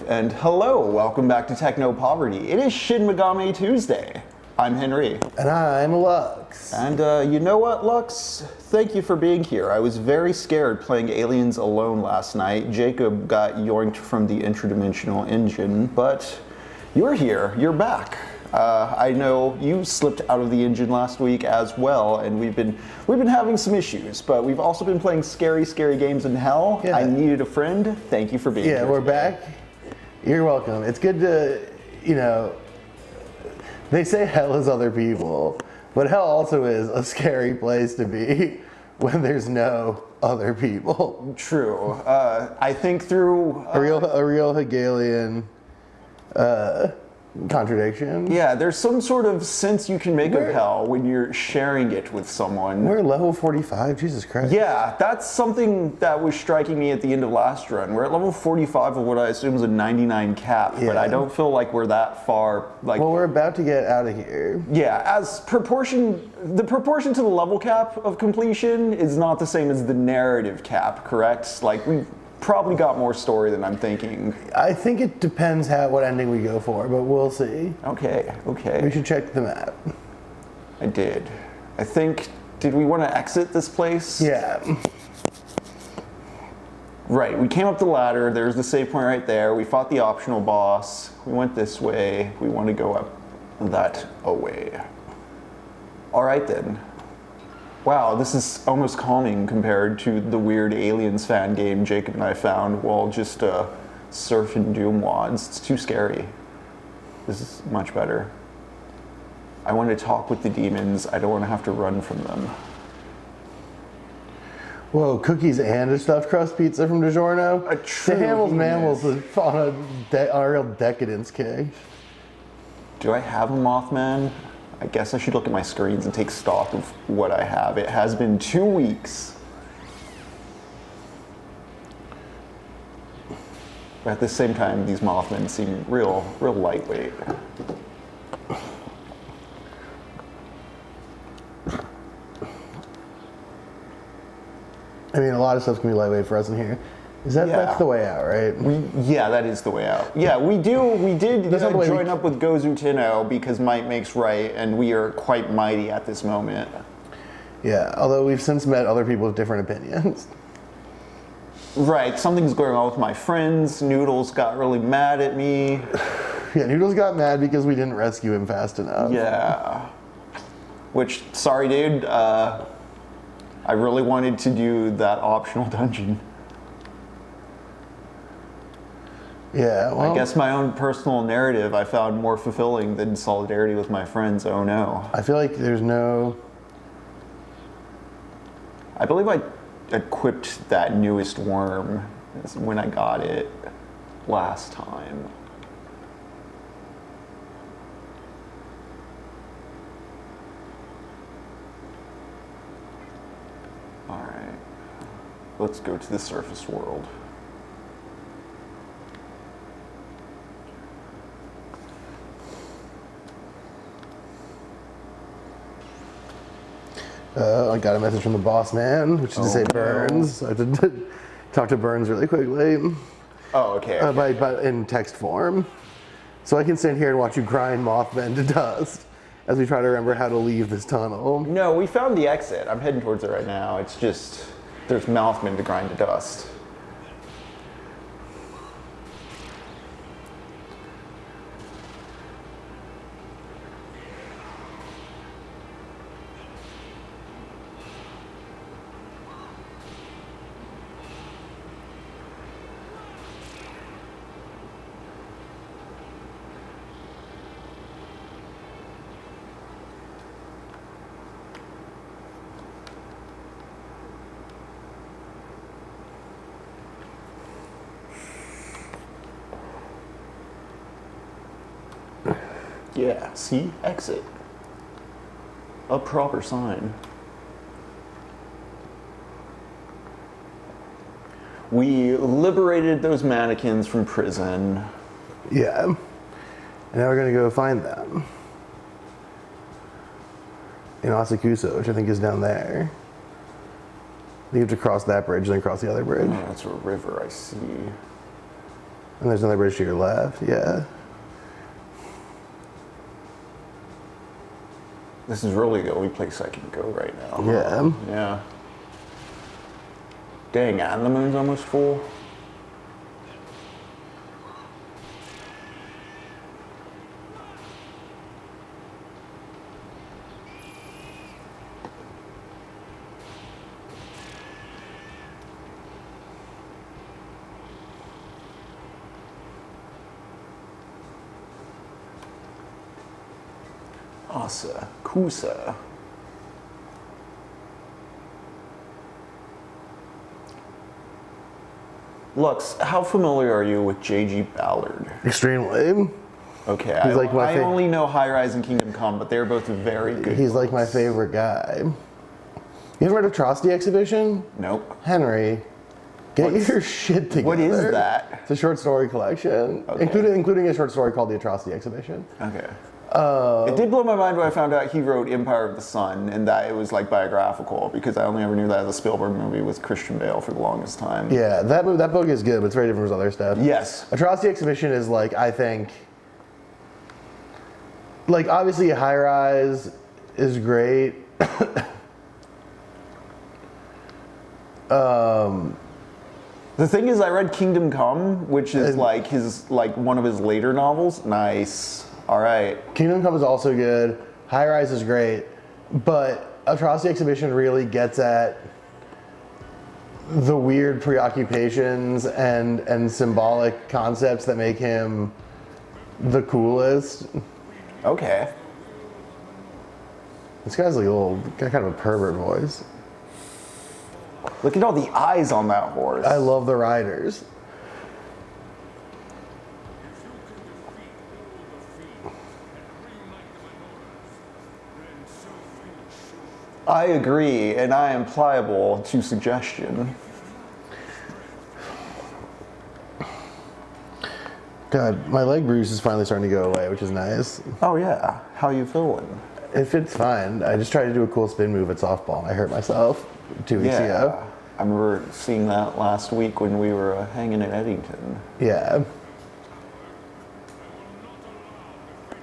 and hello, welcome back to TechnoPoverty. It is Shin Megami Tuesday. I'm Henry. And I'm Lux. And you know what, Lux? Thank you for being here. I was very scared playing Aliens alone last night. Jacob got yoinked from the interdimensional engine, but you're here, you're back. I know you slipped out of the engine last week as well, and we've been having some issues, but we've also been playing scary games in hell. Yeah. I needed a friend. Thank you for being here. Yeah, we're today. back. You're welcome. It's good to, they say hell is other people, but hell also is a scary place to be when there's no other people. True. I think through A real Hegelian contradiction. yeah, there's some sort of sense you can make of hell when you're sharing it with someone. We're level 45, Jesus Christ. Yeah, that's something that was striking me at the end of last run. We're at level 45 of what I assume is a 99 cap, but I don't feel like we're that far. Like, Well, we're about to get out of here. yeah, the proportion to the level cap of completion is not the same as the narrative cap, correct? Like, we've probably got more story than I'm thinking. I think it depends what ending we go for, but we'll see. Okay. We should check the map. I did. I think, did we want to exit this place? Yeah. Right, we came up the ladder, there's the save point right there, we fought the optional boss, we went this way, we want to go up that away. Alright then. Wow, this is almost calming compared to the weird Aliens fan game Jacob and I found while just surfing Doom wads. It's too scary. This is much better. I want to talk with the demons, I don't want to have to run from them. Whoa, cookies and a stuffed crust pizza from DiGiorno? A true The Hamels genius. Mammals is on a real decadence kick. Do I have a Mothman? I guess I should look at my screens and take stock of what I have. It has been 2 weeks. But at the same time, these Mothmen seem real lightweight. I mean, a lot of stuff's gonna be lightweight for us in here. That's the way out, right? Yeah, that is the way out. Yeah, we did That's not the way join up with Gozu Tenno because might makes right, and we are quite mighty at this moment. Yeah, although we've since met other people with different opinions. Right, something's going on with my friends. Noodles got really mad at me. Yeah, Noodles got mad because we didn't rescue him fast enough. Yeah. Which, sorry dude, I really wanted to do that optional dungeon. Yeah, well, I guess my own personal narrative I found more fulfilling than solidarity with my friends, oh no. I feel like there's no... I believe I equipped that newest worm when I got it last time. Alright, let's go to the surface world. I got a message from the boss man, which is to say Burns. So I had to talk to Burns really quickly. Oh, okay. But in text form. So I can stand here and watch you grind Mothman to dust as we try to remember how to leave this tunnel. No, we found the exit. I'm heading towards it right now. It's just, there's Mothman to grind to dust. Yeah, see? Exit. A proper sign. We liberated those mannequins from prison. Yeah. And now we're gonna go find them. In Asakusa, which I think is down there. You have to cross that bridge, then cross the other bridge. Oh, that's a river, I see. And there's another bridge to your left, yeah. This is really the only place I can go right now. Yeah. Yeah. Dang, and the moon's almost full. Asa, Kusa. Lux, how familiar are you with J.G. Ballard? Extremely. Okay, He's like my I only know High Rise and Kingdom Come, but they're both very good. He's like my books. favorite guy. You ever read Atrocity Exhibition? Nope. Henry, get your shit together. What is that? It's a short story collection, Okay. including a short story called The Atrocity Exhibition. Okay. It did blow my mind when I found out he wrote Empire of the Sun and that it was like biographical, because I only ever knew that as a Spielberg movie with Christian Bale for the longest time. Yeah, that book is good, but it's very different from his other stuff. Yes. Atrocity Exhibition is like, I think, like obviously High Rise is great. The thing is, I read Kingdom Come, which is like one of his later novels. Nice. All right. Kingdom Come is also good. High Rise is great, but Atrocity Exhibition really gets at the weird preoccupations and symbolic concepts that make him the coolest. Okay. This guy's like got kind of a pervert voice. Look at all the eyes on that horse. I love the riders. I agree, and I am pliable to suggestion. God, my leg bruise is finally starting to go away, which is nice. Oh yeah. How you feeling? If it's fine, I just tried to do a cool spin move at softball and I hurt myself 2 weeks ago. I remember seeing that last week when we were hanging in Eddington. Yeah.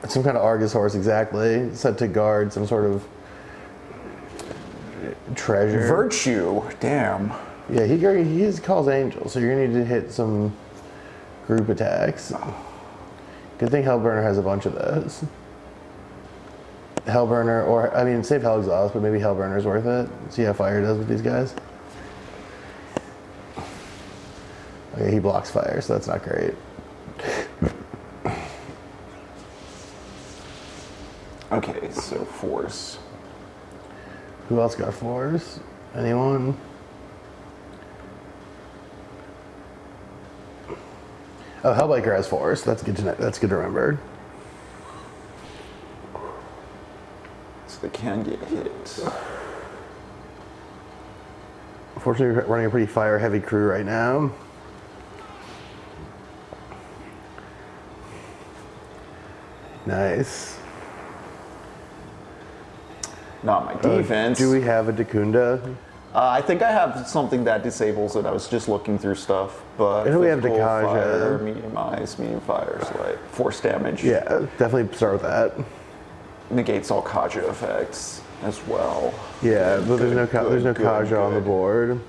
Some kind of Argus horse, exactly. Set to guard some sort of treasure. Virtue, damn. Yeah, he calls angels, so you're gonna need to hit some group attacks. Good thing Hellburner has a bunch of those. Hellburner, or I mean, save Hell Exhaust, but maybe Hellburner's worth it. See how fire does with these guys. Okay, he blocks fire, so that's not great. Okay, so force. Who else got force? Anyone? Oh, Hellbiker has force. That's good to know. That's good to remember. So they can get hit. Unfortunately, we're running a pretty fire-heavy crew right now. Nice. Not my defense. Do we have a Dacunda? I think I have something that disables it. I was just looking through stuff, but I know we have physical Dakaja. fire, medium ice, medium fire, so like force damage. Yeah, definitely start with that. Negates all Kaja effects as well. Yeah, but there's no good, Kaja on the good. board.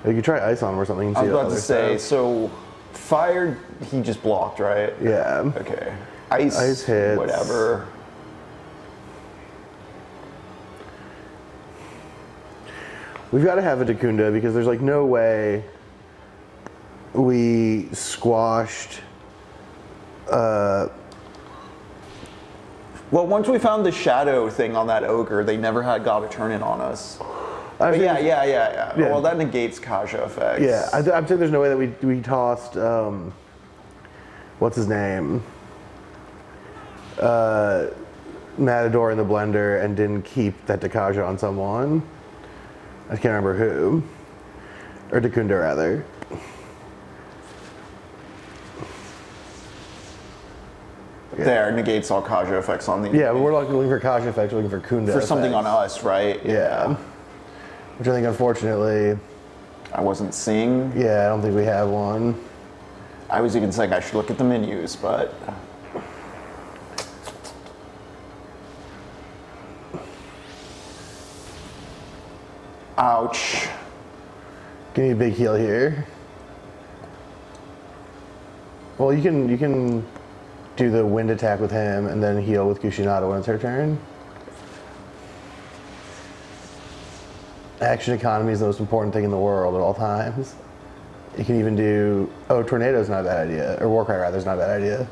You could try Ice on him or something. And I see was about other to say, stuff. so fire, he just blocked, right? Yeah. Okay. Ice hits. whatever. We've got to have a Dacunda because there's like no way we squashed. Well, once we found the shadow thing on that ogre, they never got a turn in on us. But yeah. Well, that negates Kaja effects. Yeah, I'm saying there's no way that we tossed. What's his name? Matador in the blender and didn't keep that Dakaja on someone. I can't remember who. Or Dacunda, rather. There, negates all Kaja effects on the... Yeah, but we're not looking for Kaja effects, we're looking for Kunda For something on effects. us, right? Yeah. Which I think, unfortunately, I wasn't seeing. yeah, I don't think we have one. I was even saying I should look at the menus, but... Ouch. Give me a big heal here. Well, you can do the wind attack with him and then heal with Kushinada when it's her turn. Action economy is the most important thing in the world at all times. You can even do... Oh, Tornado's not a bad idea. Or Warcry, rather, is not a bad idea.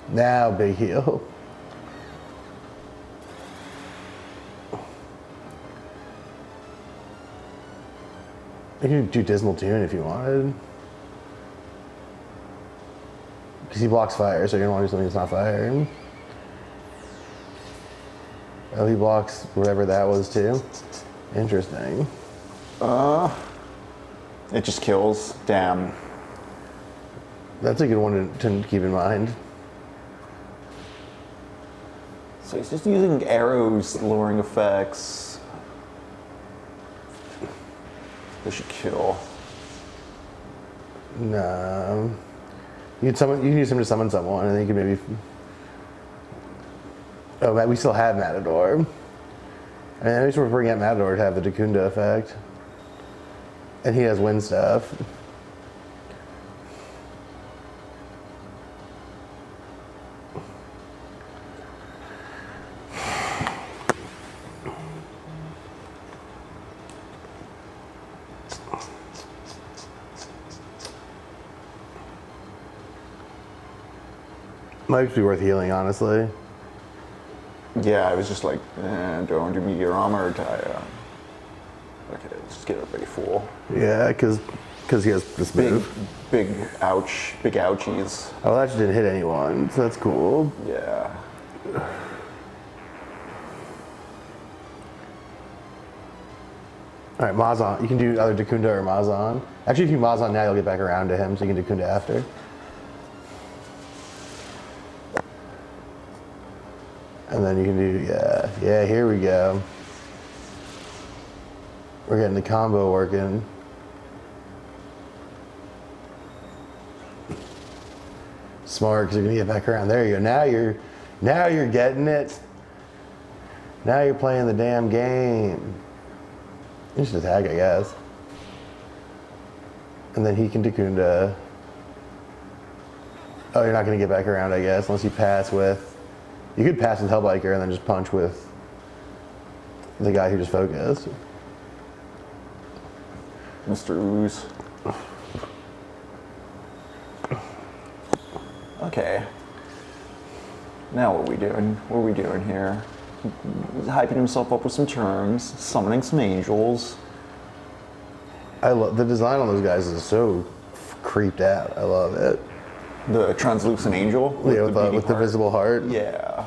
Now, big heal. You can do Dismal Tune if you wanted. Because he blocks fire, so you're gonna want to do something that's not fire. Oh, he blocks whatever that was too. Interesting. It just kills. Damn. That's a good one to keep in mind. So he's just using arrows, lowering effects. They should kill. No. You can use him to summon someone, and then you can maybe... Oh, man, we still have Matador. I mean, at least we're bringing out Matador to have the Decunda effect. And he has wind stuff. Might be worth healing, honestly. Yeah, I was just like, don't do meteor armor. Okay, let's just get everybody full. Yeah, because he has this move. Big ouchies. Oh, that didn't hit anyone, so that's cool. Yeah. All right, Mazan. You can do either Decunda or Mazan. Actually, if you Mazan now, you'll get back around to him, so you can Decunda after. And then you can do, yeah, here we go. We're getting the combo working. Smart, because you're gonna get back around. There you go. Now you're getting it. Now you're playing the damn game. You should attack, I guess. And then he can Decunda. Oh, you're not gonna get back around, I guess, unless you pass with... You could pass with Hellbiker and then just punch with the guy who just focused. Mr. Ooze. Okay. Now what are we doing? What are we doing here? He's hyping himself up with some terms, summoning some angels. I love the design on those guys is so creeped out. I love it. The translucent angel? With the visible heart. Yeah.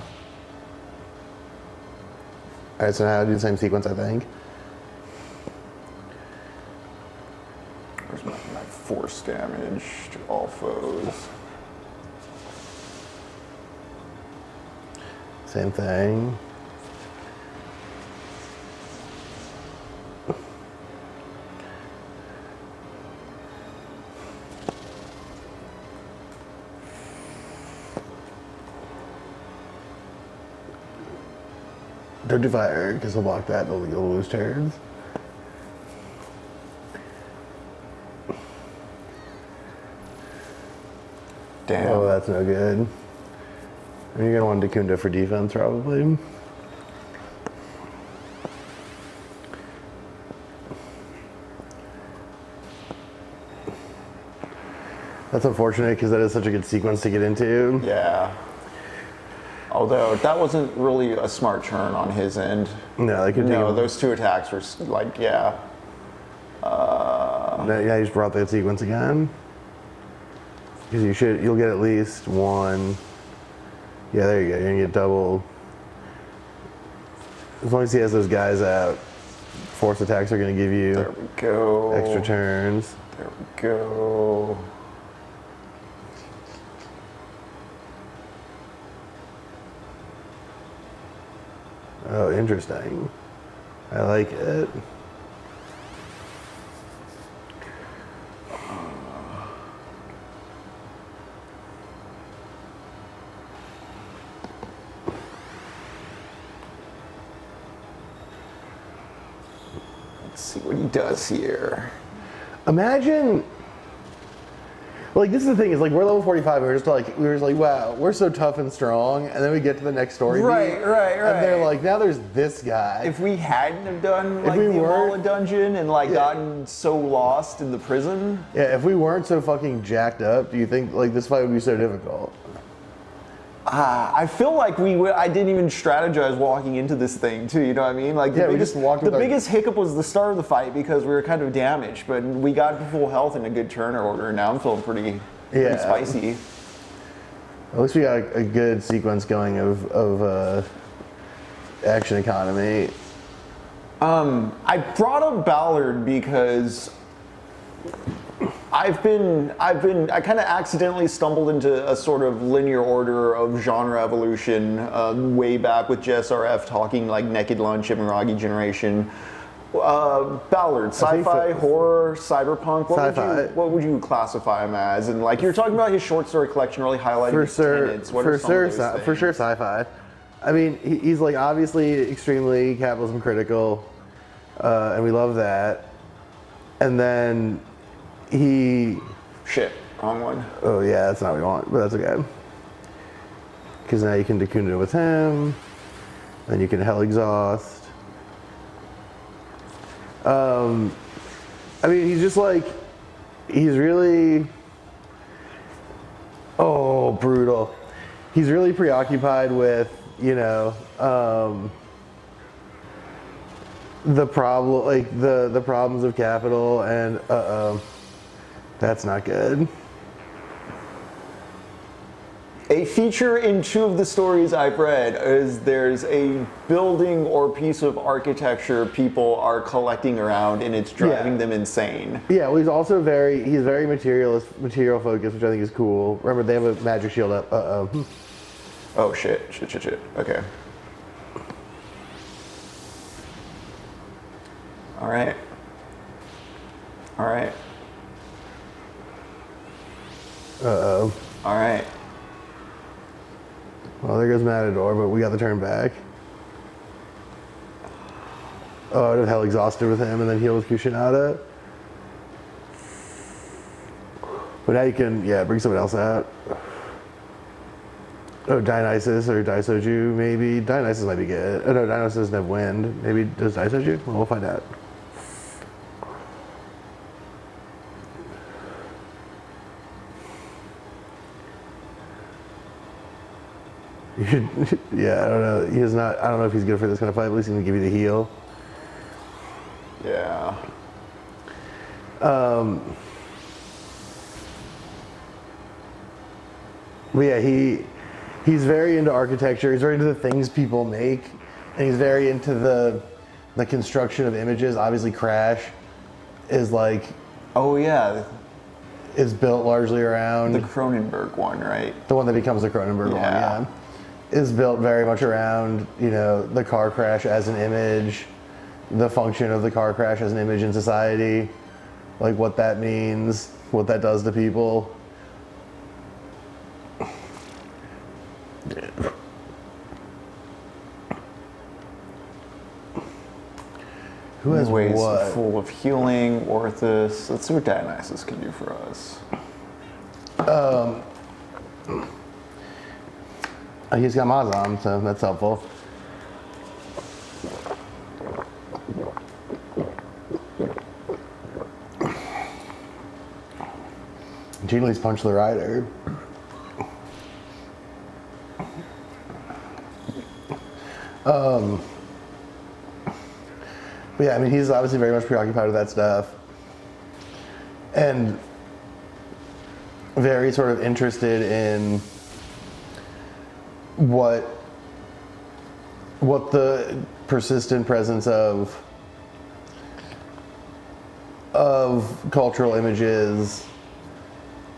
Alright, so now I do the same sequence, I think. Where's my force damage to all foes? Same thing. Don't do fire, because he'll block that, you'll lose turns. Damn. Oh, that's no good. And you're going to want Decunda for defense, probably. That's unfortunate, because that is such a good sequence to get into. Yeah. Although that wasn't really a smart turn on his end. No, they could do. No, those two attacks were like, yeah. Yeah, you just brought that sequence again. Because you'll get at least one. Yeah, there you go. You're gonna get double. As long as he has those guys out, force attacks are gonna give you There we go. extra turns. There we go. Oh, interesting. I like it. Let's see what he does here. Imagine, like, this is the thing, is like, we're level 45, and we were just like, wow, we're so tough and strong, and then we get to the next story beat, Right. and they're like, now there's this guy. If we hadn't have done like we the weren't- Amala dungeon and like Yeah. gotten so lost in the prison, Yeah, if we weren't so fucking jacked up, do you think, like, this fight would be so difficult? I feel like I didn't even strategize walking into this thing too. You know what I mean? Like Yeah, we just walked with the our- biggest hiccup was the start of the fight because we were kind of damaged, but we got to full health and a good turn order. And now I'm feeling pretty Yeah. spicy. At least we got a good sequence going of action economy. I brought up Ballard because I kind of accidentally stumbled into a sort of linear order of genre evolution way back with JSRF talking like Naked Lunch, Shimmeragi Generation. Ballard, sci-fi, so. horror, cyberpunk. Sci-fi. What would you classify him as? And like you're talking about his short story collection, really highlighting For his sure, tenets. What are some of those things? for sure, sci-fi. I mean, he's like obviously extremely capitalism critical, and we love that. And then Shit, wrong one. oh yeah, that's not what we want, but that's okay. Because now you can Dacunda with him, then you can hell exhaust. I mean, he's just like, he's really, oh, brutal. He's really preoccupied with, you know, the problem, like the problems of capital, and that's not good. A feature in two of the stories I've read is there's a building or piece of architecture people are collecting around and it's driving them insane. Yeah, well, he's very material focused, which I think is cool. Remember, they have a magic shield up. Oh shit. Okay. All right. All right. Well, there goes Matador, but we got the turn back. Oh, I'd have hell exhausted with him and then heal with Kushinada. But now you can, bring someone else out. Oh, Dionysus or Daisoju, maybe. Dionysus might be good. Oh no, Dionysus doesn't have wind. Maybe does Daisoju? Well, we'll find out. You should, I don't know. I don't know if he's good for this kind of fight, but at least he's gonna give you the heal. Yeah. But yeah, he's very into architecture. He's very into the things people make, and he's very into the construction of images. Obviously, Crash is like Oh yeah. is built largely around The Cronenberg one, right? the one that becomes the Cronenberg one. Yeah. Yeah, is built very much around the car crash as an image, the function of the car crash as an image in society, like what that means, what that does to people. Who has Ways what? full of healing, Orthus. Let's see what Dionysus can do for us. He's got Mazam, so that's helpful. Gene Punch the Rider. But yeah, I mean, he's obviously very much preoccupied with that stuff. And very sort of interested in what the persistent presence of cultural images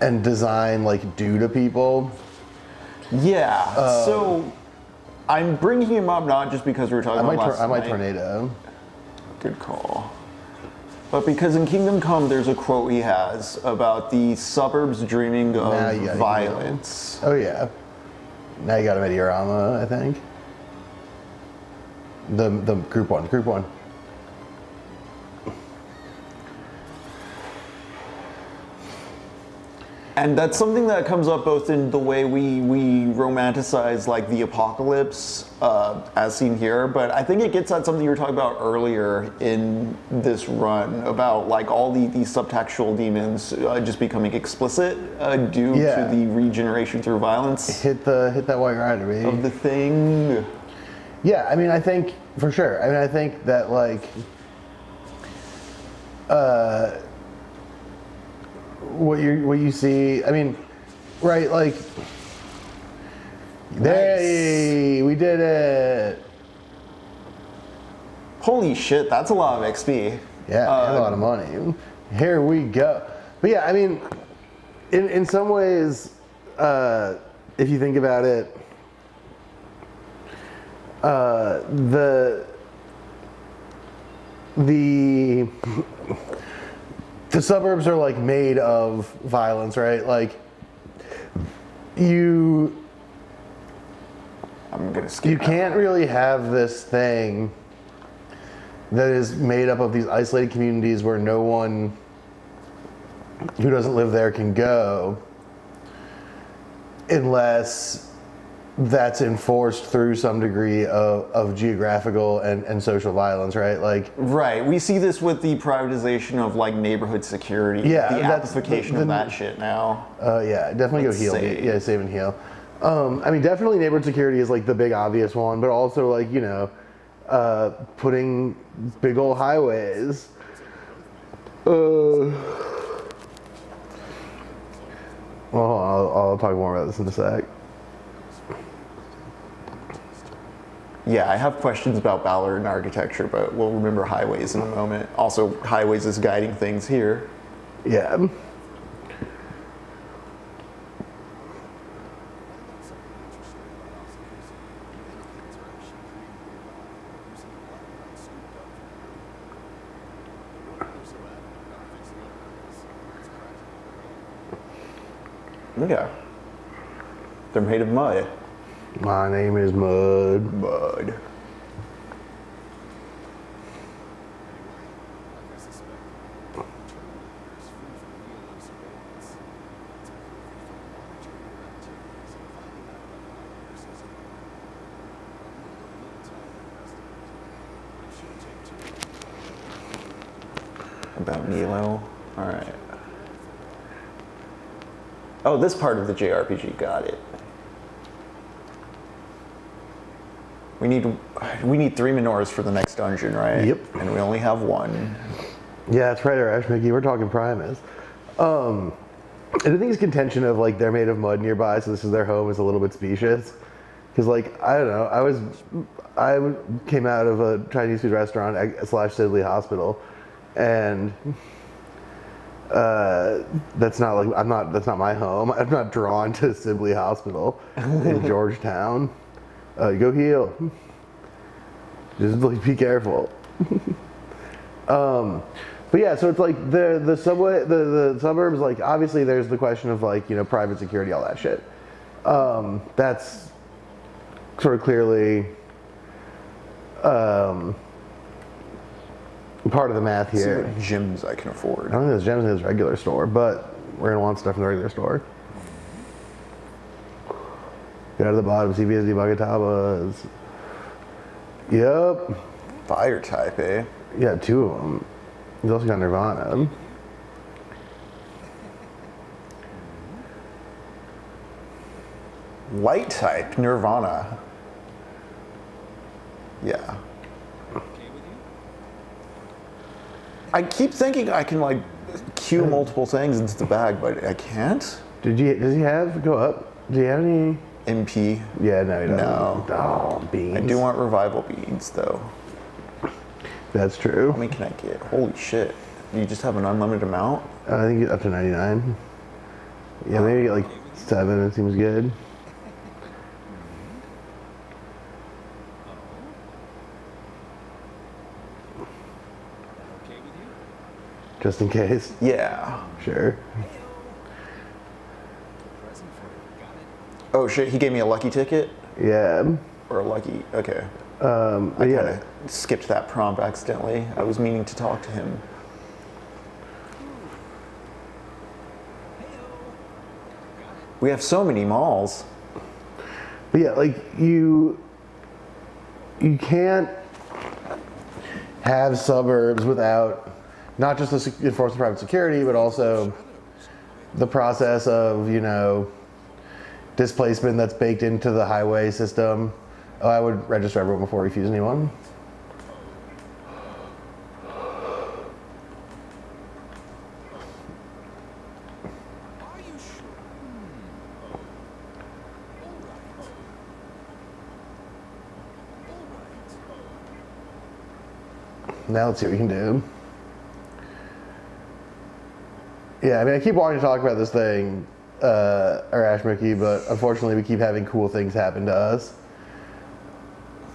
and design like do to people. Yeah. So I'm bringing him up not just because we were talking about last I might night. tornado. Good call. But because in Kingdom Come, there's a quote he has about the suburbs dreaming Now of you gotta violence. Oh yeah. Now you got him at Diorama, I think. The group one. And that's something that comes up both in the way we romanticize like the apocalypse, as seen here, but I think it gets at something you were talking about earlier in this run about like all these subtextual demons just becoming explicit due to the regeneration through violence. Hit that white rider, baby. Of the thing. Yeah, I mean, I think for sure. I mean, I think that like, what you see. I mean, right? Like, hey, we did it. Holy shit, that's a lot of XP. Yeah, a lot of money. Here we go. But yeah, I mean, in some ways, if you think about it, the suburbs are like made of violence, right? Like I'm gonna skip. You can't really have this thing that is made up of these isolated communities where no one who doesn't live there can go unless that's enforced through some degree of geographical and social violence, right? Like, right. We see this with the privatization of like neighborhood security. Yeah, the amplification of that shit now. Yeah, definitely Let's go heal. save. Yeah, save and heal. I mean, definitely neighborhood security is like the big obvious one, but also like, you know, putting big old highways. Well, hold on, I'll talk more about this in a sec. Yeah, I have questions about Ballard and architecture, but we'll remember highways in a moment. Also, highways is guiding things here. Yeah. Yeah. They're made of mud. My name is Mud. Mud. About Nilo. All right. Oh, this part of the JRPG, got it. We need 3 menorahs for the next dungeon, right? Yep. And we only have one. Yeah, that's right, Arash Mickey. We're talking Primus. And I think his contention of like they're made of mud nearby, so this is their home, is a little bit specious. Because like I don't know, I came out of a Chinese food restaurant / Sibley Hospital, and that's not my home. I'm not drawn to Sibley Hospital in Georgetown. Go heal. Just like be careful. But yeah, so it's like the subway, the suburbs. Like obviously, there's the question of like, you know, private security, all that shit. That's sort of clearly part of the math See here. what gyms I can I afford. don't think there's gems in his regular store, but we're gonna want stuff in the regular store. Get out of the bottom, CBSD Bagatabas. Yep. Fire type, eh? Yeah, 2 of them. He's also got Nirvana. Light type, Nirvana. Yeah. I keep thinking I can like queue multiple things into the bag, but I can't. Does he have, go up, do you have any? MP. Yeah, no, he doesn't. No. Oh, beans. I do want revival beads though. That's true. How many can I get? Holy shit. You just have an unlimited amount? I think up to 99. Yeah, maybe get like 7, it seems good. just in case. Yeah. Sure. Oh shit, he gave me a lucky ticket? Yeah. Or a lucky, okay. But I yeah. kind of skipped that prompt accidentally. I was meaning to talk to him. We have so many malls. But yeah, like you can't have suburbs without not just the enforcement of private security, but also the process of, you know, displacement that's baked into the highway system. Oh, I would register everyone before I refuse anyone. Now let's see what we can do. Yeah, I mean, I keep wanting to talk about this thing, or Ashmookie, but unfortunately we keep having cool things happen to us.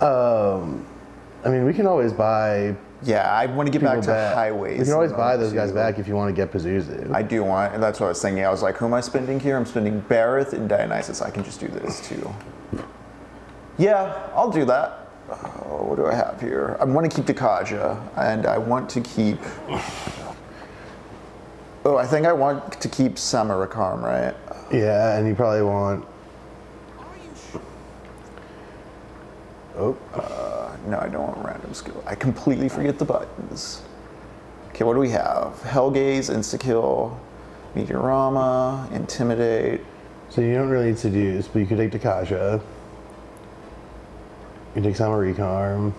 I mean, we can always buy Yeah, I want to get back to highways. We can always buy those guys back if you want to get Pazuzu. I do want, and that's what I was thinking. I was like, who am I spending here? I'm spending Bareth and Dionysus. I can just do this too. Yeah, I'll do that. Oh, what do I have here? I want to keep Dakaja, and I want to keep... Oh, I think I want to keep Samarkand, right? Yeah, and you probably want... Oh, no, I don't want random skill. I completely forget the buttons. Okay, what do we have? Hellgaze, Insta-kill, Meteorama, Intimidate. So you don't really need Seduce, but you could take Dakaja. You can take Samarkand.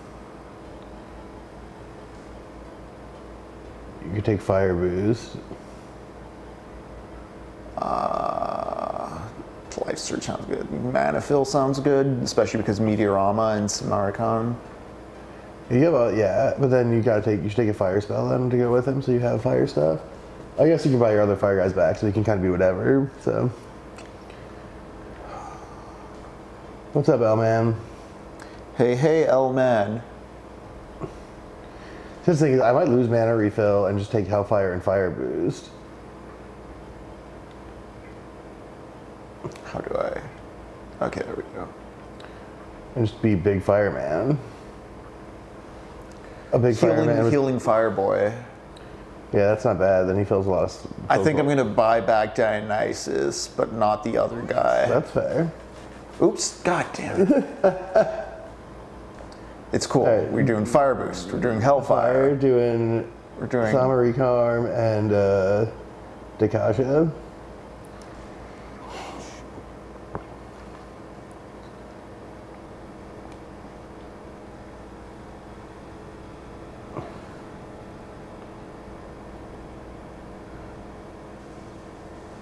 You could take Fire Boost. Life Surge sounds good. Mana Fill sounds good, especially because Meteorama and Samarkand. You have yeah, but then you should take a fire spell then to go with him, so you have fire stuff. I guess you can buy your other fire guys back, so you can kind of be whatever. So, what's up, L-Man? Hey, L-Man. Just thing is, I might lose mana refill and just take Hellfire and Fire Boost. How do I? Okay, there we go. And just be big fireman. A big fireman. Healing Fireboy. Yeah, that's not bad. Then he feels a lot of... I think I'm going to buy back Dionysus, but not the other guy. That's fair. Oops, god damn it. It's cool. Right. We're doing Fire Boost. We're doing Hellfire. We're doing Samarkand and Dakaja.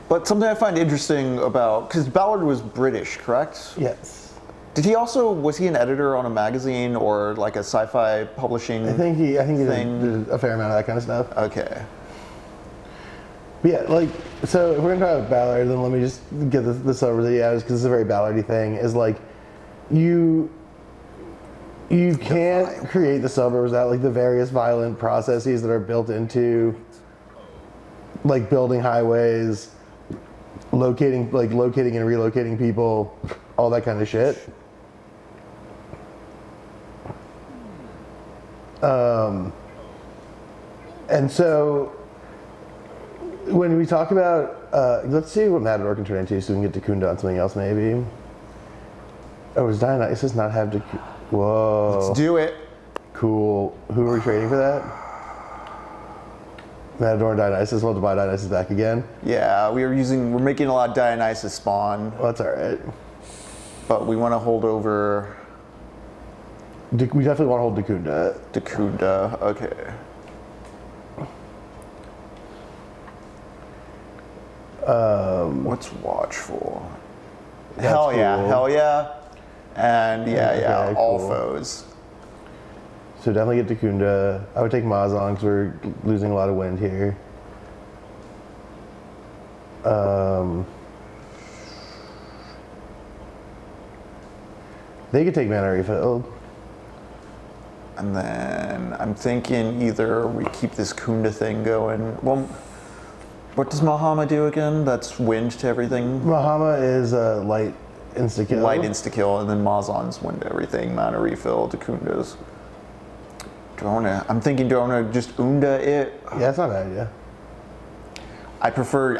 But something I find interesting about, because Ballard was British, correct? Yes. Did he also, was he an editor on a magazine or like a sci-fi publishing I think he did a fair amount of that kind of stuff. Okay. But yeah, like, so if we're gonna talk about Ballard, then let me just get this over the edge, because it's a very Ballardy thing, is like, you can't create the suburbs without like the various violent processes that are built into like building highways, locating and relocating people, all that kind of shit. And so when we talk about, let's see what Matador can turn into so we can get Dekunda on something else maybe. Oh, does Dionysus not have Dekunda? Whoa. Let's do it. Cool. Who are we trading for that? Matador and Dionysus. We'll have to buy Dionysus back again. Yeah, we're making a lot of Dionysus spawn. Well, that's all right. But we want to hold over. We definitely want to hold Dekunda. Dekunda, okay. What's Watchful? Hell yeah. And yeah, all cool. foes. So definitely get Dekunda. I would take Mazon because we're losing a lot of wind here. They could take mana refill. And then I'm thinking either we keep this Kunda thing going. Well, what does Mahama do again? That's wind to everything. Mahama is light insta-kill. Light insta-kill, and then Mazan's wind to everything, mana refill to Kunda's. I'm thinking, do I want to just Unda it? Yeah, that's not a bad idea.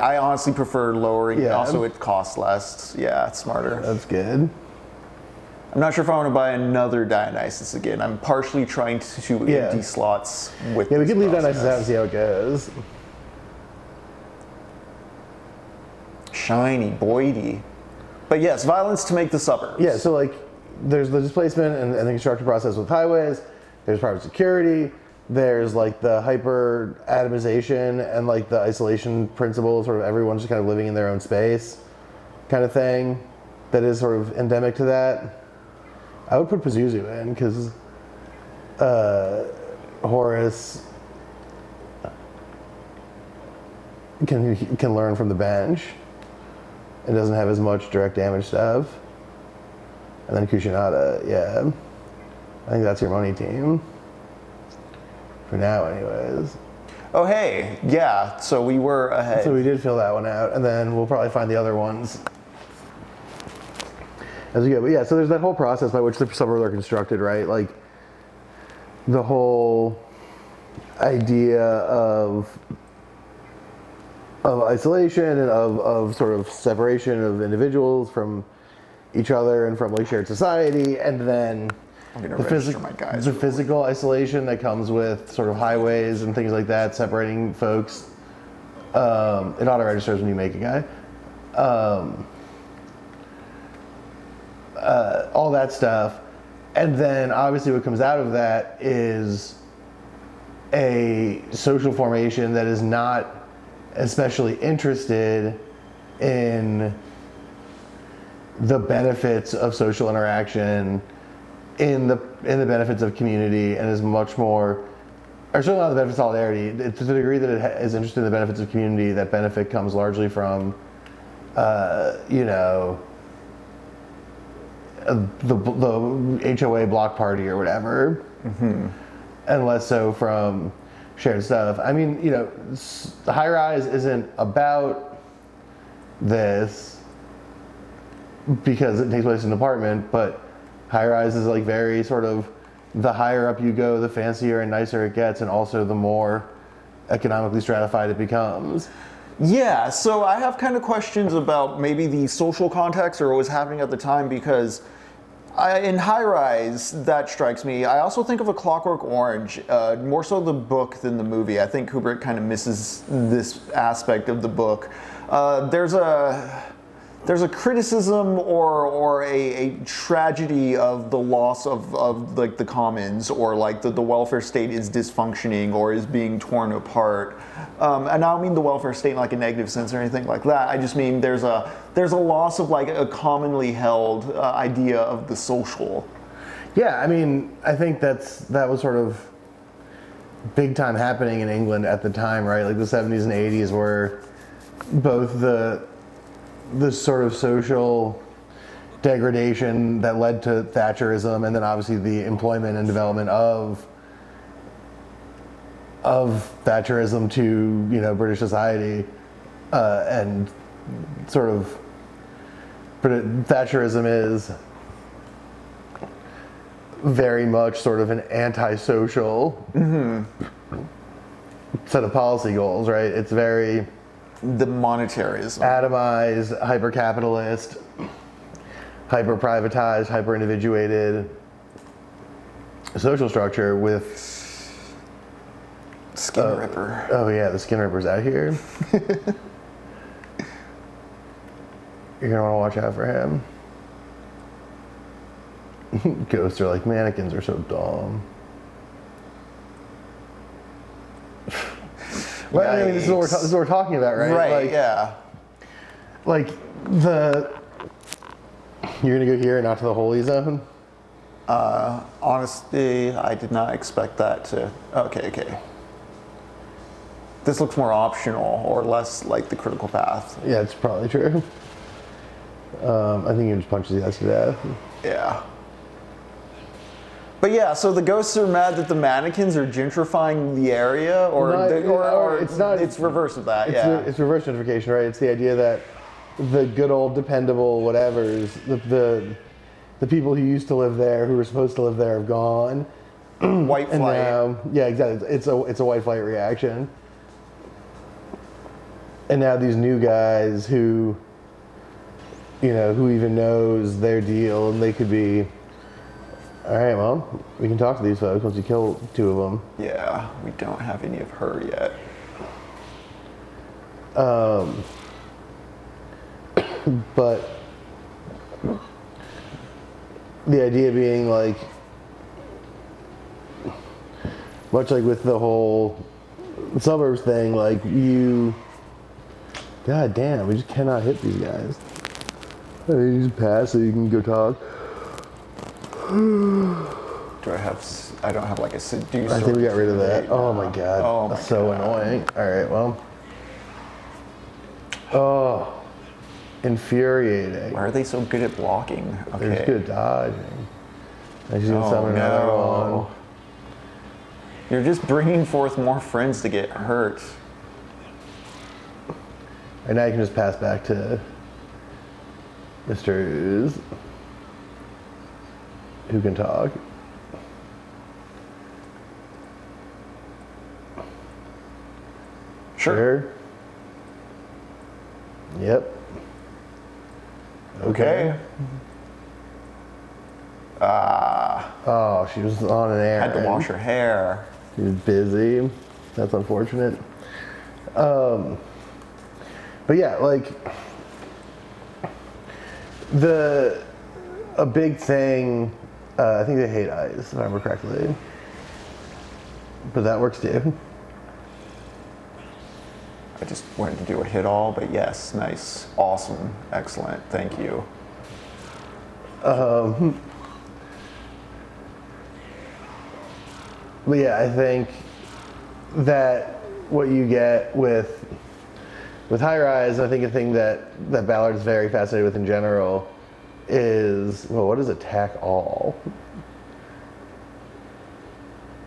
I honestly prefer lowering. Yeah. Also, it costs less. Yeah, it's smarter. That's good. I'm not sure if I want to buy another Dionysus again. I'm partially trying to empty slots with. Yeah, we this can leave process. Dionysus out and see how it goes. Shiny Boydie. But yes, violence to make the suburbs. Yeah, so like there's the displacement and the construction process with highways, there's private security, there's like the hyper atomization and like the isolation principle, sort of everyone's just kind of living in their own space kind of thing that is sort of endemic to that. I would put Pazuzu in because Horus can learn from the bench. It doesn't have as much direct damage stuff. And then Kushinada, yeah. I think that's your money team. For now, anyways. Oh, hey. Yeah, so we were ahead. So we did fill that one out, and then we'll probably find the other ones as we go. But yeah, so there's that whole process by which the suburbs are constructed, right? Like, the whole idea of isolation and of sort of separation of individuals from each other and from like shared society, and then the physical isolation that comes with sort of highways and things like that, separating folks. It auto registers when you make a guy. All that stuff, and then obviously what comes out of that is a social formation that is not especially interested in the benefits of social interaction, in the benefits of community, and is much more, or certainly not the benefit of solidarity. To the degree that it is interested in the benefits of community, that benefit comes largely from, the HOA block party or whatever, and less so from shared stuff. I mean, High Rise isn't about this because it takes place in an apartment, but High Rise is like very sort of, the higher up you go, the fancier and nicer it gets, and also the more economically stratified it becomes. Yeah, so I have kind of questions about maybe the social context or what was happening at the time, because in High Rise, that strikes me. I also think of A Clockwork Orange, more so the book than the movie. I think Kubrick kind of misses this aspect of the book. There's a criticism or a tragedy of the loss of like the commons, or like the welfare state is dysfunctioning or is being torn apart. And I don't mean the welfare state in like a negative sense or anything like that. I just mean there's a loss of like a commonly held idea of the social. Yeah, I mean, I think that was sort of big time happening in England at the time, right? Like the 70s and 80s were both the sort of social degradation that led to Thatcherism, and then obviously the employment and development of Thatcherism to British society, and sort of Thatcherism is very much sort of an antisocial set of policy goals, right? It's very the monetarism, atomized, hyper-capitalist, hyper-privatized, hyper-individuated social structure with Skin Ripper. Oh yeah, the Skin Ripper's out here. You're gonna want to watch out for him. Ghosts are like, mannequins are so dumb. Well, I mean, this is what we're talking about, right? Right, like, yeah. Like, you're gonna go here and not to the holy zone? Honestly, I did not expect that to, okay. This looks more optional or less like the critical path. Yeah, it's probably true. I think he just punches the guys to death. Yeah. But yeah, so the ghosts are mad that the mannequins are gentrifying the area, or it's not. It's reverse of that. It's reverse gentrification, right? It's the idea that the good old dependable whatevers, the people who used to live there, who were supposed to live there, have gone. White And flight. now, yeah, exactly. It's a white flight reaction. And now these new guys who, who even knows their deal, and they could be, all right, well, we can talk to these folks once you kill 2 of them. Yeah, we don't have any of her yet. But the idea being like, much like with the whole suburbs thing, like God damn, we just cannot hit these guys. I mean, you just pass so you can go talk. I don't have like a seducer. I think we got rid of that. right Oh now. my god. Oh my That's so God. annoying. Alright, well. Oh. Infuriating. Why are they so good at blocking? Okay. They're just good at dodging. I just gonna Oh, summon another no. one. You're just bringing forth more friends to get hurt. And now you can just pass back to Mr. Ooze, who can talk. Sure. Yep. Okay. Oh, she was on an errand. Had to wash her hair. She was busy. That's unfortunate. But yeah, like a big thing. I think they hate ice, if I remember correctly. But that works too. I just wanted to do a hit all, but yes, nice, awesome, excellent, thank you. But yeah, I think that what you get with High Rise, I think a thing that Ballard is very fascinated with in general is, well, what is attack all?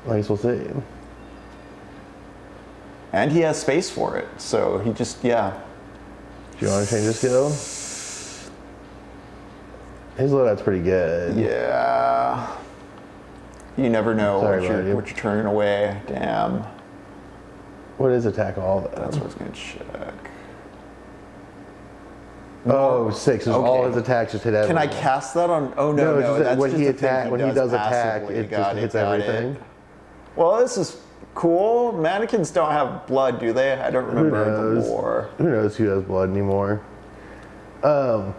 I guess we'll see. And he has space for it, so he just, yeah. Do you want to change the skill? His loadout's pretty good. Yeah. You never know Sorry, what you're turning away, damn. What is attack all though? That's what I was gonna check. Oh, 6. Okay. All his attacks just hit everything. Can I cast that on, oh no, No, it's just that that's when just he a thing when he does attack, passively. it Got just hits got everything. Well, this is cool. Mannequins don't have blood, do they? I don't remember the knows? lore. Who knows who has blood anymore? But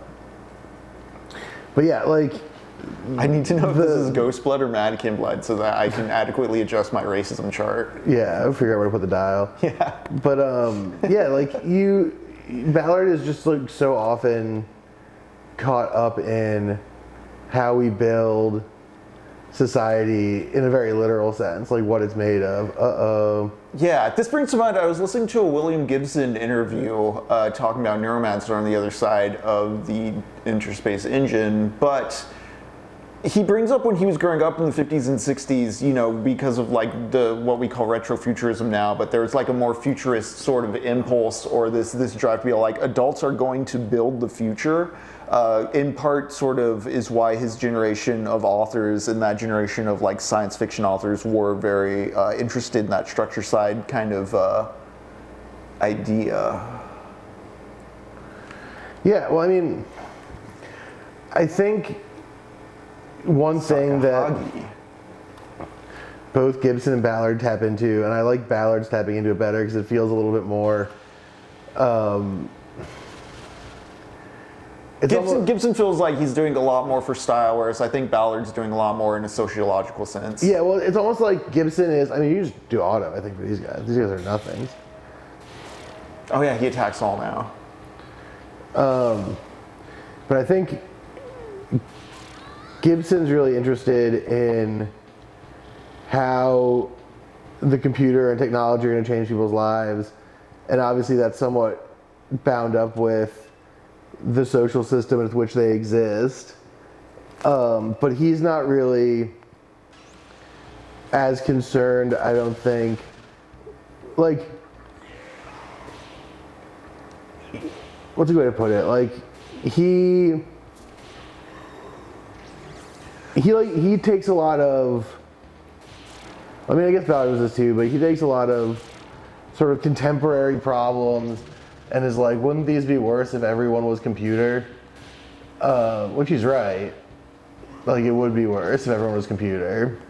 yeah, like I need to know if this is ghost blood or mannequin blood so that I can adequately adjust my racism chart. yeah, I'll figure out where to put the dial. Yeah. But yeah, like Ballard is just like so often caught up in how we build society in a very literal sense, like what it's made of. Yeah, this brings to mind, I was listening to a William Gibson interview talking about Neuromancer on the other side of the interspace engine, but he brings up when he was growing up in the 50s and 60s, you know, because of like what we call retrofuturism now, but there's like a more futurist sort of impulse or this drive to be like, adults are going to build the future. In part sort of is why his generation of authors and that generation of like science fiction authors were very interested in that structure side kind of idea. Yeah, well, I mean, I think one thing that Sakahagi. both Gibson and Ballard tap into, and I like Ballard's tapping into it better because it feels a little bit more. Gibson feels like he's doing a lot more for style, whereas I think Ballard's doing a lot more in a sociological sense. Yeah, well, it's almost like Gibson is. I mean, you just do auto. I think for these guys are nothings. Oh yeah, he attacks all now. But I think Gibson's really interested in how the computer and technology are going to change people's lives, and obviously that's somewhat bound up with the social system with which they exist. But he's not really as concerned. I don't think, like, what's a good way to put it? Like, he takes a lot of, I mean, I guess Ballard was this too, but he takes a lot of sort of contemporary problems and is like, wouldn't these be worse if everyone was computer? Which he's right. Like, it would be worse if everyone was computer.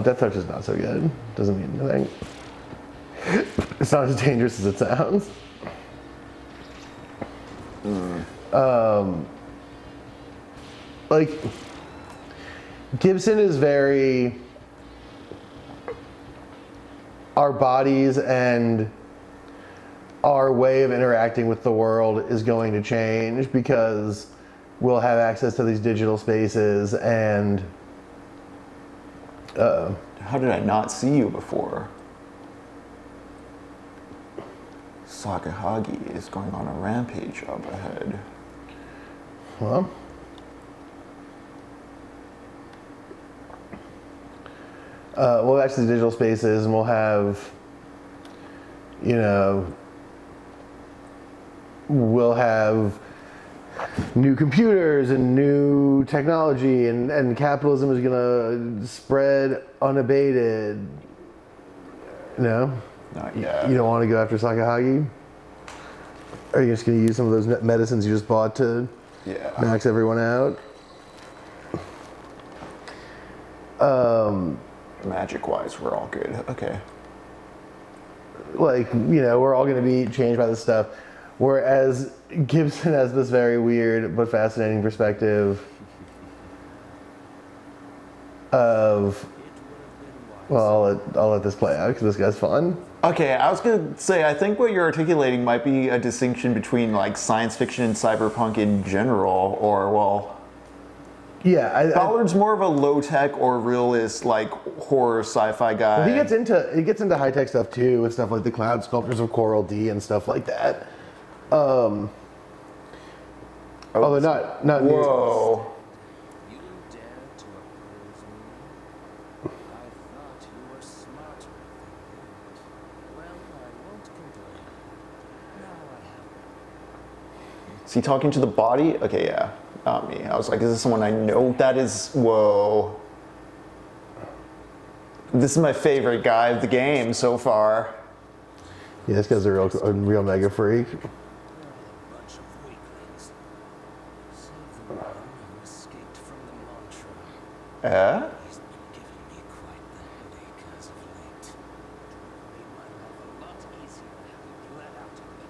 Death Touch is not so good. Doesn't mean anything. It's not as dangerous as it sounds. Like, Gibson is very, our bodies and our way of interacting with the world is going to change because we'll have access to these digital spaces and How did I not see you before? Sakahagi is going on a rampage up ahead. well, we'll have access to digital spaces and we'll have, you know, we'll have new computers and new technology, and capitalism is gonna spread unabated. No? Not yet. You don't want to go after Sakahagi? Are you just gonna use some of those medicines you just bought to max everyone out? Magic-wise, we're all good. Okay. Like, you know, we're all gonna be changed by this stuff. Whereas Gibson has this very weird but fascinating perspective of, well, I'll let this play out because this guy's fun. Okay, I was gonna say, I think what you're articulating might be a distinction between like science fiction and cyberpunk in general, or well, Yeah, Ballard's more of a low-tech or realist, like horror sci-fi guy. he gets into high-tech stuff too, with stuff like the cloud sculptures of Coral D and stuff like that. Although not Whoa. You dare to oppose me? I thought you were smarter than that. Well, I won't complain. Now I have. Is he talking to the body? Okay, yeah. Not me. I was like, is this someone I know? That is, whoa. This is my favorite guy of the game so far. Yeah, this guy's a real mega freak. You're a bunch of weaklings. Save the one who escaped from the mantra. Yeah? He's been giving me quite the headache as of late. Made my life a lot easier having bled out of the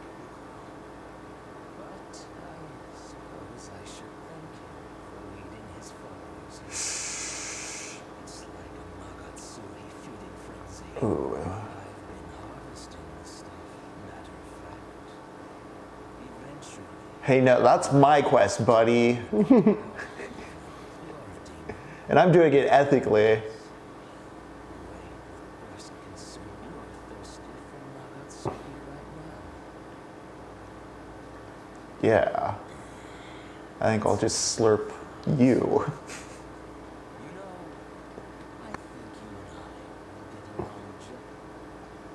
But I suppose I should thank him for leading his followers. It's like a Magatsuri feeding frenzy. Ooh. I've been harvesting the stuff, matter of fact. Eventually, Hey, no, that's my quest, buddy. you're a demon. And I'm doing it ethically. Worst concern, you're thirsty for Magatsuri right now. Yeah. I think I'll just slurp you. You know, I think you and I will get along just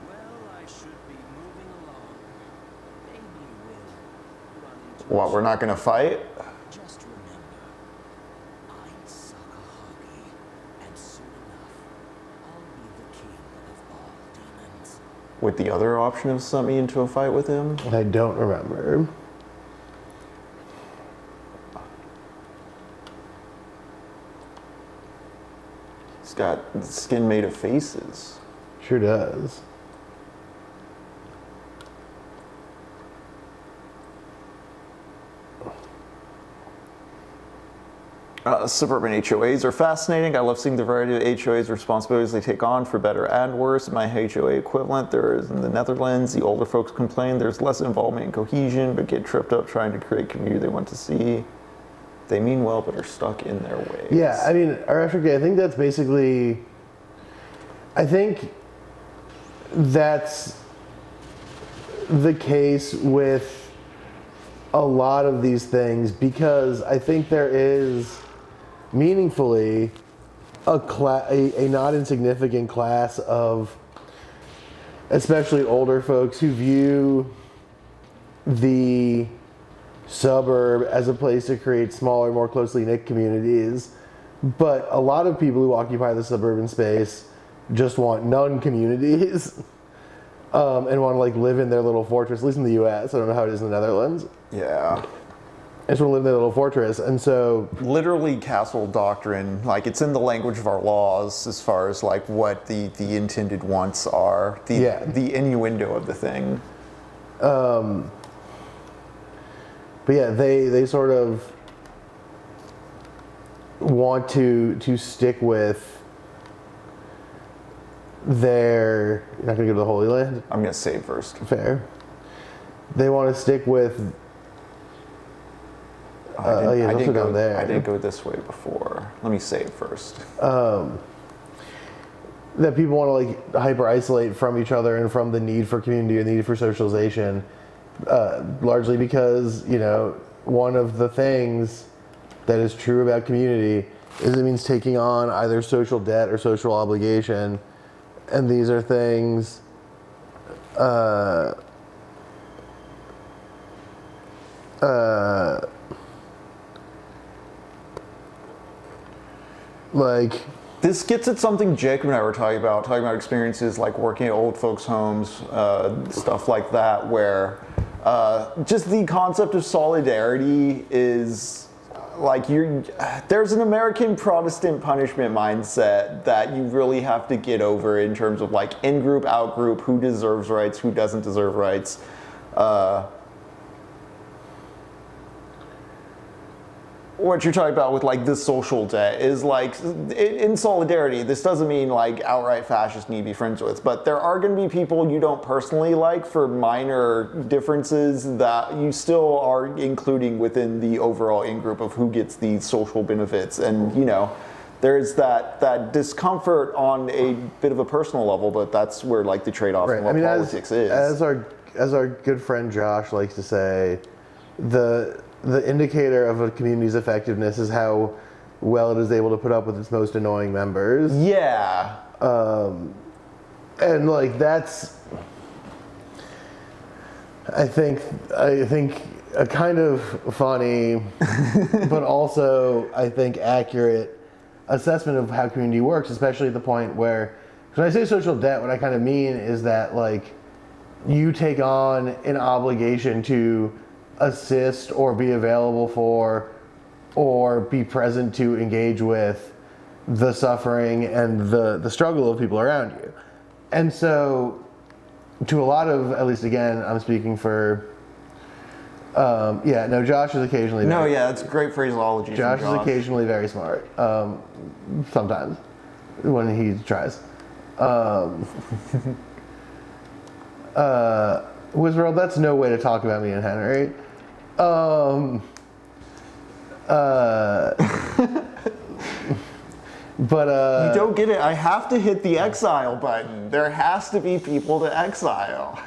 well. I should be moving along. Maybe we'll run into What, we're not gonna fight? Just remember, I'm Sakahagi, and soon enough, I'll be the king of all demons. Would the other option have sent me into a fight with him? I don't remember. He's got skin made of faces. Sure does. Suburban HOAs are fascinating. I love seeing the variety of HOAs responsibilities they take on for better and worse. My HOA equivalent, there is in the Netherlands. The older folks complain there's less involvement and cohesion, but get tripped up trying to create community they want to see. They mean well, but are stuck in their ways. Yeah, I mean, RFK, I think that's basically, I think that's the case with a lot of these things, because I think there is meaningfully a not insignificant class of especially older folks who view the suburb as a place to create smaller, more closely knit communities. But a lot of people who occupy the suburban space just want none communities and want to like live in their little fortress, at least in the US. I don't know how it is in the Netherlands. Yeah. I just want to live in their little fortress. And so Literally castle doctrine, like it's in the language of our laws as far as like what the intended wants are, the innuendo of the thing. But yeah, they sort of want to stick with their. You're not gonna go to the Holy Land? I'm gonna save first. Fair. They want to stick with. I didn't down there. I didn't go this way before. Let me save first. That people want to like hyper isolate from each other and from the need for community or the need for socialization, largely because one of the things that is true about community is it means taking on either social debt or social obligation, and these are things. Like This gets at something Jake and I were talking about experiences like working at old folks' homes, stuff like that, where just the concept of solidarity is like there's an American Protestant punishment mindset that you really have to get over in terms of like in-group, out-group, who deserves rights, who doesn't deserve rights. What you're talking about with like this social debt is like in solidarity, this doesn't mean like outright fascists need to be friends with, but there are going to be people you don't personally like for minor differences that you still are including within the overall in-group of who gets these social benefits. And there's that discomfort on a bit of a personal level, but that's where like the trade-off in what politics is. As our good friend Josh likes to say, the indicator of a community's effectiveness is how well it is able to put up with its most annoying members. Yeah. And like that's, I think a kind of funny, but also I think accurate assessment of how community works, especially at the point where, when I say social debt, what I kind of mean is that like you take on an obligation to assist or be available for or be present to engage with the suffering and the struggle of people around you. And so to a lot of, at least again, I'm speaking for, Josh is occasionally that's great phraseology. Josh is occasionally very smart, sometimes, when he tries. Wizworld, that's no way to talk about me and Henry. But you don't get it. I have to hit the exile button. There has to be people to exile.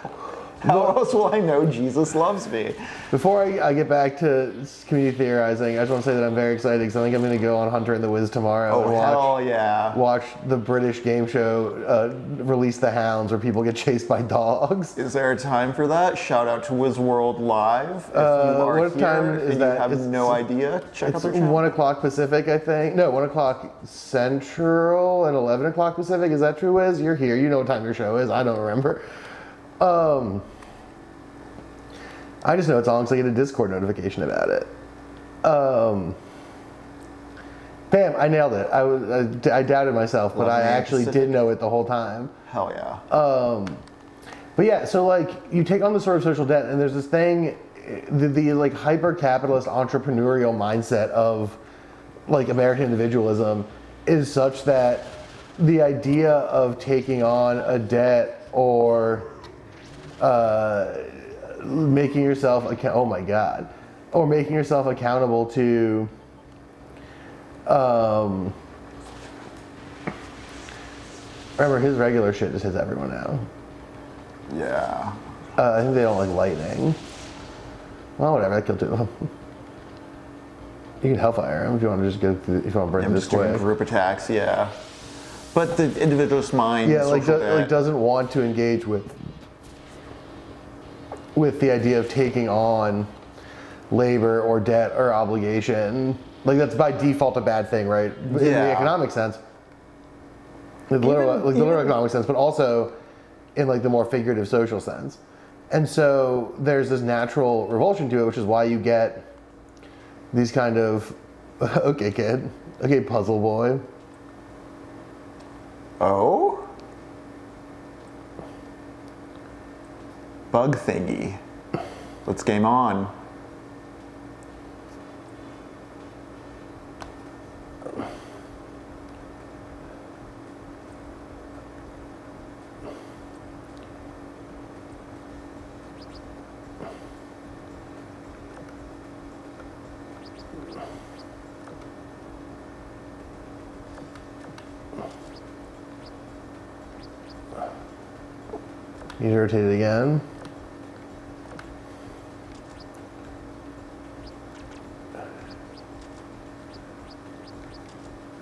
How else will I know Jesus loves me? Before I get back to community theorizing, I just want to say that I'm very excited because I think I'm going to go on Hunter and the Wiz tomorrow and watch the British game show Release the Hounds, where people get chased by dogs. Is there a time for that? Shout out to Wizworld Live. If you are what here time is and that? You have no idea. Check out It's their channel. 1 o'clock Pacific, I think. No, 1 o'clock Central and 11 o'clock Pacific. Is that true, Wiz? You're here. You know what time your show is. I don't remember. I just know it's on because I get a Discord notification about it. Bam, I nailed it. I doubted myself, but I actually did know it the whole time. Hell yeah. But yeah, so like you take on the sort of social debt, and there's this thing, the like hyper-capitalist entrepreneurial mindset of like American individualism is such that the idea of taking on a debt or making yourself making yourself accountable to remember his regular shit just hits everyone now. Yeah. I think they don't like lightning. Well, whatever, that killed two of them. You can Hellfire him if you want to just go through, if you want to break I'm this just doing quick. group attacks, yeah. But the individualist mind, Yeah, like, social debt. like doesn't want to engage with the idea of taking on labor or debt or obligation. Like that's by default a bad thing, right? In the Yeah. economic sense, the literal economic sense, but also in like the more figurative social sense. And so there's this natural revulsion to it, which is why you get these kind of, okay kid, okay puzzle boy. Oh? Bug thingy. Let's game on. You rotate it again.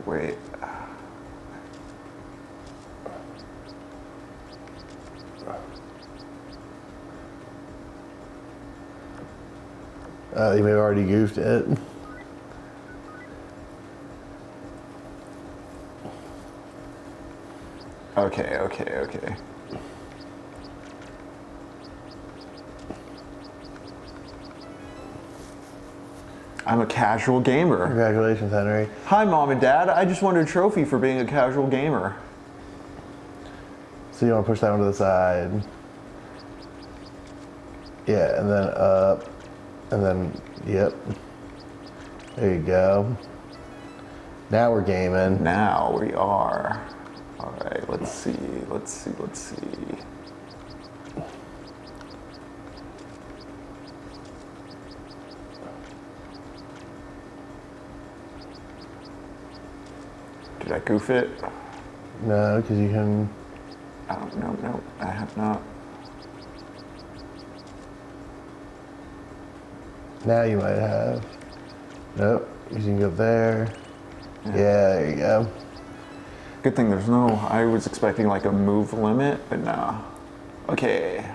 Wait. You may have already goofed it. Okay. I'm a casual gamer. Congratulations, Henry. Hi, Mom and Dad. I just won a trophy for being a casual gamer. So you want to push that one to the side. Yeah, and then up. And then, yep. There you go. Now we're gaming. Now we are. All right, let's see. Did I goof it? No, because you can. Oh, no, I have not. Now you might have. Nope, you can go there. Yeah, there you go. Good thing there's no, I was expecting like a move limit, but no. Okay.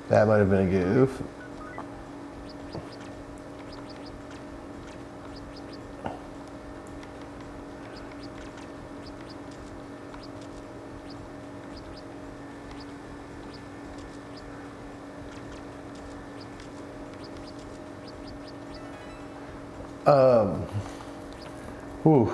That might have been a goof. Whew.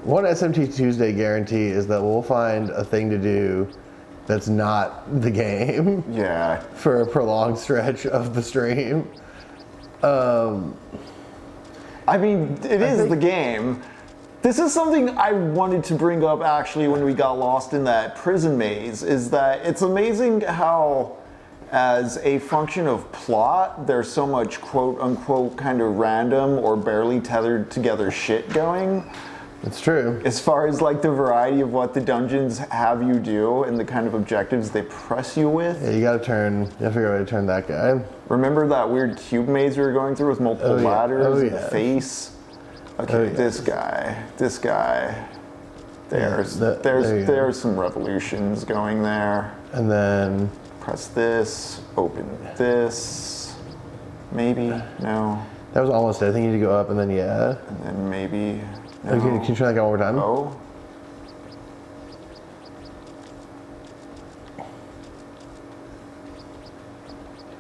One SMT Tuesday guarantee is that we'll find a thing to do that's not the game Yeah. for a prolonged stretch of the stream. I mean, it is the game. This is something I wanted to bring up actually when we got lost in that prison maze, is that it's amazing how, as a function of plot, there's so much quote unquote kind of random or barely tethered together shit going. It's true. As far as like the variety of what the dungeons have you do and the kind of objectives they press you with. Yeah, you gotta figure out how to turn that guy. Remember that weird cube maze we were going through with multiple ladders in the yeah. face? Okay, this guy. There's some revolutions going there. And then Press this, open this. Maybe, no. that was almost it. I think you need to go up and then yeah. And then maybe, no. Okay, can you try that guy one more time? Oh.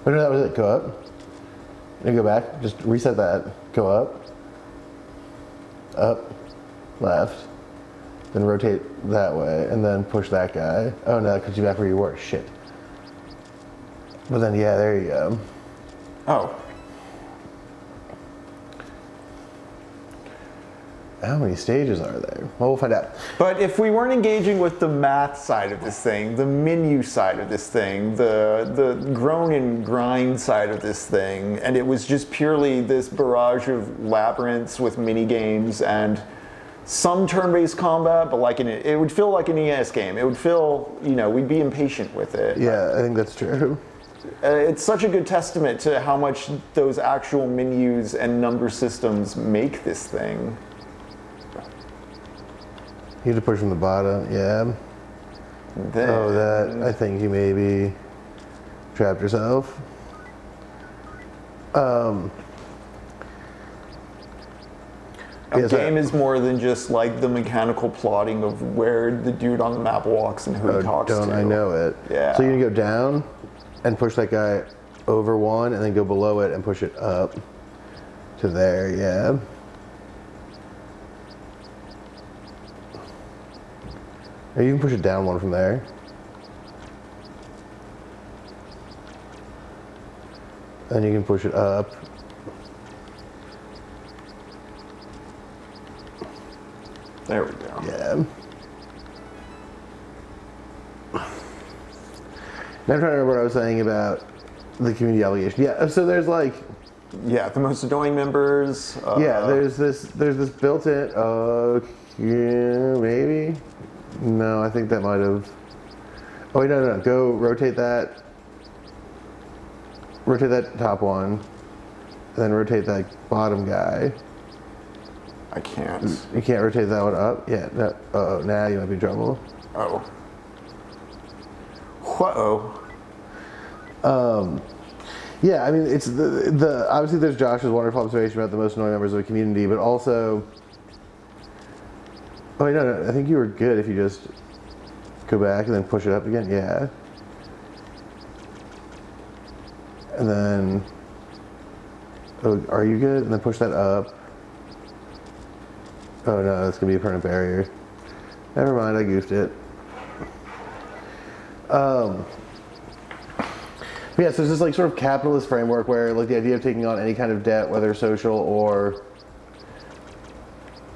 But no, that was it. Go up. Then go back. Just reset that. Go up. Up. Left. Then rotate that way. And then push that guy. Oh no, that puts you back where you were. Shit. But then, yeah, there you go. Oh. How many stages are there? Well, we'll find out. But if we weren't engaging with the math side of this thing, the menu side of this thing, the groan and grind side of this thing, and it was just purely this barrage of labyrinths with mini games and some turn-based combat, but like it would feel like an ES game. It would feel, we'd be impatient with it. Yeah, I think that's true. It's such a good testament to how much those actual menus and number systems make this thing. You have to push from the bottom, yeah. Then, That, I think you maybe trapped yourself. A game is more than just like the mechanical plotting of where the dude on the map walks and who he talks to. I know it. Yeah. So you're gonna go down and push that guy over one and then go below it and push it up to there, yeah. Or you can push it down one from there. And you can push it up. There we go. Yeah. Now I'm trying to remember what I was saying about the community obligation. Yeah, so there's like... Yeah, the most annoying members. yeah, there's this built-in... yeah, maybe? No, I think that might have... Oh, wait, no. Go rotate that. Rotate that top one. And then rotate that bottom guy. I can't. You can't rotate that one up? Yeah, no. Uh-oh, now you might be in trouble. Oh. Whoa. Yeah, I mean, it's the obviously there's Josh's wonderful observation about the most annoying members of a community, but also... Oh, wait, no, I think you were good if you just go back and then push it up again. Yeah. And then... Oh, are you good? And then push that up. Oh, no, that's going to be a permanent barrier. Never mind, I goofed it. Yeah, so it's this like sort of capitalist framework where like the idea of taking on any kind of debt, whether social or...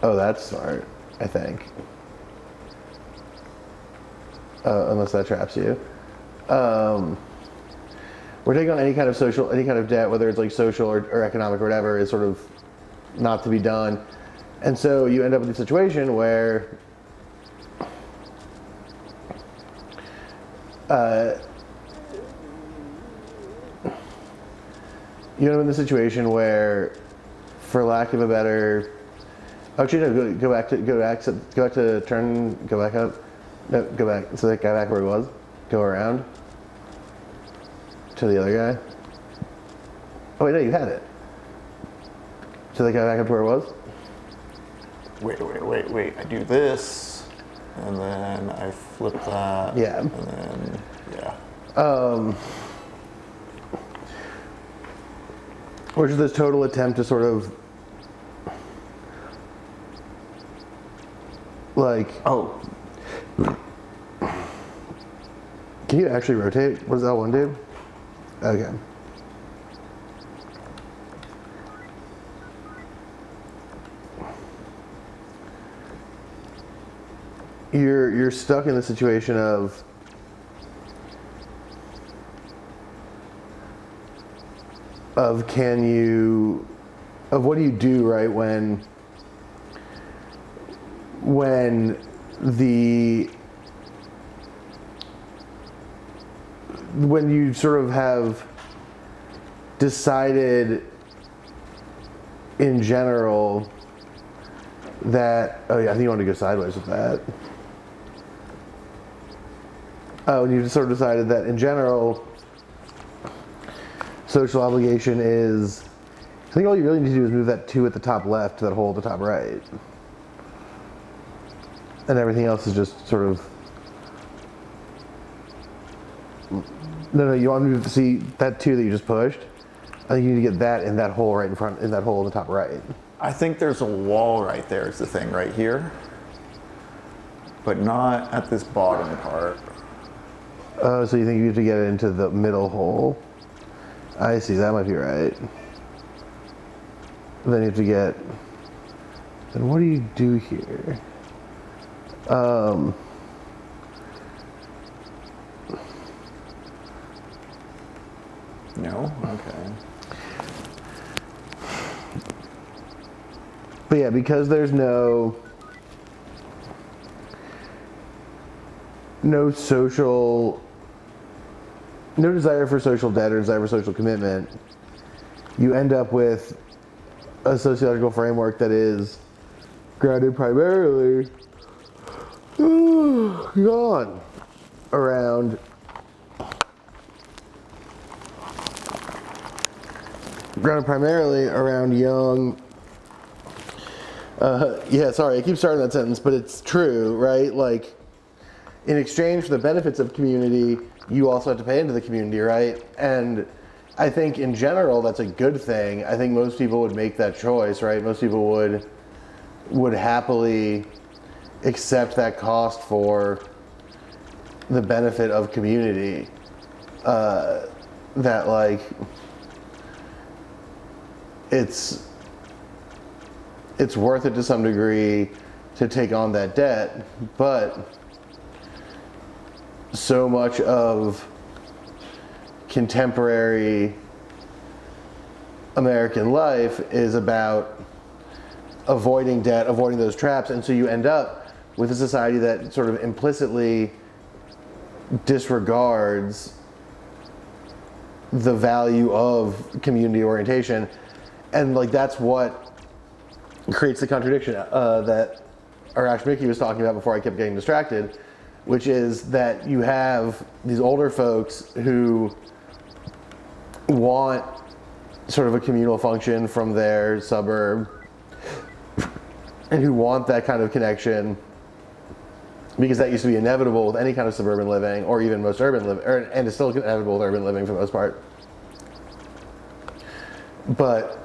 Oh, that's smart, I think. Unless that traps you. We're taking on any kind of social, any kind of debt, whether it's like social or economic or whatever, is sort of not to be done. And so you end up with a situation where you end up in the situation where, for lack of a better, actually no, go back to turn, go back up, no, go back, so that guy back where he was, go around to the other guy. Oh wait, no, you had it. So that guy back up to where it was. Wait. I do this, and then I flip that. Yeah. And then, yeah. Which is this total attempt to sort of like... Oh. Can you actually rotate? What does L1 do? Okay. You're stuck in the situation of what do you do, right, when you sort of have decided in general that, oh yeah, I think you want to go sideways with that. Oh, and you just sort of decided that in general, social obligation is, I think all you really need to do is move that 2 at the top left to that hole at the top right. And everything else is just sort of, no, you want to move, see that 2 that you just pushed? I think you need to get that in that hole right in front, in that hole in the top right. I think there's a wall right there is the thing right here, but not at this bottom part. Oh, so you think you have to get it into the middle hole? I see, that might be right. Then you have to get then what do you do here? No? Okay. But yeah, because there's no desire for social debt or desire for social commitment, you end up with a sociological framework that is grounded primarily around young. I keep starting that sentence, but it's true, right? Like, in exchange for the benefits of community, you also have to pay into the community, right? And I think in general, that's a good thing. I think most people would make that choice, right? Most people would happily accept that cost for the benefit of community. That like, it's worth it to some degree to take on that debt, but so much of contemporary American life is about avoiding debt, avoiding those traps, and so you end up with a society that sort of implicitly disregards the value of community orientation, and like that's what creates the contradiction that Mickey was talking about before I kept getting distracted, which is that you have these older folks who want sort of a communal function from their suburb and who want that kind of connection because that used to be inevitable with any kind of suburban living or even most urban living, and it's still inevitable with urban living for the most part. But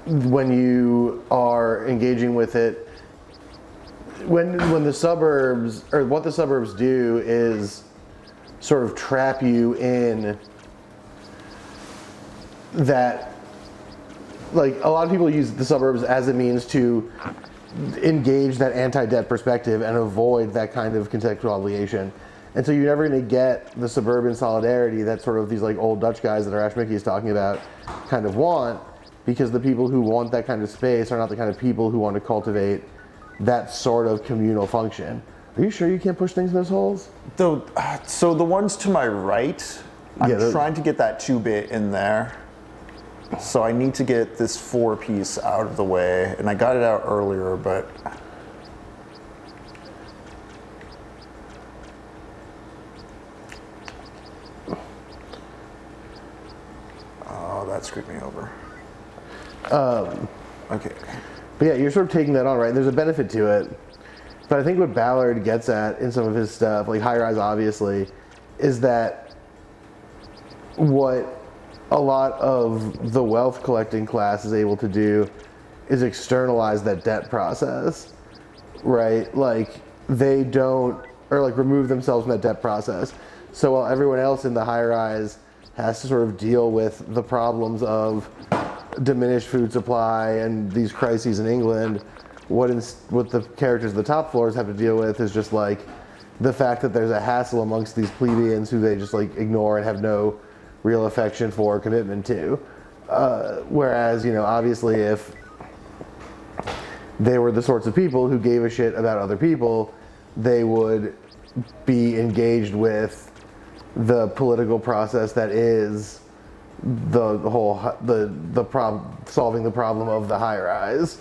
when you are engaging with it, when the suburbs, or what the suburbs do is sort of trap you in that, like a lot of people use the suburbs as a means to engage that anti-debt perspective and avoid that kind of contextual obligation. And so you're never going to get the suburban solidarity that sort of these like old Dutch guys that Arash Mickey is talking about kind of want, because the people who want that kind of space are not the kind of people who want to cultivate that sort of communal function. Are you sure you can't push things in those holes? So the ones to my right, I'm trying to get that 2-bit in there. So I need to get this 4-piece out of the way, and I got it out earlier, but oh, that screwed me over. Okay. But yeah, you're sort of taking that on, right? There's a benefit to it. But I think what Ballard gets at in some of his stuff, like High Rise obviously, is that what a lot of the wealth collecting class is able to do is externalize that debt process, right? Like they don't, or like remove themselves from that debt process. So while everyone else in the high rise has to sort of deal with the problems of diminished food supply and these crises in England, what the characters of the top floors have to deal with is just like the fact that there's a hassle amongst these plebeians who they just like ignore and have no real affection for or commitment to. Whereas, you know, obviously if they were the sorts of people who gave a shit about other people, they would be engaged with the political process that is solving the problem of the high rise.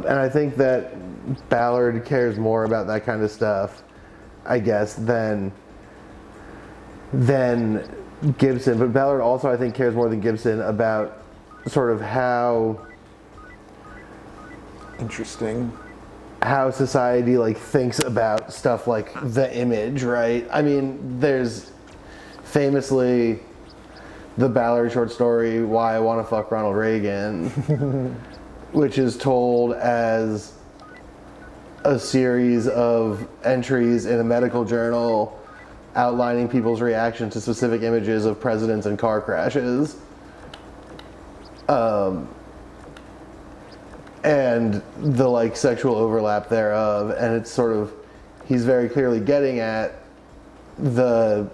And I think that Ballard cares more about that kind of stuff, I guess, than Gibson. But Ballard also, I think, cares more than Gibson about sort of how society like thinks about stuff like the image, right? I mean, there's famously the Ballard short story, Why I Want to Fuck Ronald Reagan, which is told as a series of entries in a medical journal outlining people's reaction to specific images of presidents and car crashes. And the like sexual overlap thereof, and it's sort of, he's very clearly getting at the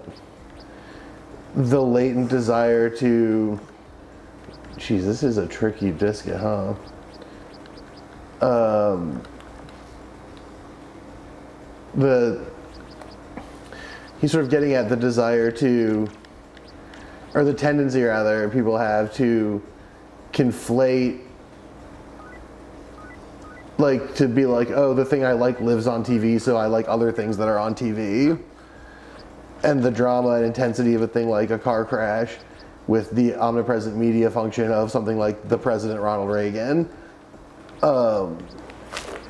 latent desire to, geez, this is a tricky disc, huh? He's sort of getting at the desire to, or the tendency rather, people have to conflate, like to be like, oh, the thing I like lives on TV, so I like other things that are on TV. And the drama and intensity of a thing like a car crash with the omnipresent media function of something like the President Ronald Reagan.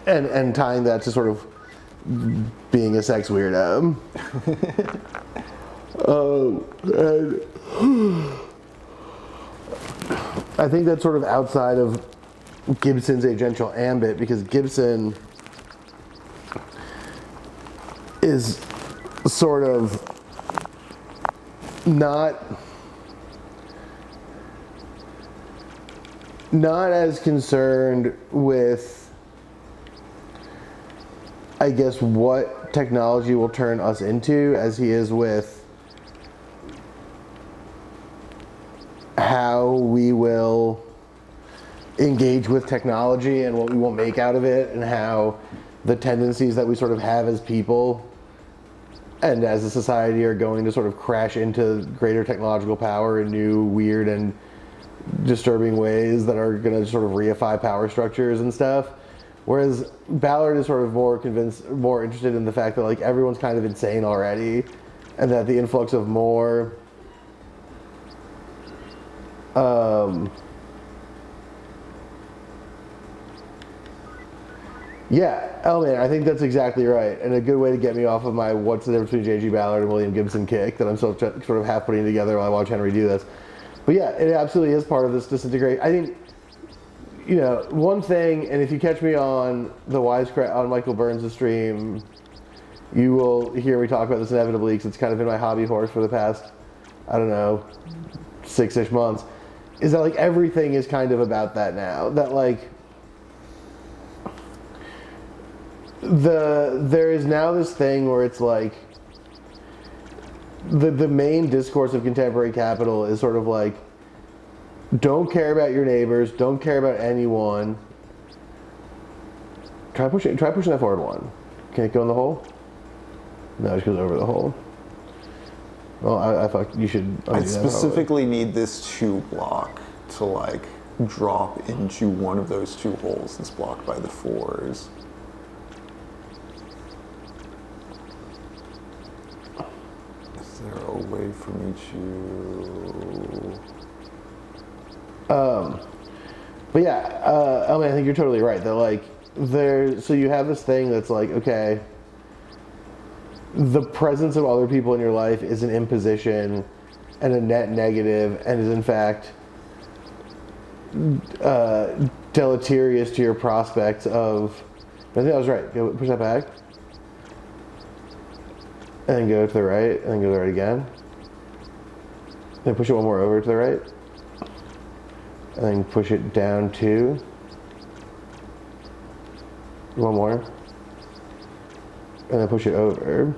And tying that to sort of being a sex weirdo. And I think that's sort of outside of Gibson's agential ambit, because Gibson is sort of not as concerned with, I guess, what technology will turn us into as he is with how we will engage with technology and what we will make out of it, and how the tendencies that we sort of have as people and as a society are going to sort of crash into greater technological power in new, weird, and disturbing ways that are going to sort of reify power structures and stuff. Whereas Ballard is sort of more interested in the fact that like everyone's kind of insane already, and that the influx of more yeah, oh man, I think that's exactly right. And a good way to get me off of my what's the difference between J.G. Ballard and William Gibson kick that I'm still sort of half putting together while I watch Henry do this. But yeah, it absolutely is part of this disintegration. I think, you know, one thing, and if you catch me on the Wisecrack on Michael Burns' stream, you will hear me talk about this inevitably, because it's kind of been my hobby horse for the past, I don't know, 6-ish months, is that like everything is kind of about that now. That like, there is now this thing where it's like the main discourse of contemporary capital is sort of like, don't care about your neighbors, don't care about anyone. Try pushing that forward one. Can it go in the hole? No, it just goes over the hole. Well, I fucked. You should undo I that specifically need this 2 block to like drop into one of those 2 holes that's blocked by the 4s. Is there a way for me to... But yeah, I mean, I think you're totally right. That like, so you have this thing that's like, okay, the presence of other people in your life is an imposition and a net negative, and is in fact deleterious to your prospects of, I think I was right, go push that back, and then go to the right, and then go to the right again, then push it one more over to the right, and then push it down 2, one more, and then push it over,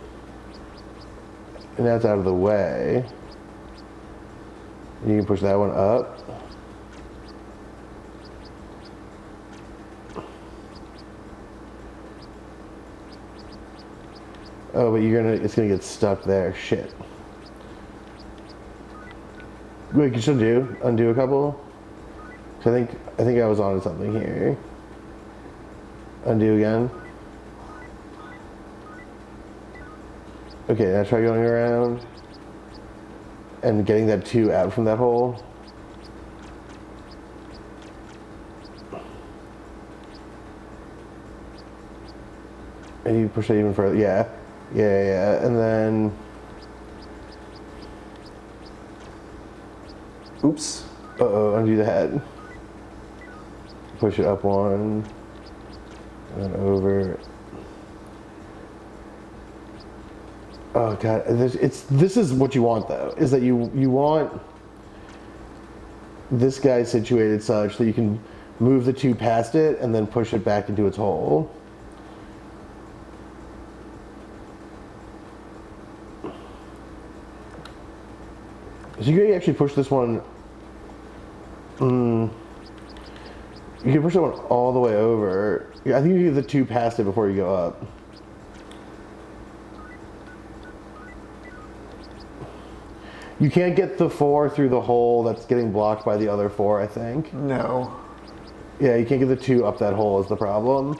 and that's out of the way. You can push that one up. Oh, but it's gonna get stuck there. Shit. Wait, you can still undo a couple. So I think I was onto something here. Undo again. Okay, now try going around and getting that 2 out from that hole. And you push it even further. Yeah. And then Oops. Uh-oh, undo that. Push it up one, and over. Oh god, this is what you want though, is that you want this guy situated such that you can move the 2 past it and then push it back into its hole. So you can actually push this one. You can push that one all the way over. I think you do the 2 past it before you go up. You can't get the 4 through the hole that's getting blocked by the other 4, I think. No. Yeah, you can't get the 2 up that hole is the problem.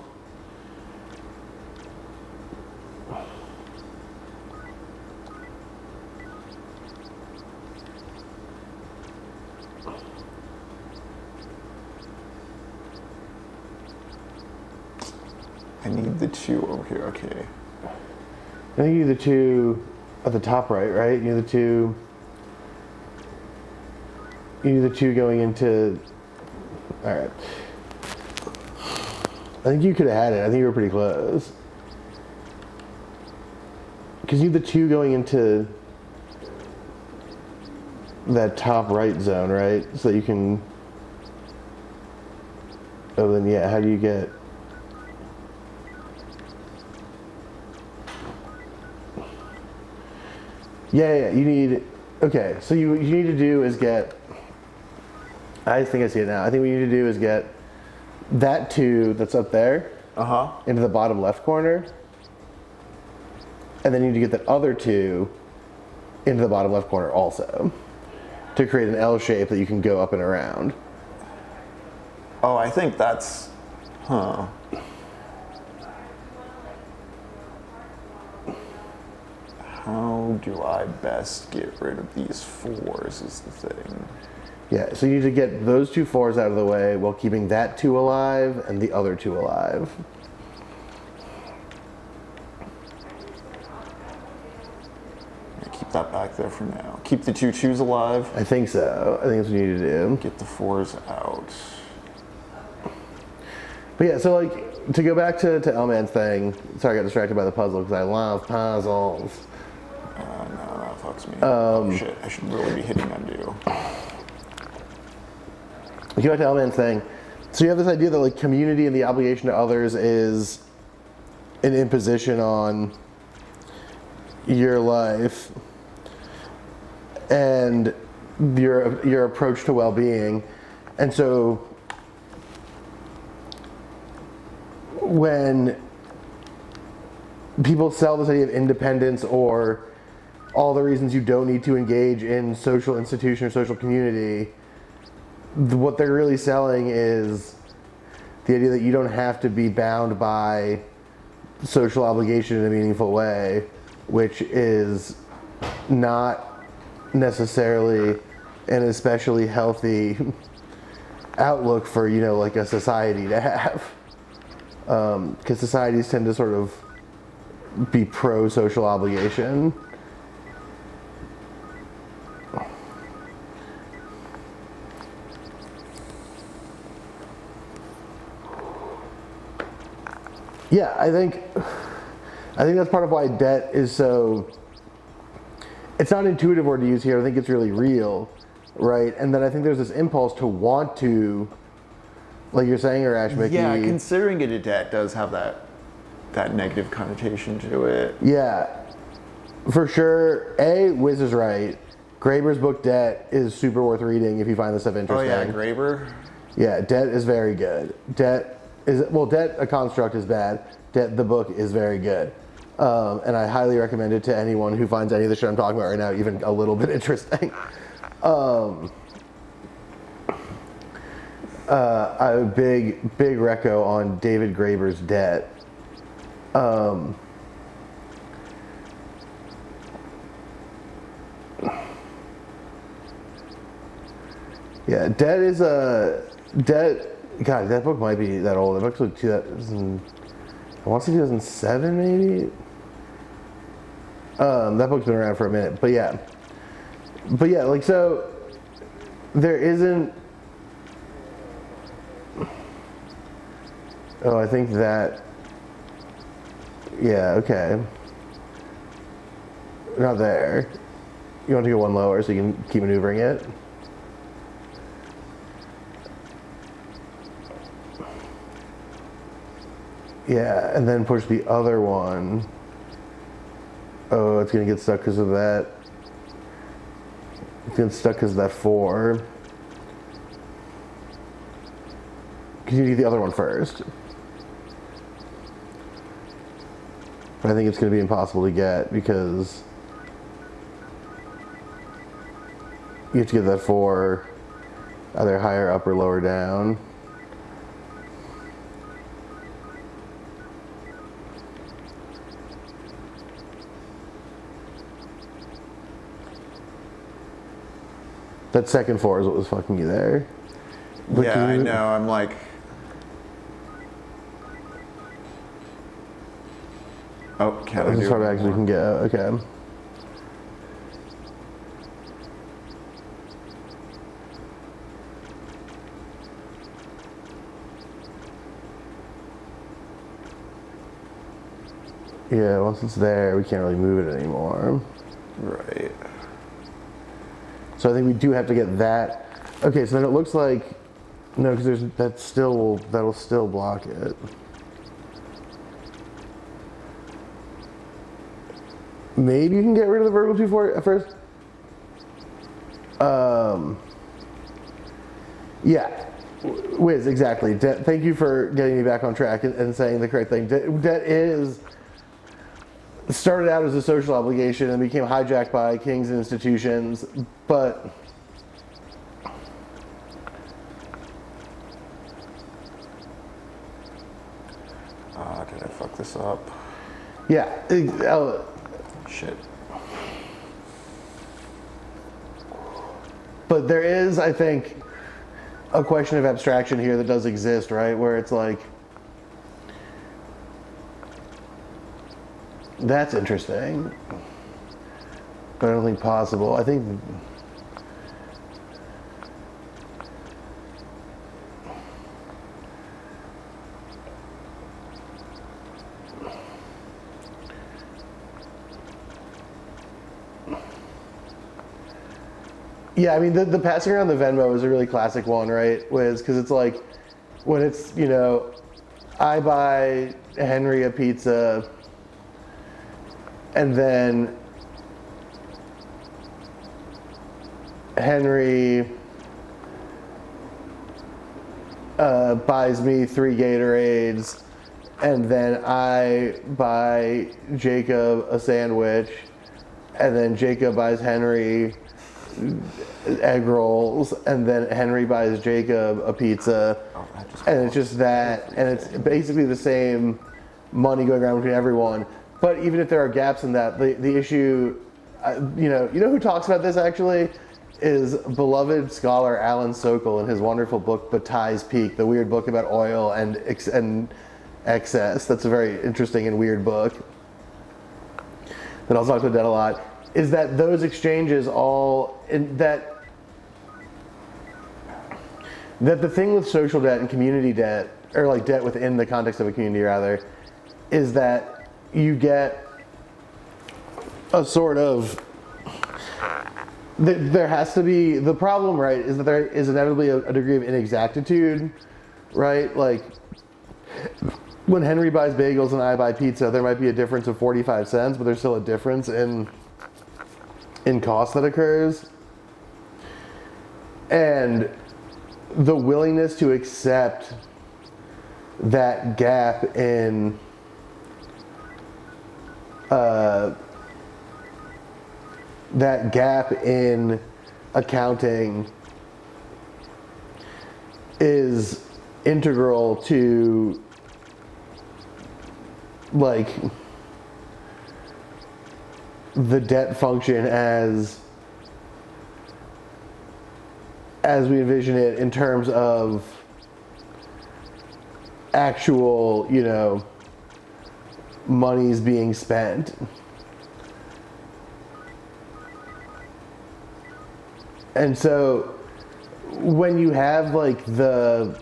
I need the 2 over here. Okay. I think you need the 2 at the top right? You need the 2. You need the 2 going into. All right. I think you could have had it. I think you were pretty close. Because you need the 2 going into that top right zone, right? So that you can. Oh, then yeah. How do you get? Yeah, you need, okay, so you need to do is get, I think I see it now. I think what you need to do is get that 2 that's up there into the bottom left corner. And then you need to get that other 2 into the bottom left corner also to create an L shape that you can go up and around. Oh, I think that's, huh. How do I best get rid of these 4s is the thing. Yeah, so you need to get those 2 4s out of the way while keeping that 2 alive and the other 2 alive. Keep that back there for now. Keep the 2 2s alive. I think so. I think that's what you need to do. Get the 4s out. But yeah, so like, to go back to L-Man's thing, sorry I got distracted by the puzzle because I love puzzles. No, that fucks me. Oh shit, I should really be hitting undo. Go back to L-Man's thing. So you have this idea that like community and the obligation to others is an imposition on your life and your approach to well-being. And so when people sell this idea of independence or all the reasons you don't need to engage in social institution or social community, what they're really selling is the idea that you don't have to be bound by social obligation in a meaningful way, which is not necessarily an especially healthy outlook for, you know, like a society to have. Because societies tend to sort of be pro-social obligation. Yeah, I think that's part of why debt is so, it's not an intuitive word to use here, I think it's really real, right? And then I think there's this impulse to want to, like you're saying, Arash Mickey. Yeah, considering it a debt does have that negative connotation to it. Yeah, for sure. Wiz is right. Graeber's book Debt is super worth reading if you find this stuff interesting. Oh yeah, Graeber? Yeah, Debt is very good. Debt, A Construct is bad. Debt, the book, is very good. And I highly recommend it to anyone who finds any of the shit I'm talking about right now even a little bit interesting. I'm a big reco on David Graeber's Debt. Yeah, Debt is God, that book might be that old. That book's like 2000, I want to say 2007 maybe. That book's been around for a minute, but yeah, like so. there isn't. Oh, I think that. Yeah, okay. Not there. You want to go one lower so you can keep maneuvering it? Yeah, and then push the other one. Oh, it's gonna get stuck because of that. It's gonna get stuck because of that 4. Can you do the other one first? But I think it's gonna be impossible to get because you have to get that 4 either higher up or lower down. That second 4 is what was fucking you there. But Yeah, I know. I'm like, oh, can I This do is far it back as we more? can get. Okay. Yeah, once it's there, we can't really move it anymore. Right. So I think we do have to get that. Okay, so then it looks like no, because that'll still block it. Maybe you can get rid of the vertical 2-4 at first. Yeah, Wiz, exactly. Thank you for getting me back on track and saying the correct thing. Debt is started out as a social obligation and became hijacked by kings and institutions, but Did I fuck this up? yeah, Shit. but there is, I think, a question of abstraction here that does exist, right? Where it's like, that's interesting, but I don't think possible. I think yeah, I mean, the passing around the Venmo is a really classic one, right, Wiz? Because it's like, when it's, you know, I buy Henry a pizza, and then Henry buys me 3 Gatorades, and then I buy Jacob a sandwich, and then Jacob buys Henry egg rolls, and then Henry buys Jacob a pizza, and it's just that, and it's basically the same money going around between everyone. But even if there are gaps in that, the issue, you know who talks about this actually is beloved scholar Alan Sokol in his wonderful book Bataille's Peak, the weird book about oil and excess. That's a very interesting and weird book that I'll talk about that a lot. Is that those exchanges all that the thing with social debt and community debt, or like debt within the context of a community rather, is that you get a sort of, there has to be, the problem, right, is that there is inevitably a degree of inexactitude, right? Like, when Henry buys bagels and I buy pizza, there might be a difference of 45 cents, but there's still a difference in cost that occurs. And the willingness to accept that gap in accounting is integral to, like, the debt function as we envision it in terms of actual, you know, monies being spent. And so when you have like this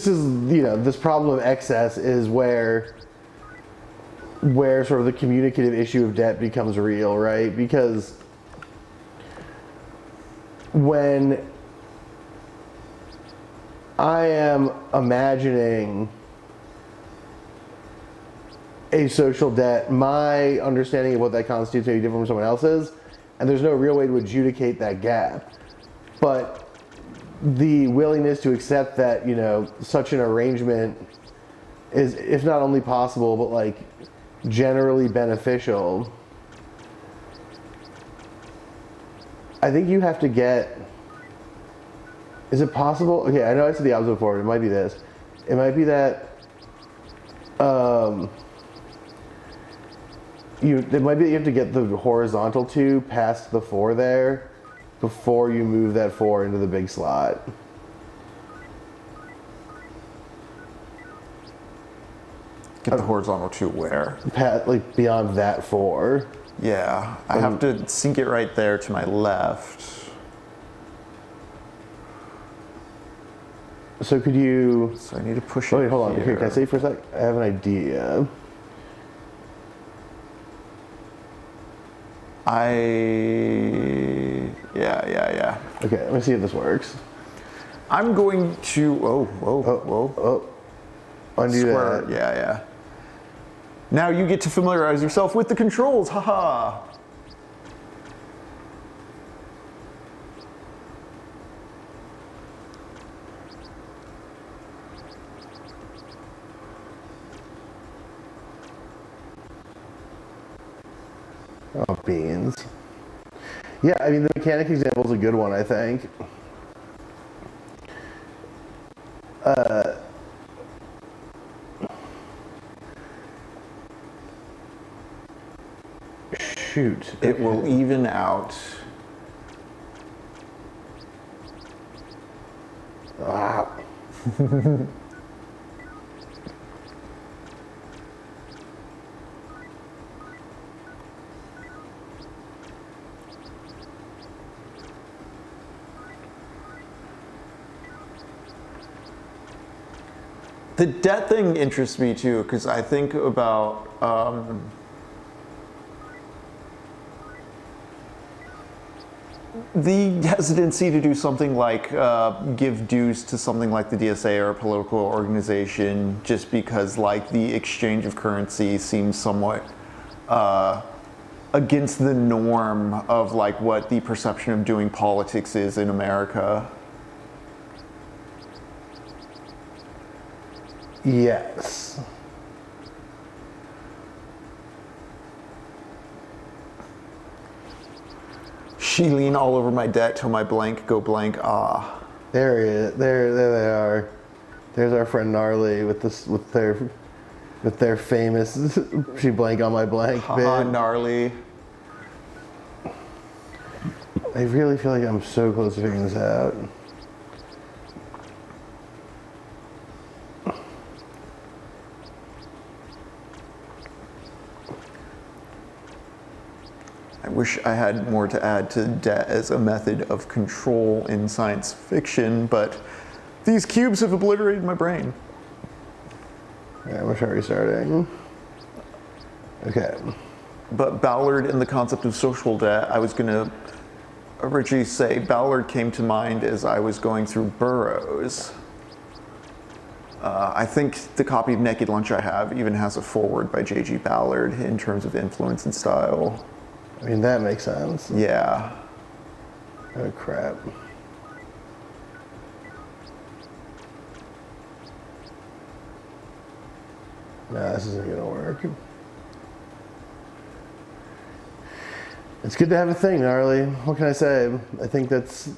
is, this problem of excess is where sort of the communicative issue of debt becomes real, right? Because when I am imagining a social debt, my understanding of what that constitutes may be different from someone else's, and there's no real way to adjudicate that gap. But the willingness to accept that, such an arrangement is, if not only possible, but like generally beneficial. I think you have to get, is it possible? Okay, I know I said the opposite before, but it might be this. It might be that, it might be that you have to get the horizontal 2 past the 4 there before you move that 4 into the big slot. Get the horizontal 2 where? Like beyond that 4. Yeah, I have to sink it right there to my left. So could you... So I need to push it. Oh wait, hold on. here. Here, can I say for a sec? I have an idea. Yeah. Okay, let me see if this works. I'm going to, whoa. Undo Square, that. yeah. Now you get to familiarize yourself with the controls, haha. Oh, beans. Yeah, I mean, the mechanic example is a good one, I think. Shoot. It will even out. Ah. The debt thing interests me too, because I think about the hesitancy to do something like give dues to something like the DSA or a political organization, just because like the exchange of currency seems somewhat against the norm of like what the perception of doing politics is in America. Yes. She lean all over my debt till my blank go blank. Ah. There he is. There they are. There's our friend Gnarly with their famous she blank on my blank Haha, bit. gnarly. I really feel like I'm so close to figuring this out. I wish I had more to add to debt as a method of control in science fiction, but these cubes have obliterated my brain. Yeah, I'm gonna try restarting. Okay. But Ballard and the concept of social debt, I was gonna originally say Ballard came to mind as I was going through Burroughs. I think the copy of Naked Lunch I have even has a foreword by J.G. Ballard in terms of influence and style. I mean, that makes sense. Yeah. Oh, crap. No, this isn't gonna work. It's good to have a thing, Gnarly. What can I say? I think that's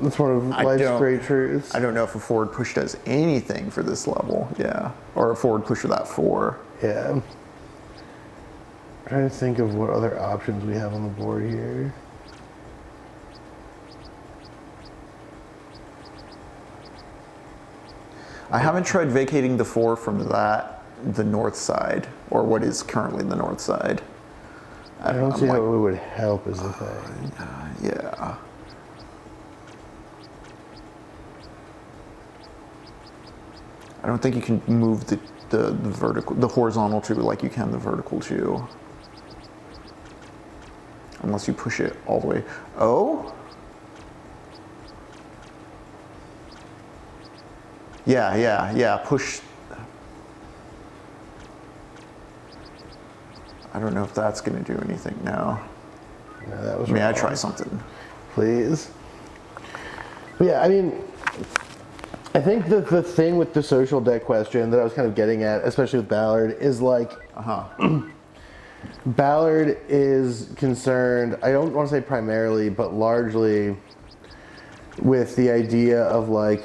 one of life's great truths. I don't know if a forward push does anything for this level, yeah. Or a forward push without 4. Yeah. I'm trying to think of what other options we have on the board here. I haven't tried vacating the 4 from the north side, or what is currently the north side. I don't see how it would help is the thing. Yeah. I don't think you can move the vertical, the horizontal two like you can the vertical two. Unless you push it all the way. Oh? Yeah, push. I don't know if that's gonna do anything now. No, that was May I wrong. try something? Please. But yeah, I mean, I think that the thing with the social deck question that I was kind of getting at, especially with Ballard, is like, Ballard is concerned, I don't want to say primarily, but largely with the idea of like,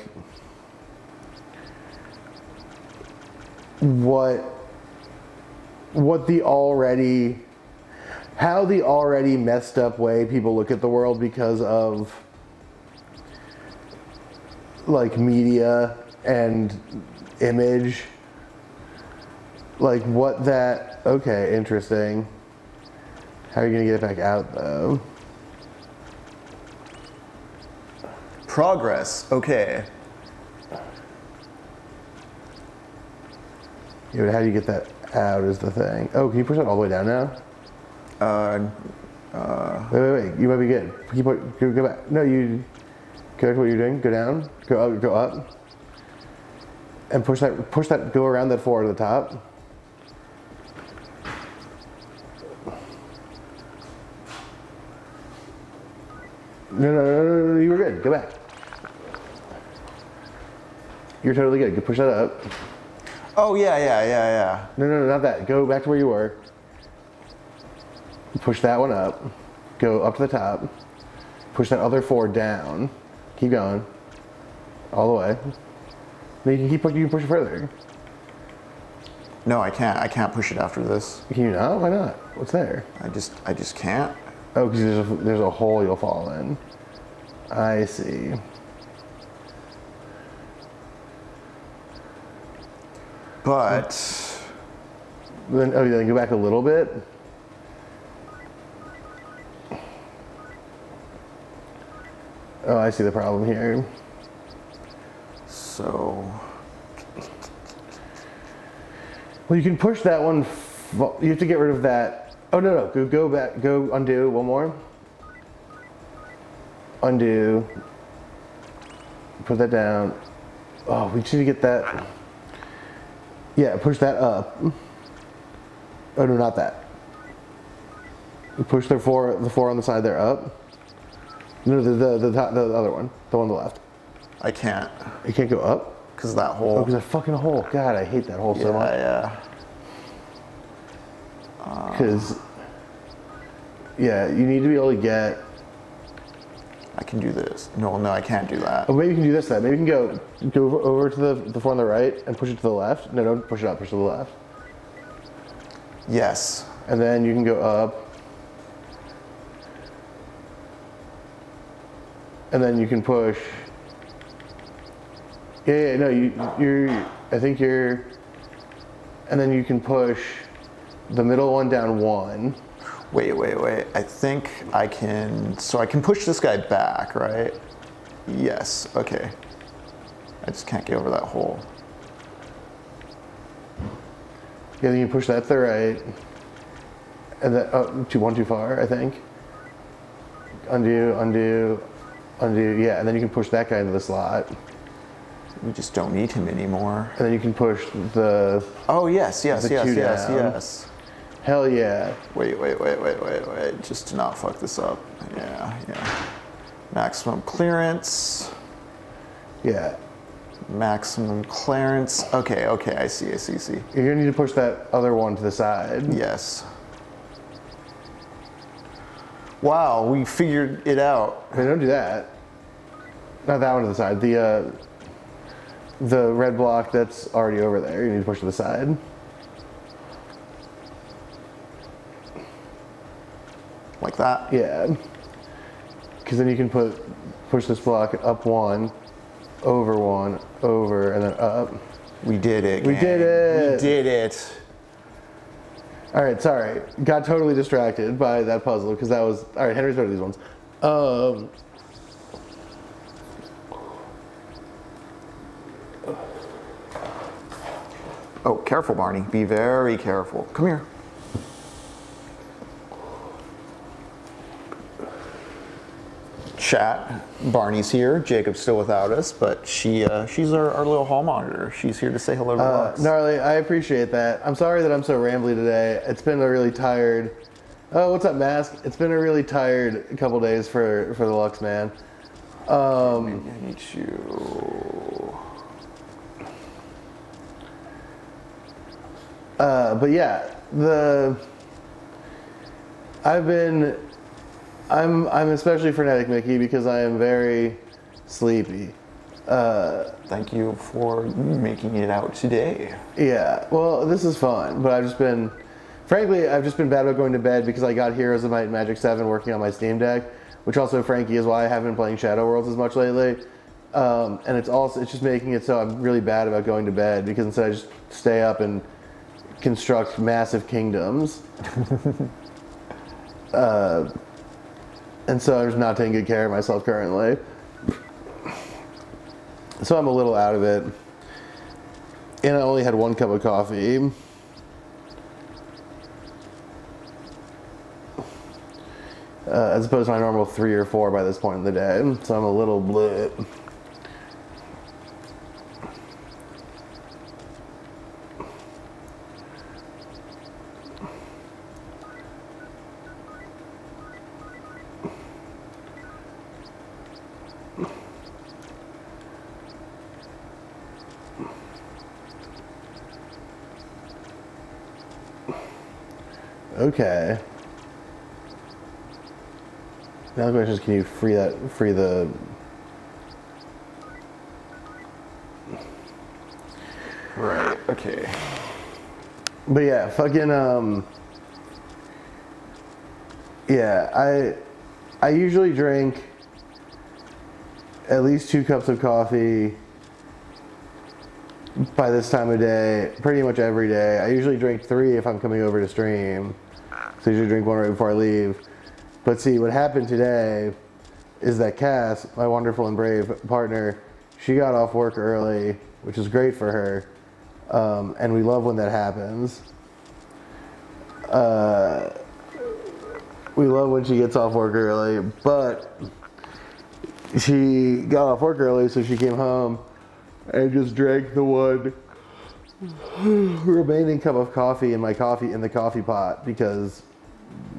how the already messed up way people look at the world because of like media and image, like what that, okay, interesting. How are you gonna get it back out though? Progress, okay. Yeah, but how do you get that out is the thing. Oh, can you push that all the way down now? Wait, you might be good. Go back. No, you go to what you're doing, go down, go up. And push that, go around that 4 to the top. No, you were good, go back. You're totally good, push that up. Oh, yeah. No, not that, go back to where you were. Push that one up, go up to the top. Push that other 4 down. Keep going, all the way. Then you can keep pushing, you can push it further. No, I can't push it after this. Can you not? Why not? What's there? I just can't. Oh, because there's a hole you'll fall in. I see. But Then go back a little bit. Oh, I see the problem here. so Well, you can push that one. You have to get rid of that. Oh no, go back. Go undo one more. Undo. Put that down. Oh, we just need to get that. Yeah, push that up. Oh no, not that. Push the four on the side there up. No, the other one, the one on the left. I can't You can't go up. because that Oh, hole. because that fucking hole. God, I hate that hole so much. Yeah. Because, yeah, you need to be able to get. I can do this. No, I can't do that. Oh, maybe you can do this then. Maybe you can go over to the 4 on the right and push it to the left. No, don't push it up. Push it to the left. Yes. And then you can go up. And then you can push. Yeah, no, you're. I think you're. And then you can push the middle one down 1. Wait. I think I can. So I can push this guy back, right? Yes. Okay. I just can't get over that hole. Yeah, then you push that to the right. And then one too far, I think. Undo. Yeah, and then you can push that guy into the slot. We just don't need him anymore. And then you can push the. Oh yes. The two down. Hell yeah. Wait. Just to not fuck this up. Yeah. Maximum clearance. Yeah. Maximum clearance. Okay. I see. You're gonna need to push that other one to the side. Yes. Wow, we figured it out. I mean, don't do that. Not that one to the side. The red block that's already over there. You need to push to the side. Like that? Yeah. Because then you can push this block up 1, over, and then up. We did it. We gang. did it. We did it. All right, sorry. Got totally distracted by that puzzle because that was all right. Henry's better at these ones. Oh, careful, Barney. Be very careful. Come here. Chat. Barney's here. Jacob's still without us, but she's our little hall monitor. She's here to say hello to us. Gnarly, I appreciate that. I'm sorry that I'm so rambly today. It's been a really tired. Oh, what's up, Mask? It's been a really tired couple days for the Lux man. Maybe I need you. But yeah, I'm especially frenetic, Mickey, because I am very sleepy. Thank you for making it out today. Yeah, well, this is fun, but I've just been bad about going to bed because I got Heroes of Might and Magic 7 working on my Steam Deck, which also, Frankie, is why I haven't been playing Shadow Worlds as much lately. And it's just making it so I'm really bad about going to bed because instead I just stay up and construct massive kingdoms. And so I'm just not taking good care of myself currently. So I'm a little out of it. And I only had 1 cup of coffee. As opposed to my normal 3 or 4 by this point in the day. So I'm a little bleh. Okay. Now the question is, can you free the... Right, okay. But yeah, fucking, yeah, I usually drink at least 2 cups of coffee by this time of day, pretty much every day. I usually drink 3 if I'm coming over to stream. So I usually drink 1 right before I leave. But see, what happened today is that Cass, my wonderful and brave partner, she got off work early, which is great for her. And we love when that happens. We love when she gets off work early, but she got off work early, so she came home and just drank the 1 remaining cup of coffee in the coffee pot because,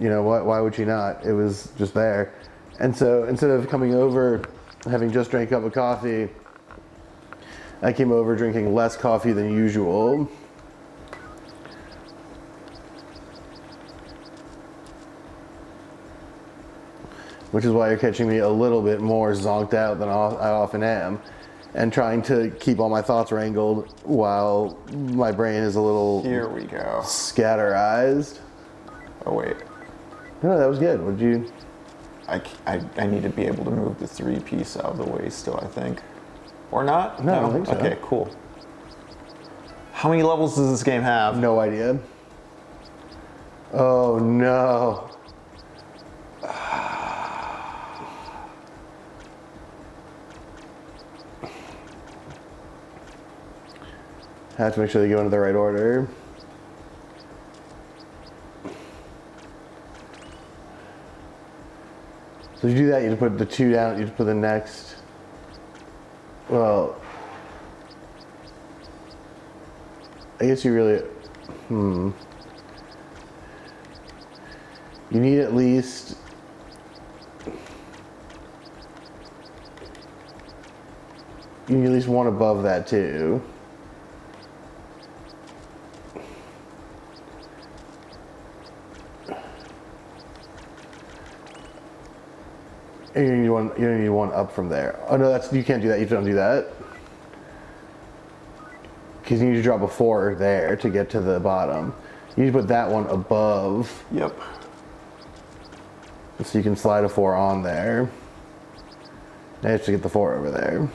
you know what, why would she not? It was just there. And so instead of coming over having just drank a cup of coffee, I came over drinking less coffee than usual. Which is why you're catching me a little bit more zonked out than I often am, and trying to keep all my thoughts wrangled while my brain is a little Here we go. scatterized. Oh wait, No, that was good. Would you? I need to be able to move the 3 piece out of the way still, I think. Or not? No, I don't think so. Okay, cool. How many levels does this game have? No idea. Oh no. Have to make sure they go into the right order. So you do that, you just put the 2 down, you just put the next. Well, I guess you really, You need at least, you need at least 1 above that too. And you need one up from there. Oh no, you can't do that. You don't do that. Because you need to drop a 4 there to get to the bottom. You need to put that one above. Yep. So you can slide a 4 on there. Now you have to get the 4 over there.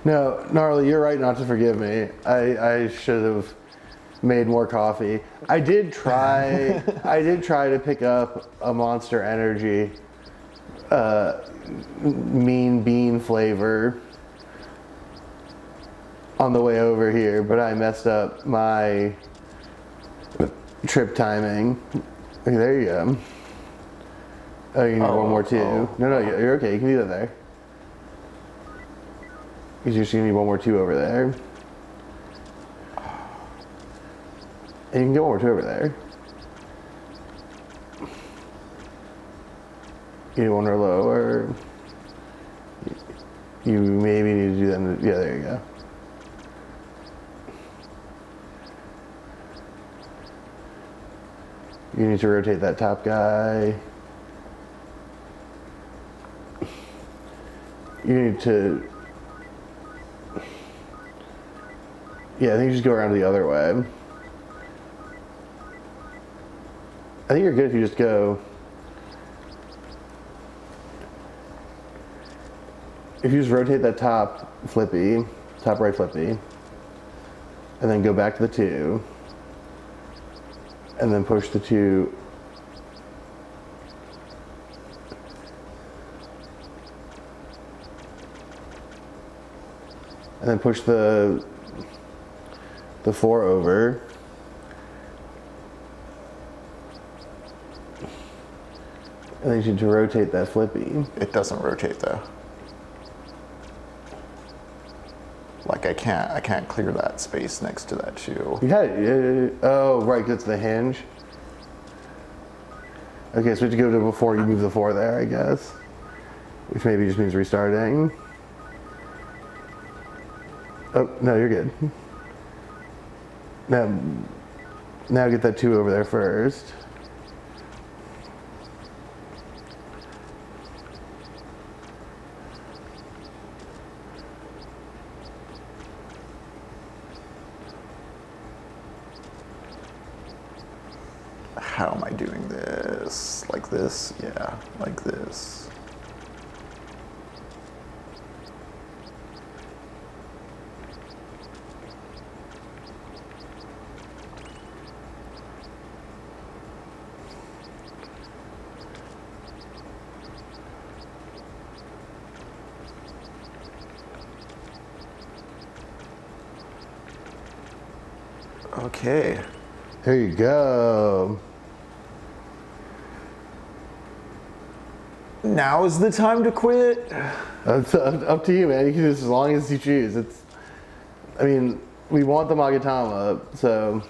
No, Gnarly, you're right not to forgive me. I should have made more coffee. I did try to pick up a Monster Energy mean bean flavor on the way over here, but I messed up my trip timing. Okay, there you go. Oh, you need one more too. No, you're okay. You can do that there. Because you're just gonna need one more two over there. And you can get one more two over there. You need one or lower. You maybe need to do that. Yeah, there you go. You need to rotate that top guy. You need to... Yeah, I think you just go around the other way. I think you're good if you just go... If you just rotate that top flippy, top right flippy, and then go back to the two, and then push the two, and then push the four over, and then you need to rotate that flippy. It doesn't rotate though. Like I can't clear that space next to that shoe. You had it. Oh, right, that's the hinge. Okay, so we have to go to before you move the four there, I guess. Which maybe just means restarting. Oh, no, you're good. Now get that two over there first. How am I doing this? Like this? Yeah, like this. Okay. There you go. Now is the time to quit. It's up to you, man. You can do this as long as you choose. I mean, we want the Magatama, so.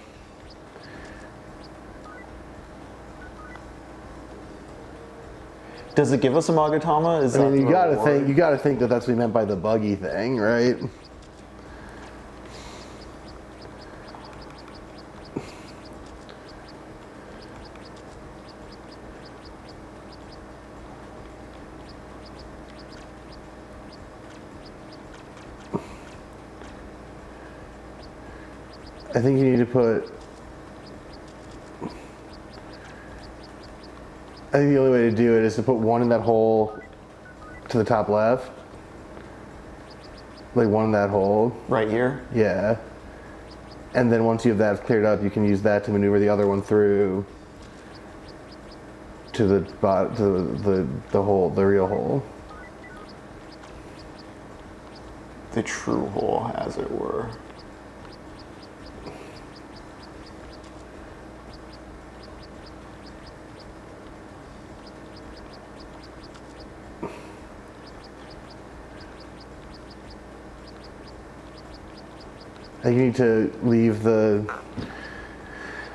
Does it give us a Magatama? Is I mean, that you gotta think that that's what we meant by the buggy thing, right? I think you need to put... I think the only way to do it is to put one in that hole to the top left. Like one in that hole. Right here? Yeah. And then once you have that cleared up, you can use that to maneuver the other one through to the hole, the real hole. The true hole, as it were. I think you need to leave the...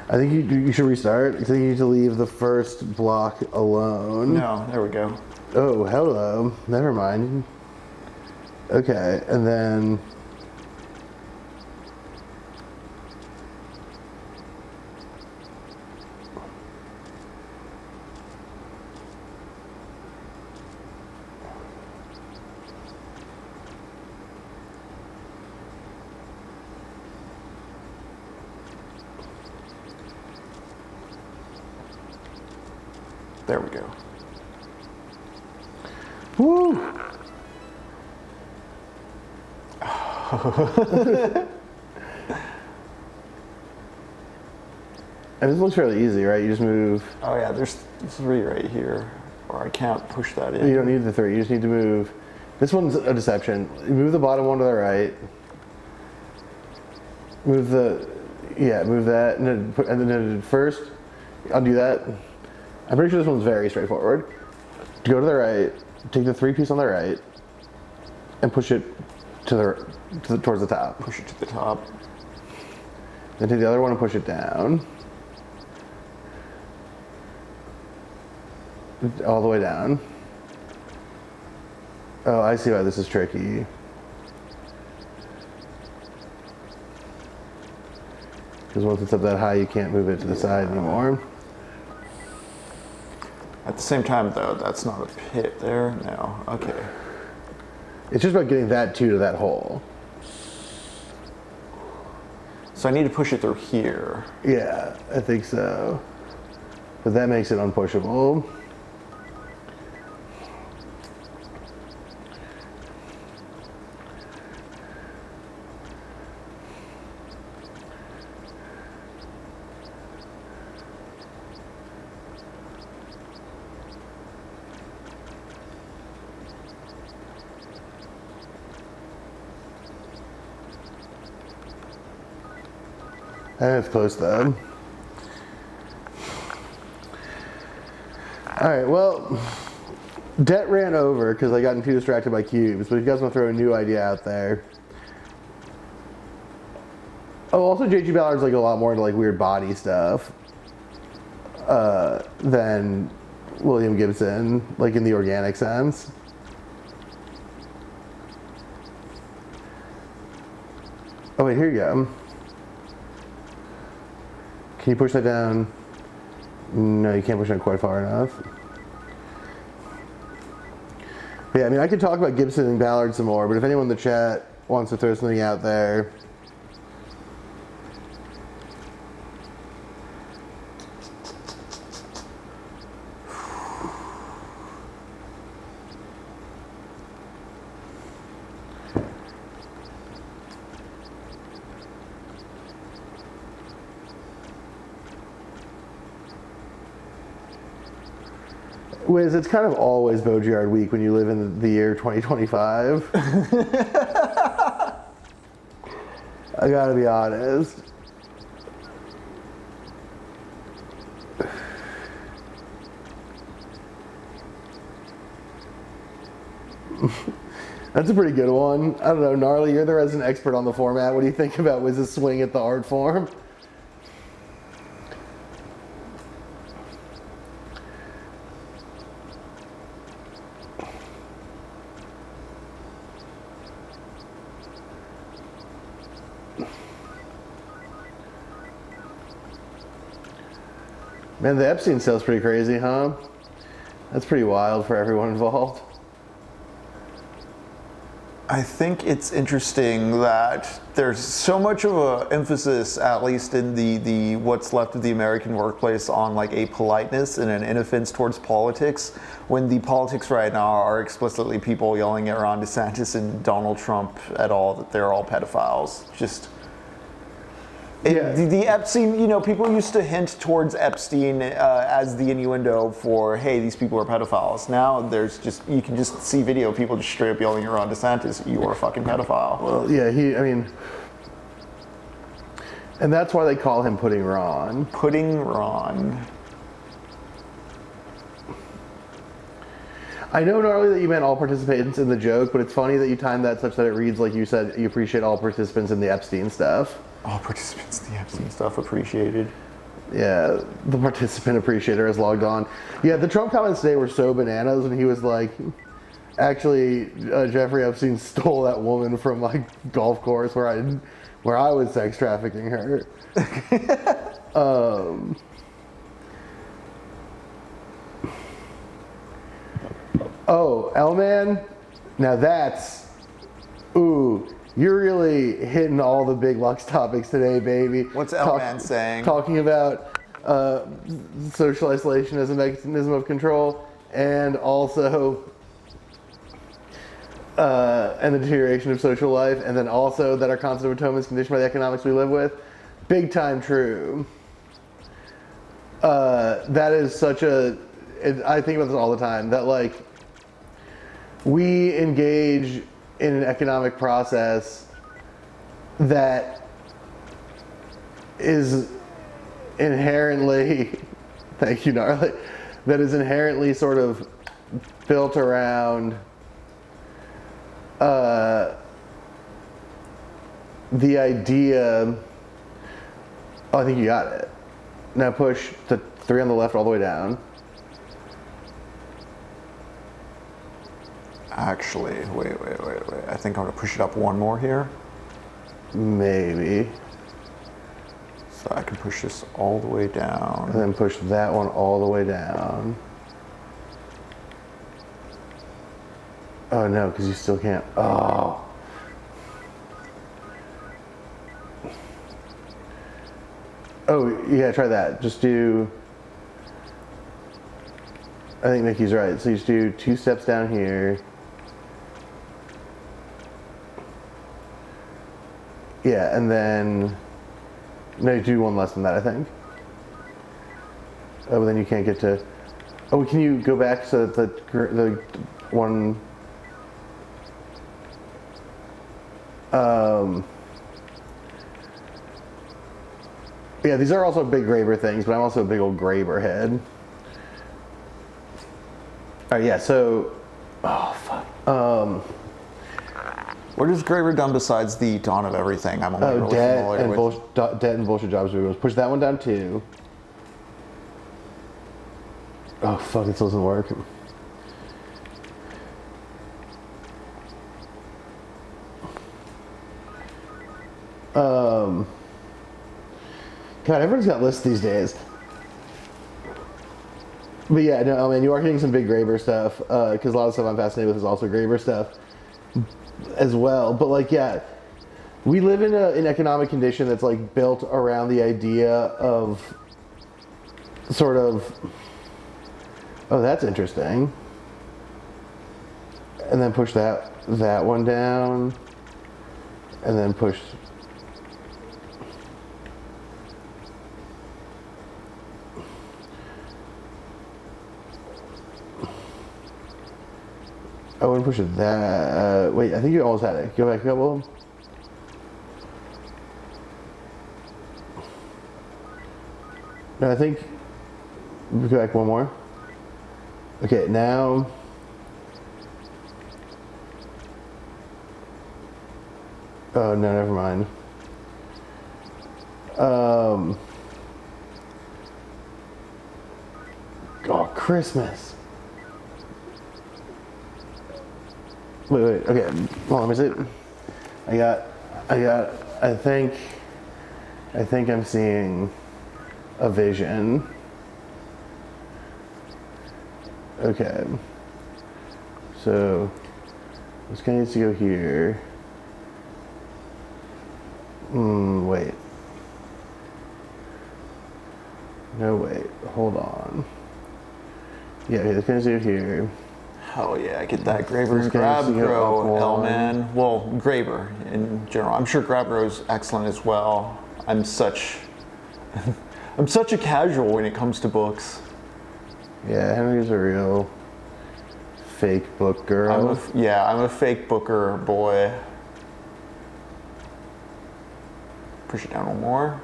I think you should restart. I think you need to leave the first block alone. No, there we go. Oh, hello. Never mind. Okay, and then... There we go. Woo! And this looks fairly easy, right? You just move. Oh yeah, there's 3 right here. Or I can't push that in. You don't need the 3. You just need to move. This one's a deception. You move the bottom one to the right. Move that, and then first, undo that. I'm pretty sure this one's very straightforward. Go to the right, take the 3 piece on the right, and push it towards the top. Push it to the top. Then take the other one and push it down. All the way down. Oh, I see why this is tricky. Because once it's up that high, you can't move it to the side anymore. At the same time, though, that's not a pit there. No. Okay. It's just about getting that 2 to that hole. So I need to push it through here. Yeah, I think so. But that makes it unpushable. And it's close though. Alright, well, Det ran over because I got too distracted by cubes, but if you guys want to throw a new idea out there. Oh, also J.G. Ballard's like a lot more into like weird body stuff than William Gibson, like in the organic sense. Oh wait, here you go. Can you push that down? No, you can't push it quite far enough. But yeah, I mean, I could talk about Gibson and Ballard some more, but if anyone in the chat wants to throw something out there. Wiz, it's kind of always Baudrillard week when you live in the year 2025. I gotta be honest. That's a pretty good one. I don't know, Gnarly, you're the resident expert on the format. What do you think about Wiz's swing at the art form? Man, the Epstein stuff's pretty crazy, huh? That's pretty wild for everyone involved. I think it's interesting that there's so much of an emphasis, at least in the what's left of the American workplace, on like a politeness and an inoffense towards politics, when the politics right now are explicitly people yelling at Ron DeSantis and Donald Trump at all that they're all pedophiles. Just Yeah. the Epstein, you know, people used to hint towards Epstein as the innuendo for, hey, these people are pedophiles. Now there's just, you can just see video of people just straight up yelling at Ron DeSantis, you are a fucking pedophile. Well, yeah, I mean, and that's why they call him Pudding Ron. Pudding Ron. I know, Gnarly, that you meant all participants in the joke, but it's funny that you timed that such that it reads like you said you appreciate all participants in the Epstein stuff. All participants in the Epstein stuff appreciated. Yeah, the participant appreciator has logged on. Yeah, the Trump comments today were so bananas, and he was like, actually, Jeffrey Epstein stole that woman from my golf course where I was sex trafficking her. Oh, L-Man, now that's, ooh. You're really hitting all the big Lux topics today, baby. What's L-Man saying? Talking about social isolation as a mechanism of control, and also and the deterioration of social life, and then also that our concept of atonement is conditioned by the economics we live with. Big time true. That is such a, I think about this all the time, that like we engage in an economic process that is inherently, thank you, Gnarly, that is inherently sort of built around the idea, oh, I think you got it. Now push the 3 on the left all the way down. Actually, wait. I think I'm gonna push it up one more here. Maybe. So I can push this all the way down. And then push that one all the way down. Oh no, because you still can't. Oh. Oh, yeah, try that. Just do. I think Nikki's right. So you just do 2 steps down here. Yeah, and then. No, you do one less than that, I think. Oh, but then you can't get to. Oh, can you go back so that the one. Yeah, these are also big Graber things, but I'm also a big old Graber head. All right, yeah, so, oh, fuck. What has Graver done besides the Dawn of Everything? I'm only really debt familiar and with. debt and bullshit jobs. Push that one down too. Oh, fuck, it still doesn't work. God, everyone's got lists these days. But yeah, no, I mean, you are getting some big Graber stuff, because a lot of stuff I'm fascinated with is also Graber stuff as well. But like, yeah, we live in an economic condition that's like built around the idea of sort of, oh, that's interesting. And then push that one down, and then push. I wouldn't push it that. Wait, I think you almost had it. Go back a couple. No, I think. Go back one more. Okay, now. Oh, no, never mind. Oh, Christmas. Wait, okay, hold on, let me see. I think I'm seeing a vision. Okay. So, this guy needs to go here. Wait. No, wait, hold on. Yeah, okay, this guy needs to go here. Hell yeah, I get that. Graber's Grabro, L-Man. Well, Graber in general. I'm sure Grabro's excellent as well. I'm such a casual when it comes to books. Yeah, Henry's a real fake book girl. I'm a fake booker boy. Push it down one more.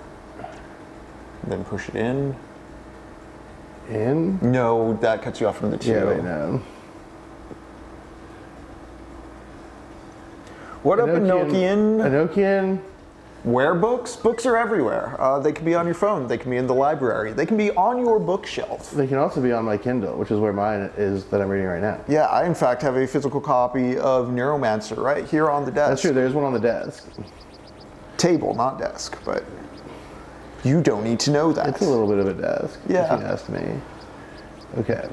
Then push it in. In? No, that cuts you off from the 2. Yeah, wait, no. What up, Enochian? Enochian. Where books? Books are everywhere. They can be on your phone. They can be in the library. They can be on your bookshelf. They can also be on my Kindle, which is where mine is that I'm reading right now. Yeah, I in fact have a physical copy of Neuromancer right here on the desk. That's true, there's one on the desk. Table, not desk, but you don't need to know that. It's a little bit of a desk, yeah. if you ask me. Okay.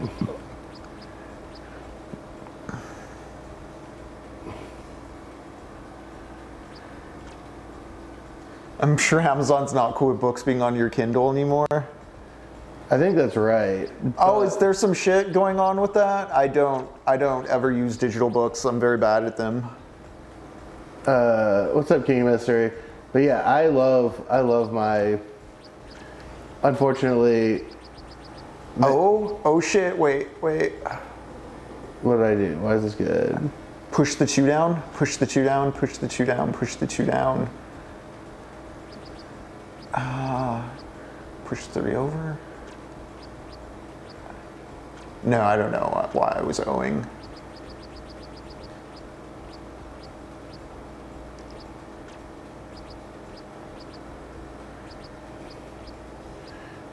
I'm sure Amazon's not cool with books being on your Kindle anymore. I think that's right. Oh, is there some shit going on with that? I don't ever use digital books. I'm very bad at them. What's up, King of Mystery? But yeah, I love my. Unfortunately. Oh shit! Wait. What did I do? Why is this good? Push the 2 down. Push the 2 down. Push the 2 down. Push the 2 down. Push 3 over. No, I don't know why I was owing.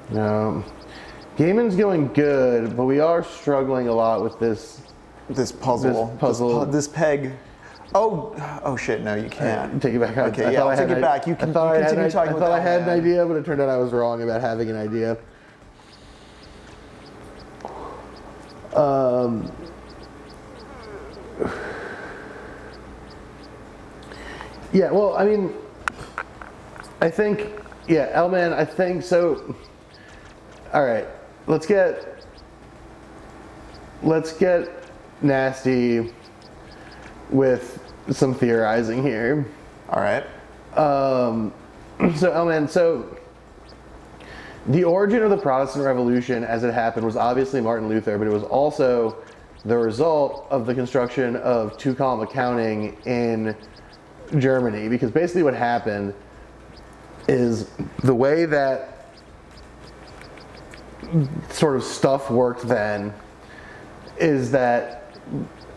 No. Gaming's going good, but we are struggling a lot with this. This puzzle. This peg. Oh shit! No, you can't. Take it back. Okay, yeah, I'll take it back. You can continue talking. I thought I had an idea, but it turned out I was wrong about having an idea. Yeah. Well, I mean, I think. Yeah, L-Man. I think so. All right. Let's get nasty with some theorizing here. All right. So, Elman, the origin of the Protestant Revolution as it happened was obviously Martin Luther, but it was also the result of the construction of two-column accounting in Germany. Because basically what happened is the way that sort of stuff worked then is that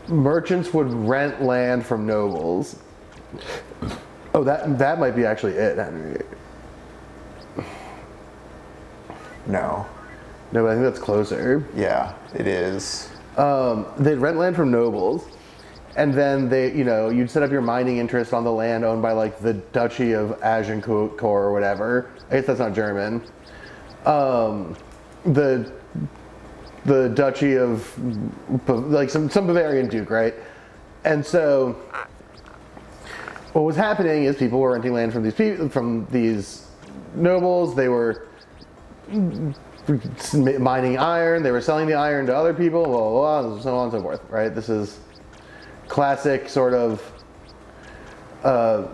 merchants would rent land from nobles. Oh, that might be actually it, Henry. No. No, but I think that's closer. Yeah, it is. They'd rent land from nobles, and then you'd set up your mining interest on the land owned by like the Duchy of Agincourt or whatever. I guess that's not German. The Duchy of like some Bavarian duke, right? And so what was happening is people were renting land from these nobles. They were mining iron. They were selling the iron to other people. Blah blah blah, so on and so forth. Right? This is classic sort of. Yeah,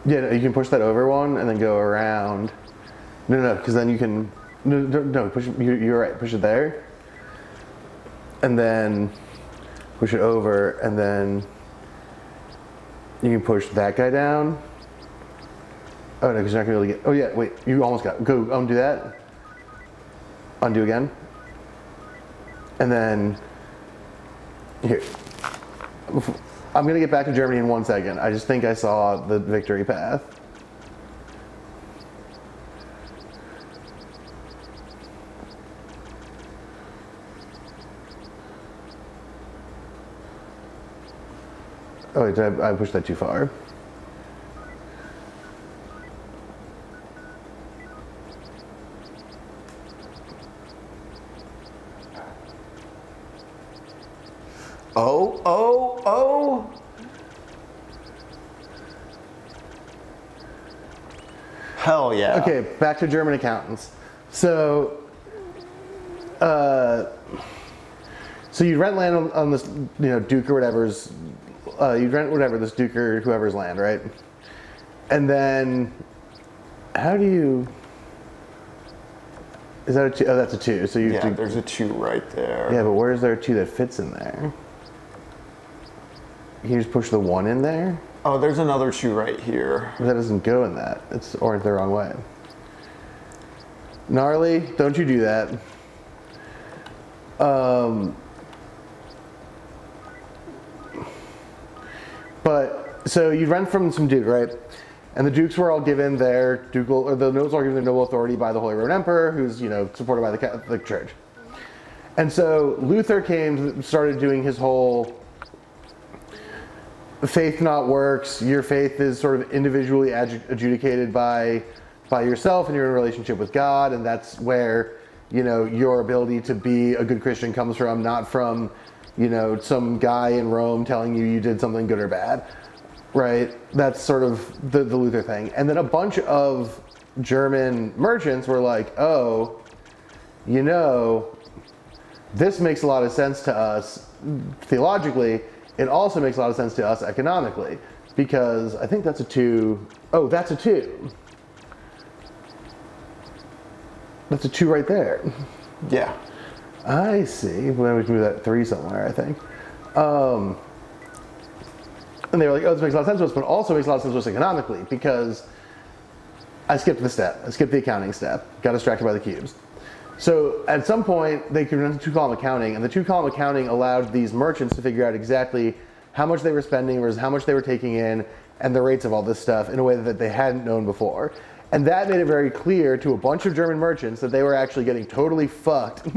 you can push that over one and then go around. No, because then you can. No, push. You're right. Push it there, and then push it over, and then you can push that guy down. Oh no, because you're not gonna be able to get. Oh yeah, wait. You almost got. Go undo that. Undo again, and then here. I'm gonna get back to Germany in 1 second. I just think I saw the victory path. Oh wait, did I pushed that too far? Oh. Hell yeah. Okay, back to German accountants. So you rent land on this, duke or whatever's. You rent this duke or whoever's land, right? And then, how do you? Is that a 2? Oh, that's a 2. So Yeah, there's a 2 right there. Yeah, but where is there a 2 that fits in there? Can you just push the 1 in there? Oh, there's another 2 right here. But that doesn't go in that. It's oriented the wrong way. Gnarly, don't you do that. But so you rent from some duke, right? And the dukes were all given their ducal, or the nobles were all given their noble authority by the Holy Roman Emperor, who's supported by the Catholic Church. And so Luther started doing his whole faith not works. Your faith is sort of individually adjudicated by yourself, and you're in a relationship with God, and that's where your ability to be a good Christian comes from, not from some guy in Rome telling you did something good or bad, right? That's sort of the Luther thing. And then a bunch of German merchants were like, oh, you know, this makes a lot of sense to us theologically. It also makes a lot of sense to us economically, because I think that's a 2. Oh, that's a 2. That's a 2 right there. Yeah. I see. Well, we can move that 3 somewhere, I think. And they were like, oh, this makes a lot of sense to us, but it also makes a lot of sense to us economically, because I skipped the step. I skipped the accounting step. Got distracted by the cubes. So at some point, they invented 2-column accounting, and the 2-column accounting allowed these merchants to figure out exactly how much they were spending versus how much they were taking in, and the rates of all this stuff in a way that they hadn't known before. And that made it very clear to a bunch of German merchants that they were actually getting totally fucked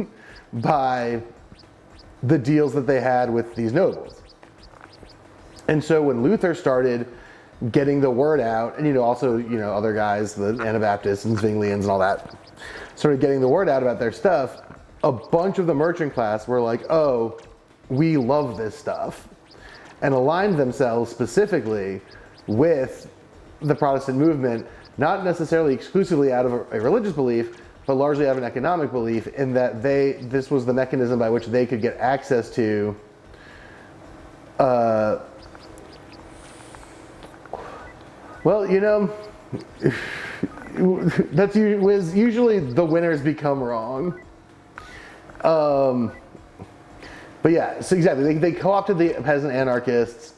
by the deals that they had with these nobles. And so when Luther started getting the word out, and also other guys, the Anabaptists and Zwinglians and all that, started getting the word out about their stuff, a bunch of the merchant class were like, oh, we love this stuff, and aligned themselves specifically with the Protestant movement, not necessarily exclusively out of a religious belief, but largely out of an economic belief, in that this was the mechanism by which they could get access to that's usually the winners become wrong. But yeah, so exactly, they co-opted the peasant anarchists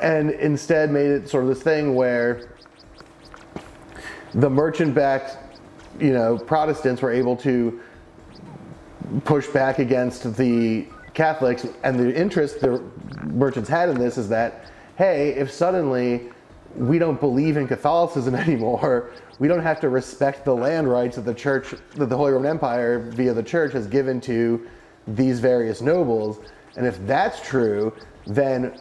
and instead made it sort of this thing where the merchant-backed, Protestants were able to push back against the Catholics, and the interest the merchants had in this is that, hey, if suddenly we don't believe in Catholicism anymore, we don't have to respect the land rights that the Holy Roman Empire via the church has given to these various nobles. And if that's true, then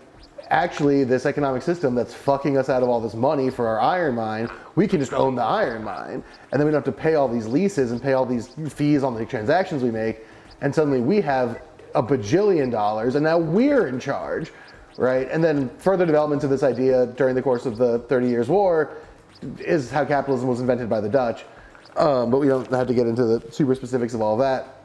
actually this economic system that's fucking us out of all this money for our iron mine, we can just own the iron mine, and then we don't have to pay all these leases and pay all these fees on the transactions we make, and suddenly we have a bajillion dollars, and now we're in charge, right? And then further developments of this idea during the course of the 30 Years' War is how capitalism was invented by the Dutch, but we don't have to get into the super specifics of all that.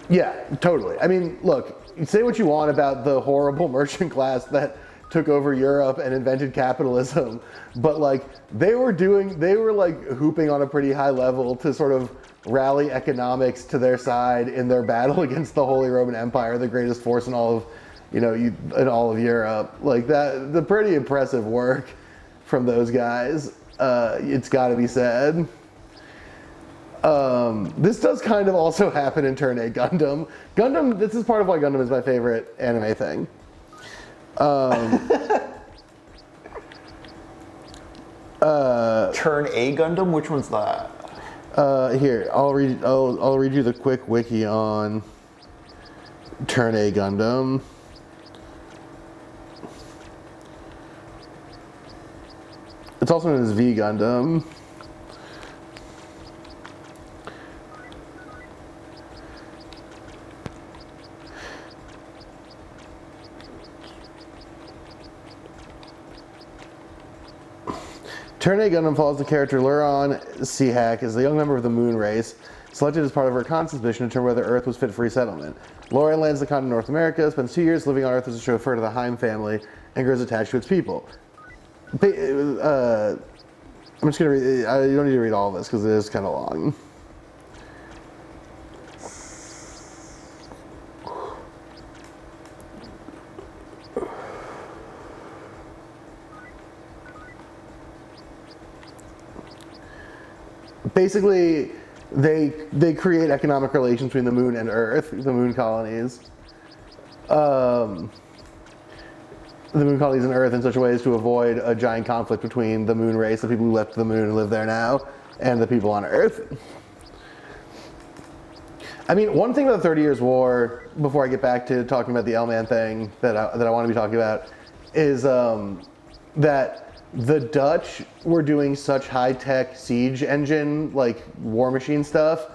Yeah, totally. I mean, look, you say what you want about the horrible merchant class that took over Europe and invented capitalism, but they were hooping on a pretty high level to sort of rally economics to their side in their battle against the Holy Roman Empire, the greatest force in all of, in all of Europe. The pretty impressive work from those guys. It's got to be said. This does kind of also happen in Turn A Gundam. This is part of why Gundam is my favorite anime thing. Turn A Gundam? Which one's that? Here, I'll read you the quick wiki on Turn A Gundam. It's also known as V Gundam. Turn A Gundam follows the character Luron Seahak as a young member of the Moon race, selected as part of her reconnaissance mission to determine whether Earth was fit for resettlement. Lauren lands the continent of North America, spends 2 years living on Earth as a chauffeur to the Heim family, and grows attached to its people. I'm just going to read, you don't need to read all of this because it is kind of long. Basically, they create economic relations between the Moon and Earth, the Moon colonies. The Moon colonies and Earth in such a way as to avoid a giant conflict between the Moon race, the people who left the Moon and live there now, and the people on Earth. I mean, one thing about the 30 Years' War, before I get back to talking about the L-Man thing that I want to be talking about, is that the Dutch were doing such high-tech siege engine, war machine stuff,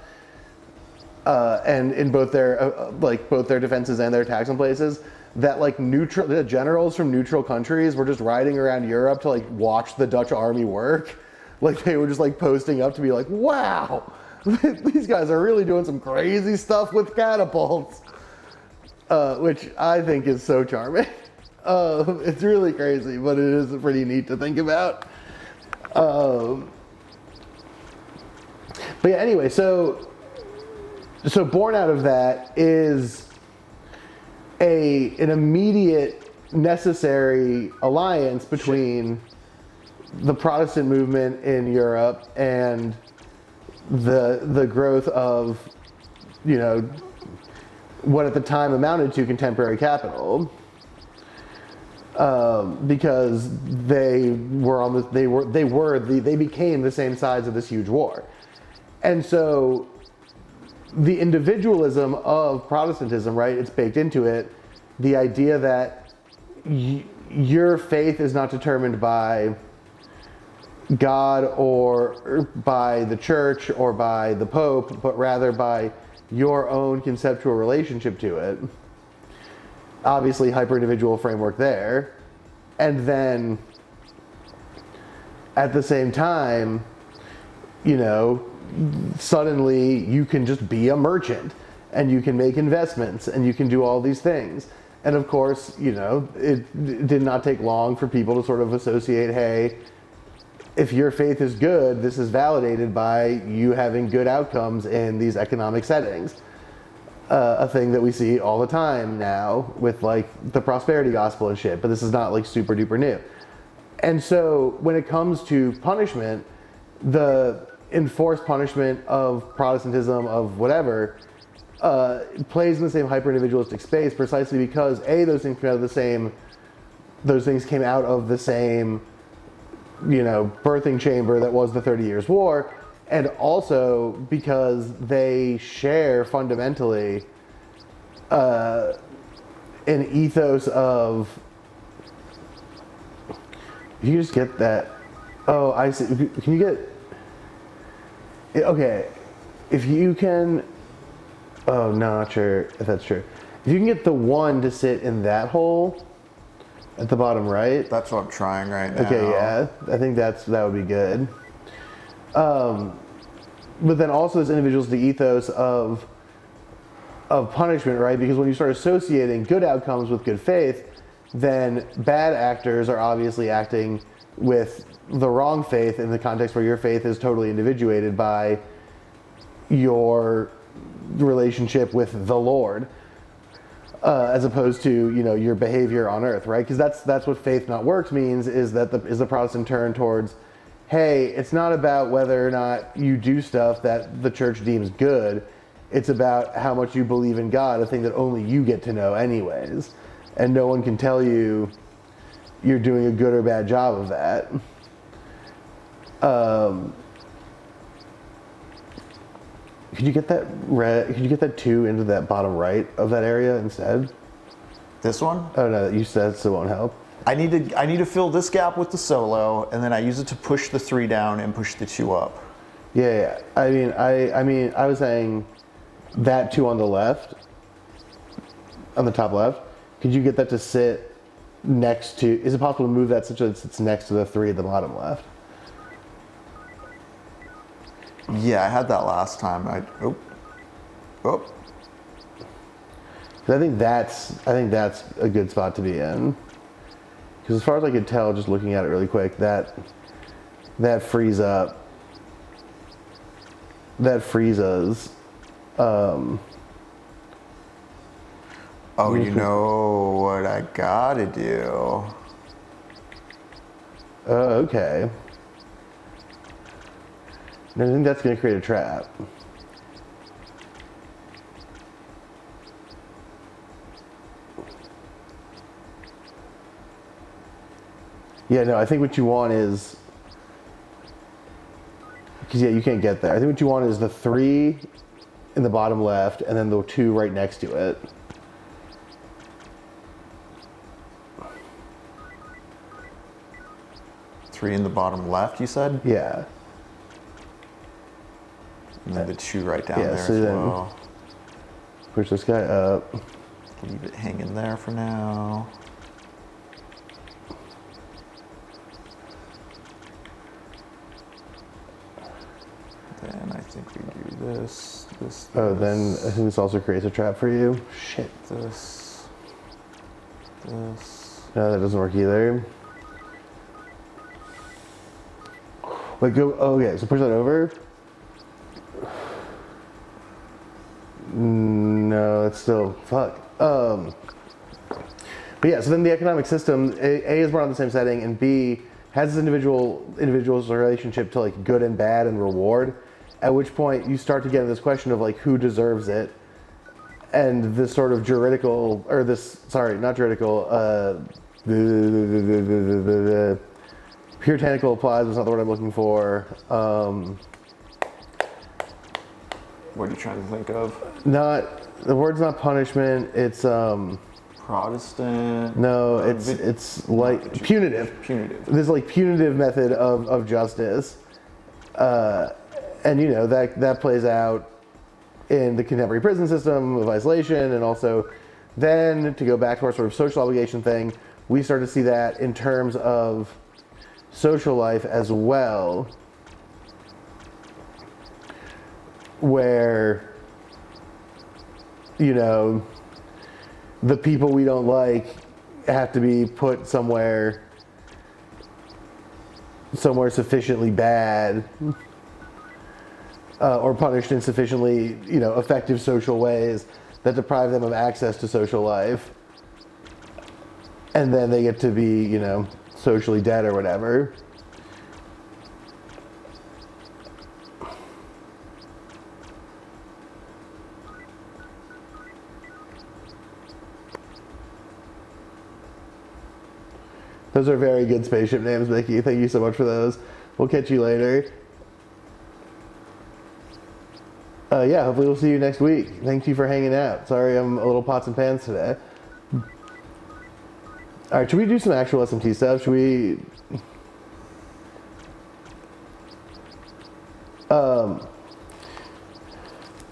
and in both their both their defenses and their attacks in places, that like the generals from neutral countries were just riding around Europe to like watch the Dutch army work. Like they were just like posting up to be like, wow, these guys are really doing some crazy stuff with catapults, which I think is so charming. It's really crazy, but it is pretty neat to think about. But yeah, anyway, so born out of that is an immediate necessary alliance between the Protestant movement in Europe and the growth of, you know, what at the time amounted to contemporary capital, because they became the same sides of this huge war, and so the individualism of Protestantism, right? It's baked into it. The idea that your faith is not determined by God or by the church or by the Pope, but rather by your own conceptual relationship to it. Obviously, hyper-individual framework there. And then, at the same time, you know, suddenly you can just be a merchant and you can make investments and you can do all these things. And of course, you know, it did not take long for people to sort of associate, hey, if your faith is good, this is validated by you having good outcomes in these economic settings. A thing that we see all the time now with like the prosperity gospel and shit, but this is not like super duper new. And so when it comes to punishment, the enforced punishment of Protestantism, of whatever, plays in the same hyper-individualistic space precisely because those things came out of the same, you know, birthing chamber that was the 30 Years' War, and also because they share fundamentally an ethos of, if you just get that, oh, I see, can you get, okay, if you can, oh, no, not sure if that's true. If you can get the one to sit in that hole at the bottom right. That's what I'm trying right now. Okay, yeah, I think that would be good. But then also this individualistic ethos of punishment, right? Because when you start associating good outcomes with good faith, then bad actors are obviously acting with the wrong faith in the context where your faith is totally individuated by your relationship with the Lord, as opposed to, you know, your behavior on earth, right? Because that's what faith not works means, is that the Protestant turn towards, hey, it's not about whether or not you do stuff that the church deems good. It's about how much you believe in God, a thing that only you get to know anyways. And no one can tell you you're doing a good or bad job of that. Could you get that could you get that 2 into that bottom right of that area instead? This one? Oh no, you said so it won't help. I need to fill this gap with the solo, and then I use it to push the 3 down and push the 2 up. Yeah. I mean, I was saying that 2 on the left, on the top left. Could you get that to sit next to? Is it possible to move that such that it sits next to the 3 at the bottom left? Yeah, I had that last time. Oh. I think that's a good spot to be in. Because as far as I could tell, just looking at it really quick, that frees up. That frees us. Oh, you know what I gotta do? Oh, okay. I think that's going to create a trap. Yeah, no, I think what you want is, because yeah, you can't get there. I think what you want is the 3 in the bottom left, and then the 2 right next to it. Three in the bottom left, you said? Yeah. And then the 2 right down Yeah, there so as then, well. Push this guy up. Leave it hanging there for now. Then I think we do this. Oh, then I think this also creates a trap for you. Shit. This. No, that doesn't work either. Wait, go. Oh, okay. So push that over. No, it's still fuck. But yeah, so then the economic system, A is born on the same setting, and B has this individual's relationship to like good and bad and reward. At which point you start to get into this question of like who deserves it, and this sort of juridical, or this, sorry, not juridical, puritanical applies, is not the word I'm looking for. What are you trying to think of? The word's not punishment, it's Protestant? no, it's like punitive. Punitive. This like punitive method of justice. And you know, that plays out in the contemporary prison system of isolation, and also then to go back to our sort of social obligation thing, we start to see that in terms of social life as well, where, you know, the people we don't like have to be put somewhere sufficiently bad, or punished in sufficiently, you know, effective social ways that deprive them of access to social life, and then they get to be, you know, socially dead or whatever. Those are very good spaceship names, Mickey. Thank you so much for those. We'll catch you later. Yeah, hopefully we'll see you next week. Thank you for hanging out. Sorry I'm a little pots and pans today. Alright, should we do some actual SMT stuff? Should we... But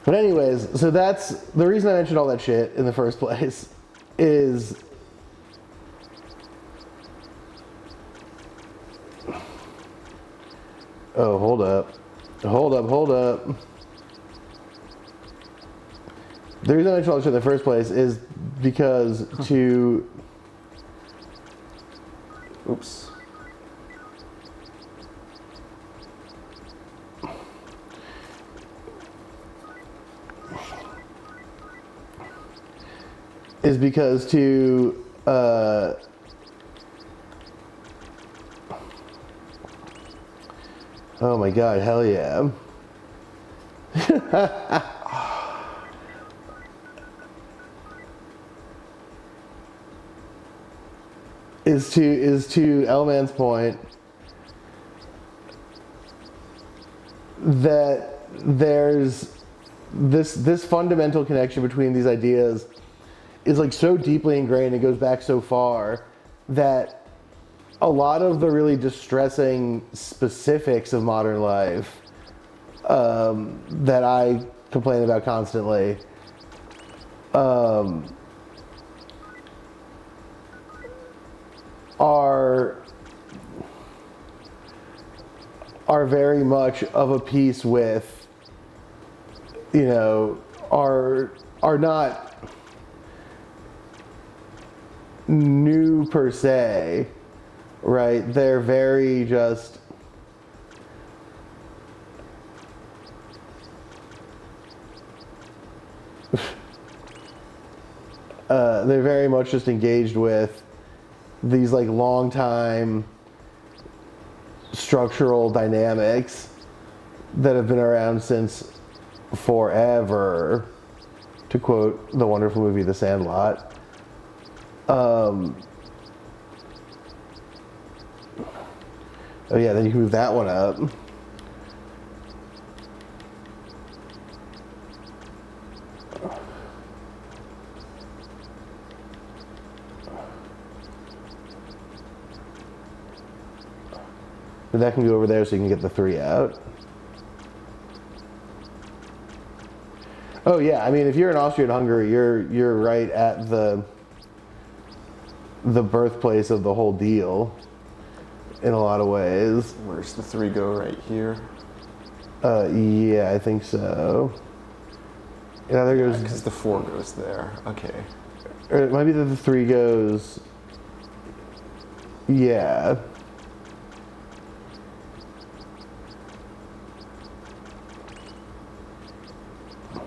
anyways, so that's... The reason I mentioned all that shit in the first place is... Oh, hold up. Hold up. The reason I mentioned all this shit in the first place is because to... Oops. Is because to... Oh my god, hell yeah. is to L-Man's point that there's this fundamental connection between these ideas is like so deeply ingrained, it goes back so far, that a lot of the really distressing specifics of modern life that I complain about constantly are very much of a piece with, you know, are not new per se, right? They're very just they're very much just engaged with these like long time structural dynamics that have been around since forever, to quote the wonderful movie The Sandlot. Oh yeah, then you can move that one up. But that can go over there so you can get the 3 out. Oh yeah, I mean, if you're in Austria-Hungary, you're right at the birthplace of the whole deal in a lot of ways. Where's the 3 go? Right here? Yeah, I think so. Yeah, there goes. Because the 4 goes there. Okay. Or it might be that the 3 goes. Yeah.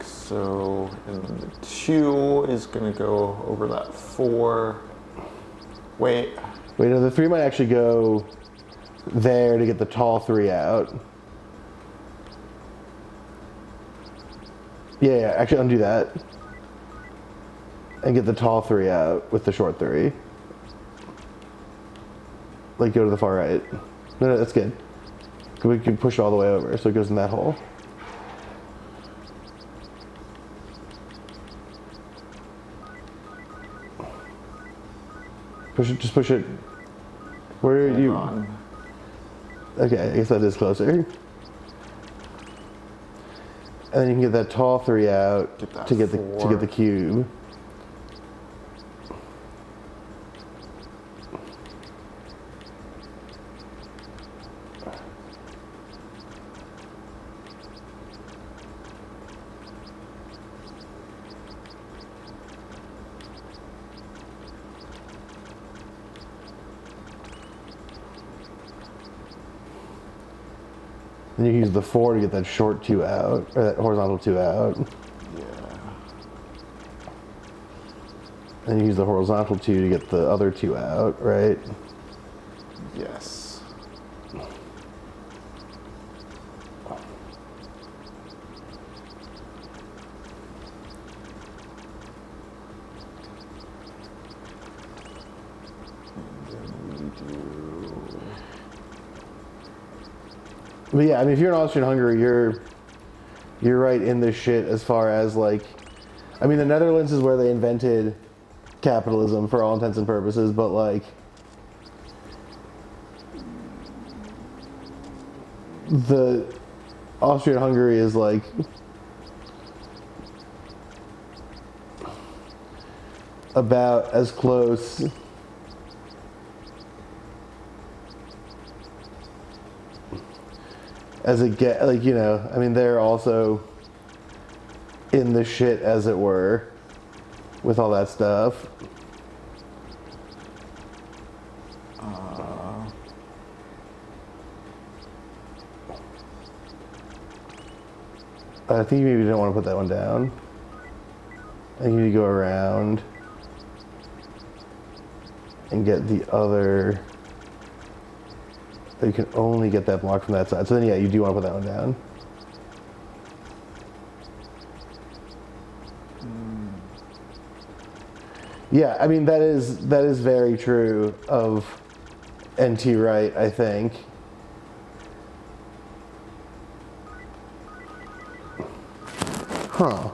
So, and then the 2 is going to go over that 4. Wait. Wait, no, the 3 might actually go there to get the tall 3 out. Yeah, actually undo that. And get the tall 3 out with the short 3. Like go to the far right. No, that's good. We can push it all the way over so it goes in that hole. Push it, just push it. Where are you? On. Okay, I guess that is closer. And then you can get that tall 3 out to get the cube. Then you can use the 4 to get that short 2 out, or that horizontal 2 out. Yeah. And you use the horizontal 2 to get the other 2 out, right? Yes. But yeah, I mean, if you're in Austria-Hungary, you're right in this shit as far as like, I mean, the Netherlands is where they invented capitalism for all intents and purposes, but like, the Austria-Hungary is like about as close as it get, like, you know, I mean, they're also in the shit, as it were, with all that stuff. I think you maybe don't want to put that one down. I think you need to go around and get the other. But you can only get that block from that side. So then, yeah, you do want to put that one down. Yeah, I mean, that is very true of NT Wright, I think. Huh.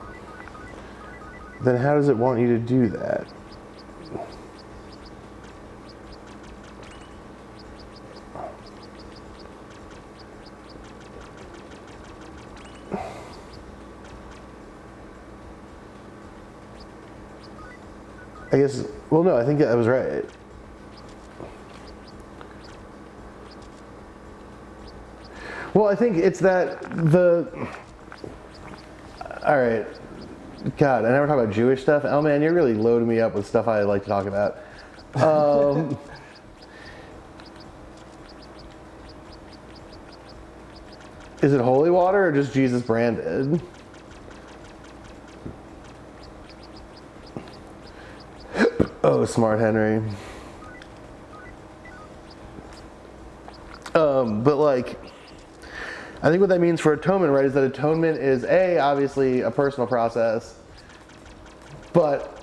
Then how does it want you to do that? I guess, well, no, I think that was right. Well, I think it's that all right. God, I never talk about Jewish stuff. Oh man, you're really loading me up with stuff I like to talk about. Is it holy water or just Jesus branded? Oh, smart Henry. But like, I think what that means for atonement, right, is that atonement is obviously a personal process, but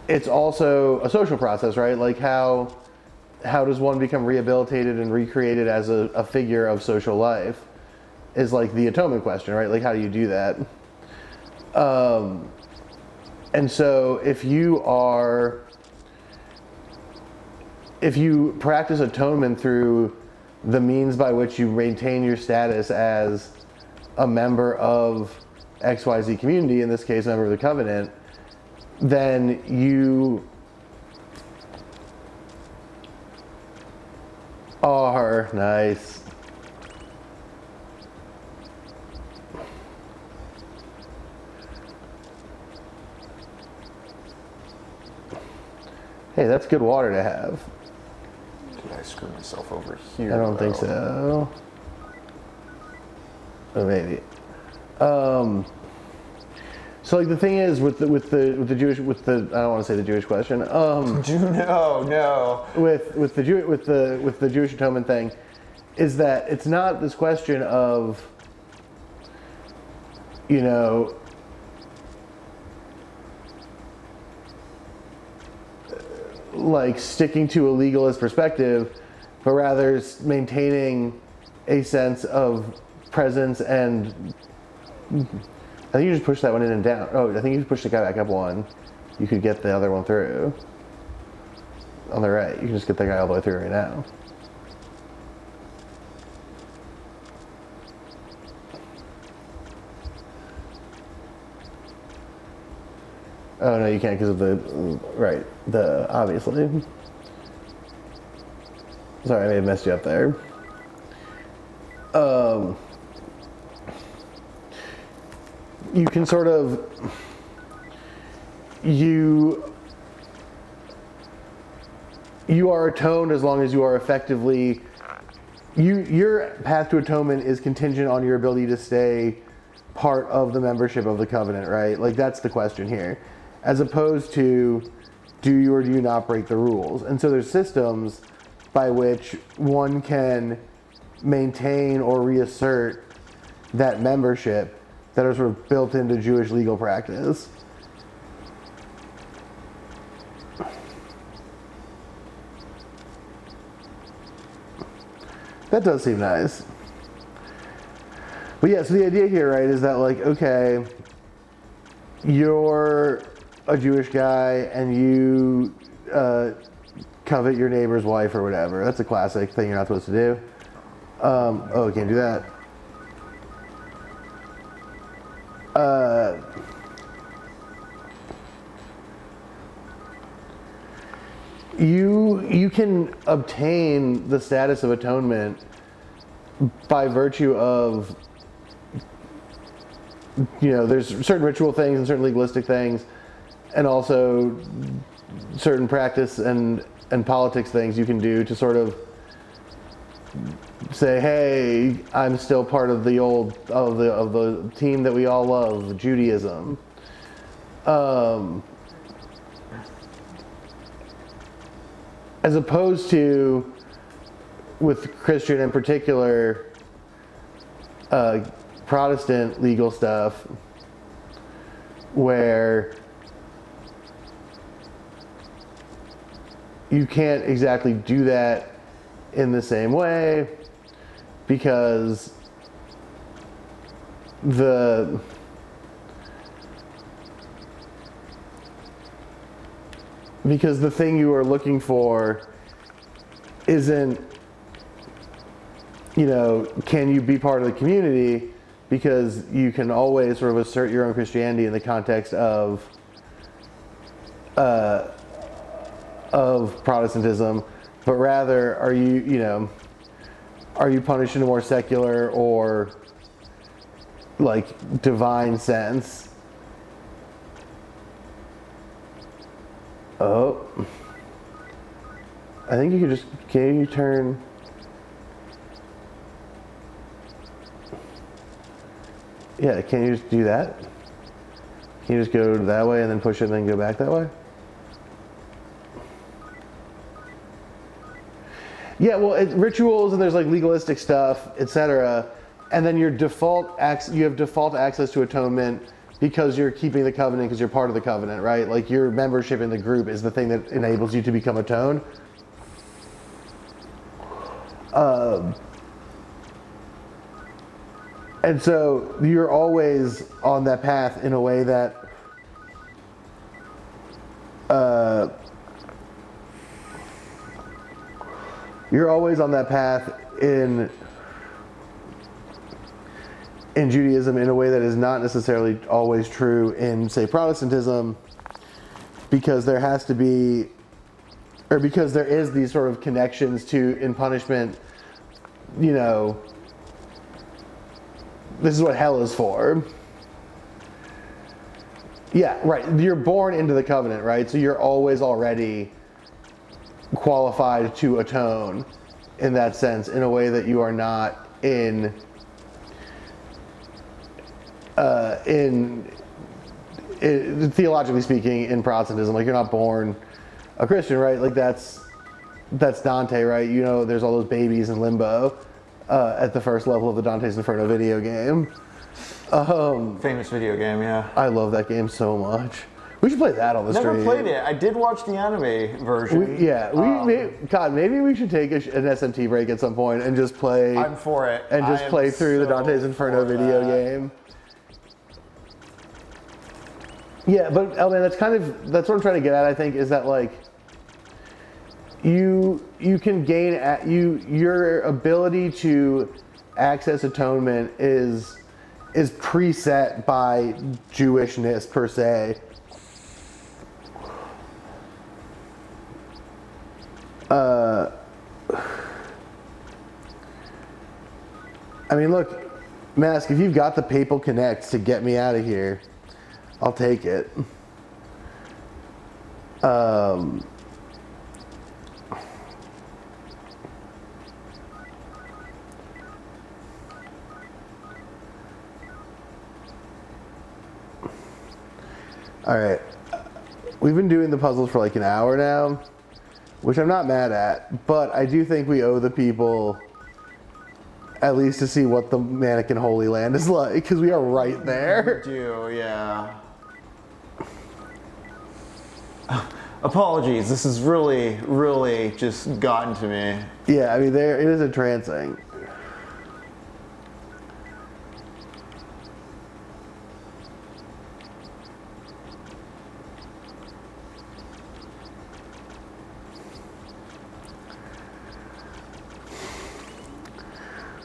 it's also a social process, right? Like how does one become rehabilitated and recreated as a figure of social life is like the atonement question, right? Like how do you do that? And so if you practice atonement through the means by which you maintain your status as a member of XYZ community, in this case, a member of the Covenant, then you are nice. Hey, that's good water to have. Did I screw myself over here? I don't think so. Oh, maybe. So like the thing is with the Jewish, I don't want to say the Jewish question. No. With the Jewish atonement thing, is that it's not this question of, you know, like sticking to a legalist perspective, but rather maintaining a sense of presence. And I think you just push that one in and down. Oh, I think you just push the guy back up one. You could get the other one through. On the right, you can just get that guy all the way through right now. Oh no, you can't because of the obviously. Sorry, I may have messed you up there. You can sort of, you are atoned as long as you are effectively, your path to atonement is contingent on your ability to stay part of the membership of the Covenant, right? Like that's the question here. As opposed to, do you or do you not break the rules? And so there's systems by which one can maintain or reassert that membership that are sort of built into Jewish legal practice. That does seem nice. But yeah, so the idea here, right, is that like, okay, you're a Jewish guy and you covet your neighbor's wife or whatever. That's a classic thing you're not supposed to do. Oh, can't do that. You can obtain the status of atonement by virtue of, you know, there's certain ritual things and certain legalistic things, and also certain practice and politics things you can do to sort of say, hey, I'm still part of the of the team that we all love, Judaism. As opposed to, with Christian in particular, Protestant legal stuff, where you can't exactly do that in the same way because the thing you are looking for isn't, you know, can you be part of the community, because you can always sort of assert your own Christianity in the context of Protestantism, but rather are you punished in a more secular or like divine sense? Oh, I think you could just, can you turn? Yeah, can you just do that? Can you just go that way and then push it and then go back that way? Yeah, well, rituals and there's like legalistic stuff, etc. And then your you have default access to atonement because you're keeping the covenant, because you're part of the covenant, right? Like your membership in the group is the thing that enables you to become atoned. And so you're always on that path in a way that you're always on that path in in Judaism in a way that is not necessarily always true in, say, Protestantism, because there has to be, or because there is these sort of connections to, in punishment, you know, this is what hell is for. Yeah, right. You're born into the covenant, right? So you're always already qualified to atone in that sense, in a way that you are not in theologically speaking, in Protestantism. Like, you're not born a Christian, right? Like, that's Dante, right? You know, there's all those babies in limbo at the first level of the Dante's Inferno video game. Famous video game, yeah. I love that game so much. We should play that on the stream. Never played it. I did watch the anime version. Maybe we should take an SMT break at some point and just play. I'm for it. And just play through the Dante's Inferno video game. Yeah, but man, that's what I'm trying to get at. I think is that, like, you can gain your ability to access atonement is preset by Jewishness per se. I mean, look, Mask, if you've got the papal connects to get me out of here, I'll take it. All right, we've been doing the puzzles for like an hour now, which I'm not mad at, but I do think we owe the people at least to see what the Mannequin Holy Land is like, because we are right there. We do, yeah. Apologies, this has really, really just gotten to me. Yeah, I mean, it is entrancing.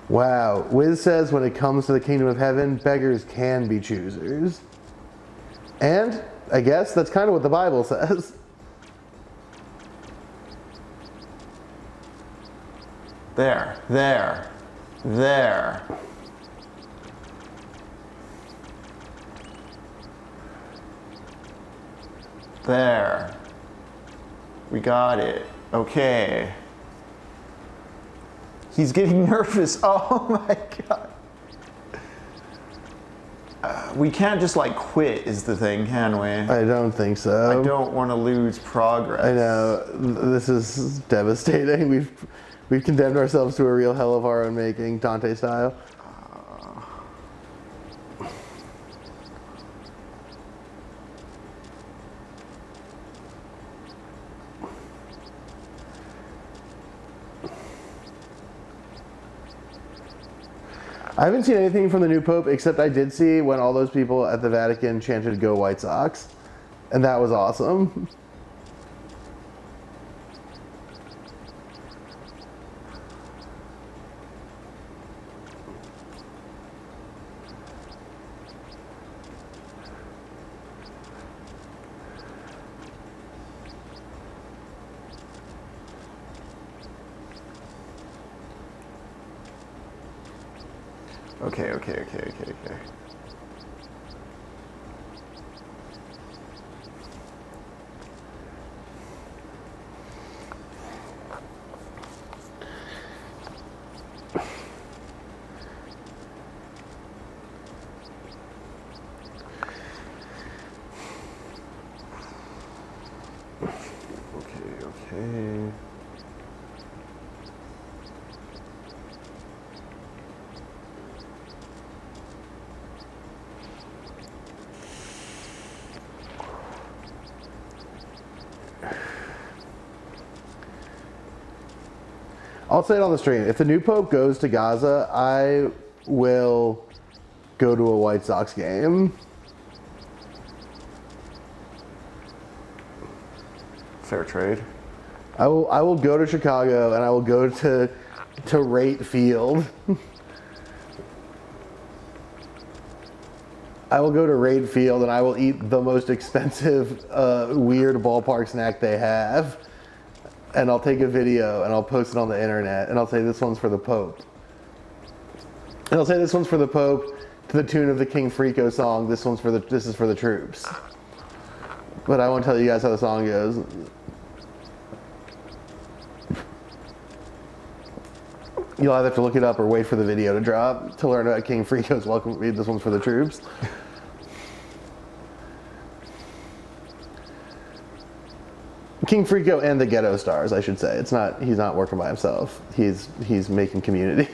Wow. Wiz says when it comes to the kingdom of heaven, beggars can be choosers. And I guess that's kind of what the Bible says. There. There. We got it. Okay. He's getting nervous. Oh my god. We can't just like quit is the thing, can we? I don't think so. I don't want to lose progress. I know. This is devastating. We've condemned ourselves to a real hell of our own making, Dante style. I haven't seen anything from the new Pope, except I did see when all those people at the Vatican chanted "Go White Sox," and that was awesome. Okay. I'll say it on the stream. If the new Pope goes to Gaza, I will go to a White Sox game. Fair trade. I will go to Chicago and I will go to Rate Field. I will go to Raid Field and I will eat the most expensive, weird ballpark snack they have. And I'll take a video and I'll post it on the internet and I'll say this one's for the Pope. And I'll say this one's for the Pope to the tune of the King Frico song. This is for the troops. But I won't tell you guys how the song goes. You'll either have to look it up or wait for the video to drop to learn about King Frico's Welcome. This one's for the troops. King Frico and the Ghetto Stars, I should say. He's not working by himself. He's making community.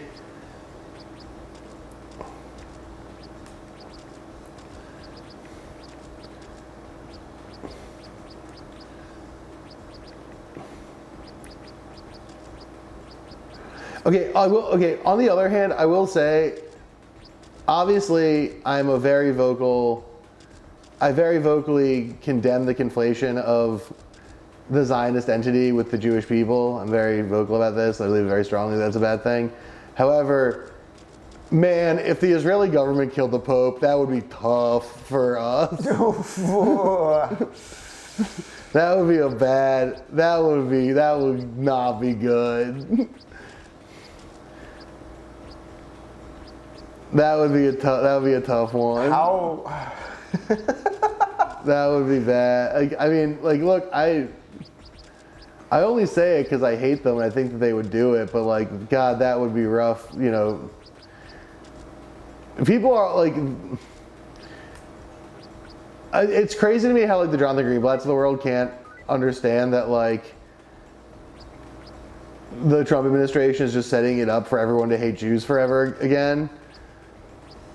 Okay, on the other hand, I will say, obviously, I very vocally condemn the conflation of the Zionist entity with the Jewish people. I'm very vocal about this. I believe very strongly that's a bad thing. However, man, if the Israeli government killed the Pope, that would be tough for us. That would not be good. That would be a tough one. How? That would be bad. Look, I only say it because I hate them and I think that they would do it, but like, God, that would be rough, you know. People are like, it's crazy to me how like the Jonathan Greenblatts of the world can't understand that like the Trump administration is just setting it up for everyone to hate Jews forever again.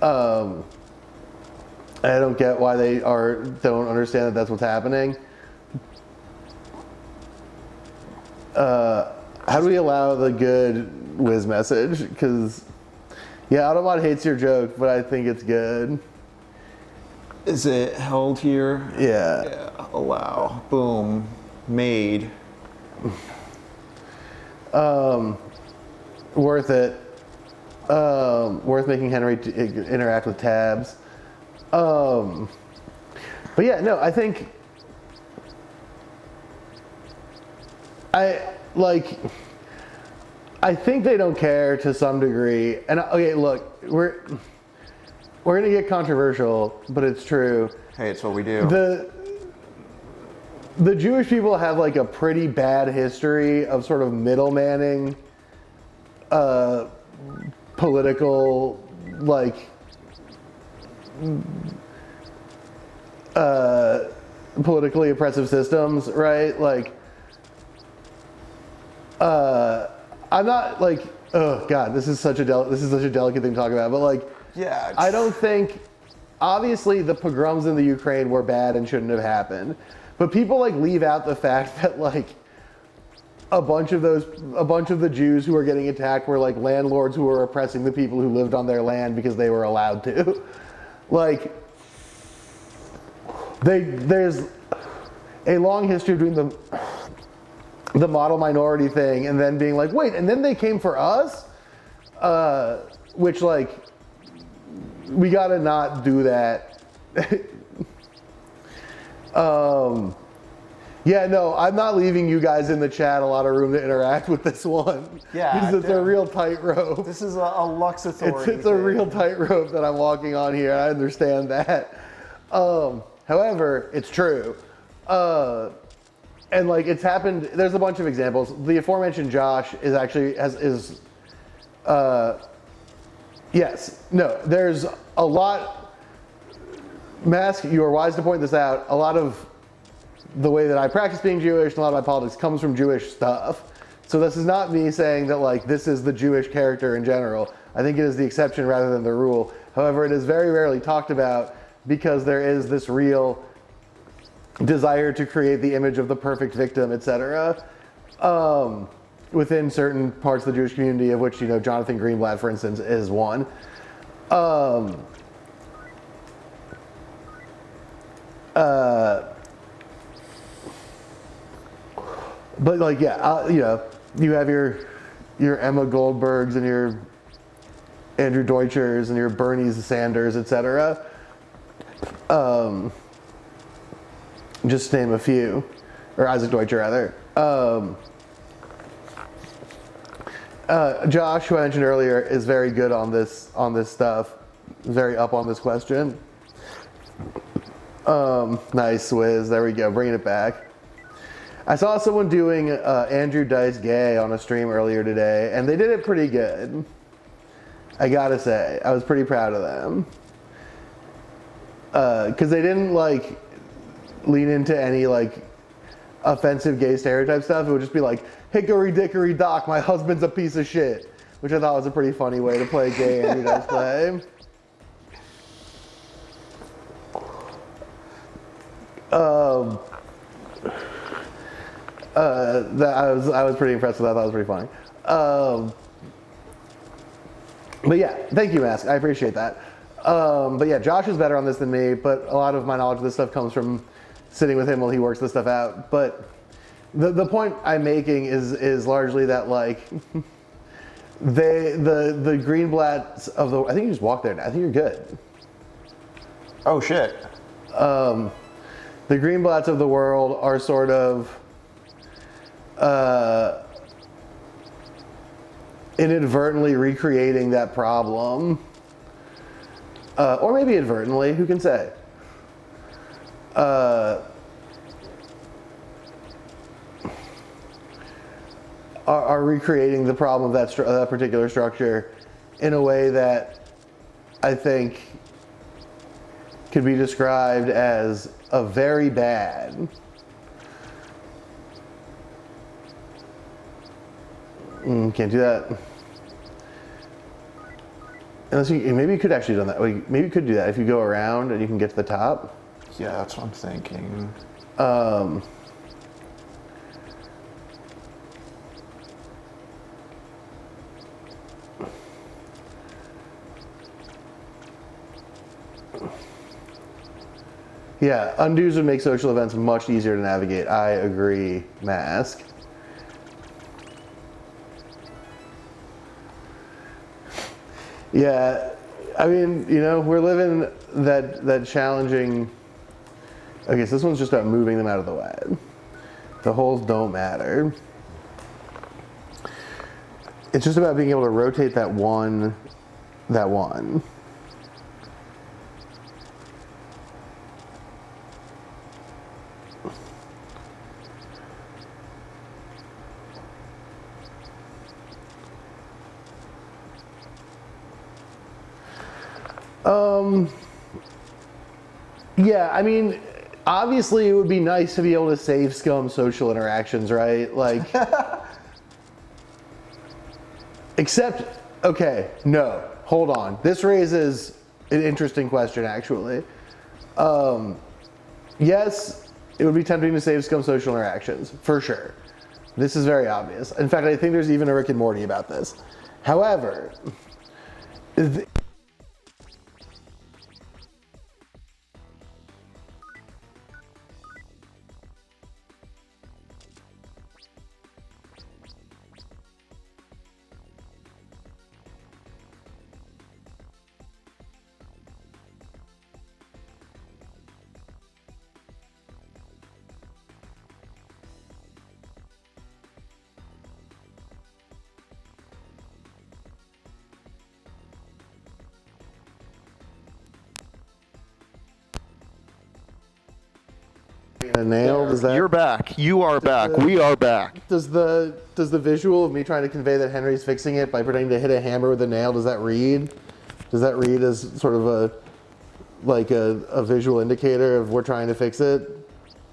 I don't get why they don't understand that that's what's happening. How do we allow the good whiz message? Because, yeah, Autobot hates your joke, but I think it's good. Is it held here? Yeah. Allow. Boom. Made. Worth it. Worth making Henry interact with tabs. But yeah, no, I think I think they don't care to some degree. And okay, look, we're gonna get controversial, but it's true. Hey, it's what we do. The Jewish people have like a pretty bad history of sort of middlemaning political politically oppressive systems, right? Like, I'm not like, oh God, this is such a delicate thing to talk about, but like, yeah, I don't think, obviously the pogroms in the Ukraine were bad and shouldn't have happened, but people like leave out the fact that like a bunch of the Jews who were getting attacked were like landlords who were oppressing the people who lived on their land because they were allowed to. Like, there's a long history between the model minority thing and then being like, wait, and then they came for us? Which, like, we gotta not do that. Yeah, no, I'm not leaving you guys in the chat a lot of room to interact with this one. Yeah, because it's a real tightrope. This is a Lux Authority. It's a real tightrope that I'm walking on here. I understand that. However, it's true. And like, it's happened, there's a bunch of examples. The aforementioned Josh is actually, yes, no, there's a lot, Mask, you are wise to point this out, a lot of the way that I practice being Jewish and a lot of my politics comes from Jewish stuff. So this is not me saying that like this is the Jewish character in general. I think it is the exception rather than the rule. However, it is very rarely talked about because there is this real desire to create the image of the perfect victim, etc. Within certain parts of the Jewish community, of which, you know, Jonathan Greenblatt, for instance, is one. But like, yeah, you know, you have your Emma Goldbergs and your Andrew Deutschers and your Bernie Sanders, etc. Just to name a few, or Isaac Deutscher rather. Josh, who I mentioned earlier, is very good on this stuff, very up on this question. Nice, Swizz. There we go, bringing it back. I saw someone doing Andrew Dice Gay on a stream earlier today, and they did it pretty good. I gotta say, I was pretty proud of them. Because they didn't like lean into any like offensive gay stereotype stuff. It would just be like, hickory dickory dock, my husband's a piece of shit, which I thought was a pretty funny way to play gay Andrew Dice Play. I was pretty impressed with that. I thought it was pretty funny. But yeah, thank you, Mask. I appreciate that. But yeah, Josh is better on this than me, but a lot of my knowledge of this stuff comes from sitting with him while he works this stuff out. But the point I'm making is largely that like the Greenblatts of the, I think you just walked there now. I think you're good. Oh shit. The Greenblatts of the world are sort of inadvertently recreating that problem. Or maybe inadvertently, who can say? Are recreating the problem of that particular structure in a way that I think could be described as a very bad. Can't do that. Unless maybe you could actually have done that. Maybe you could do that if you go around and you can get to the top. Yeah, that's what I'm thinking. Yeah, undos would make social events much easier to navigate. I agree, Mask. Yeah, I mean, you know, we're living that challenging. Okay, so this one's just about moving them out of the way. The holes don't matter. It's just about being able to rotate that one. Yeah, I mean, obviously it would be nice to be able to save scum social interactions, right? Like, except, okay, no, hold on. This raises an interesting question, actually. Yes, it would be tempting to save scum social interactions, for sure. This is very obvious. In fact, I think there's even a Rick and Morty about this. However, a nail, does that? You're back. You are back. We are back. Does the visual of me trying to convey that Henry's fixing it by pretending to hit a hammer with a nail, does that read as sort of a visual indicator of we're trying to fix it?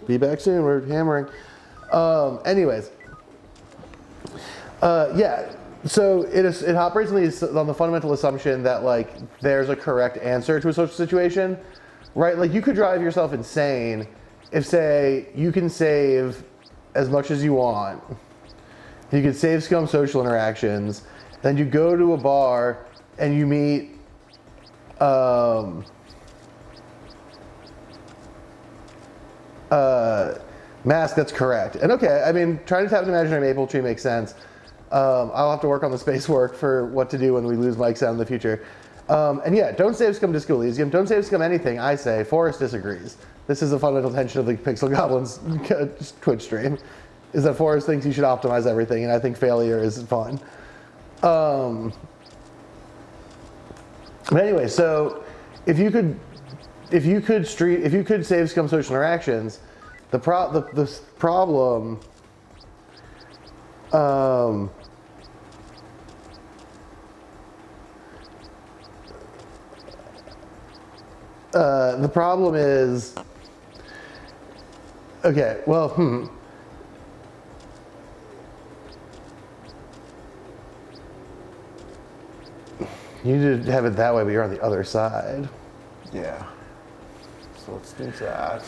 Be back soon, we're hammering. Anyways. Yeah, so it operates on the fundamental assumption that like there's a correct answer to a social situation, right? Like you could drive yourself insane if, say, you can save as much as you want, you can save scum social interactions, then you go to a bar and you meet Mask, that's correct. And okay, I mean, trying to tap an imaginary maple tree makes sense. I'll have to work on the space work for what to do when we lose mic sound in the future. And yeah, don't save scum Disco Elysium. Don't save scum anything, I say. Forrest disagrees. This is a fundamental tension of the Pixel Goblins Twitch stream, is that Forrest thinks you should optimize everything, and I think failure is fun. But anyway, so if you could save scum social interactions, the problem the problem is, okay, well, you need to have it that way, but you're on the other side. Yeah. So let's do that.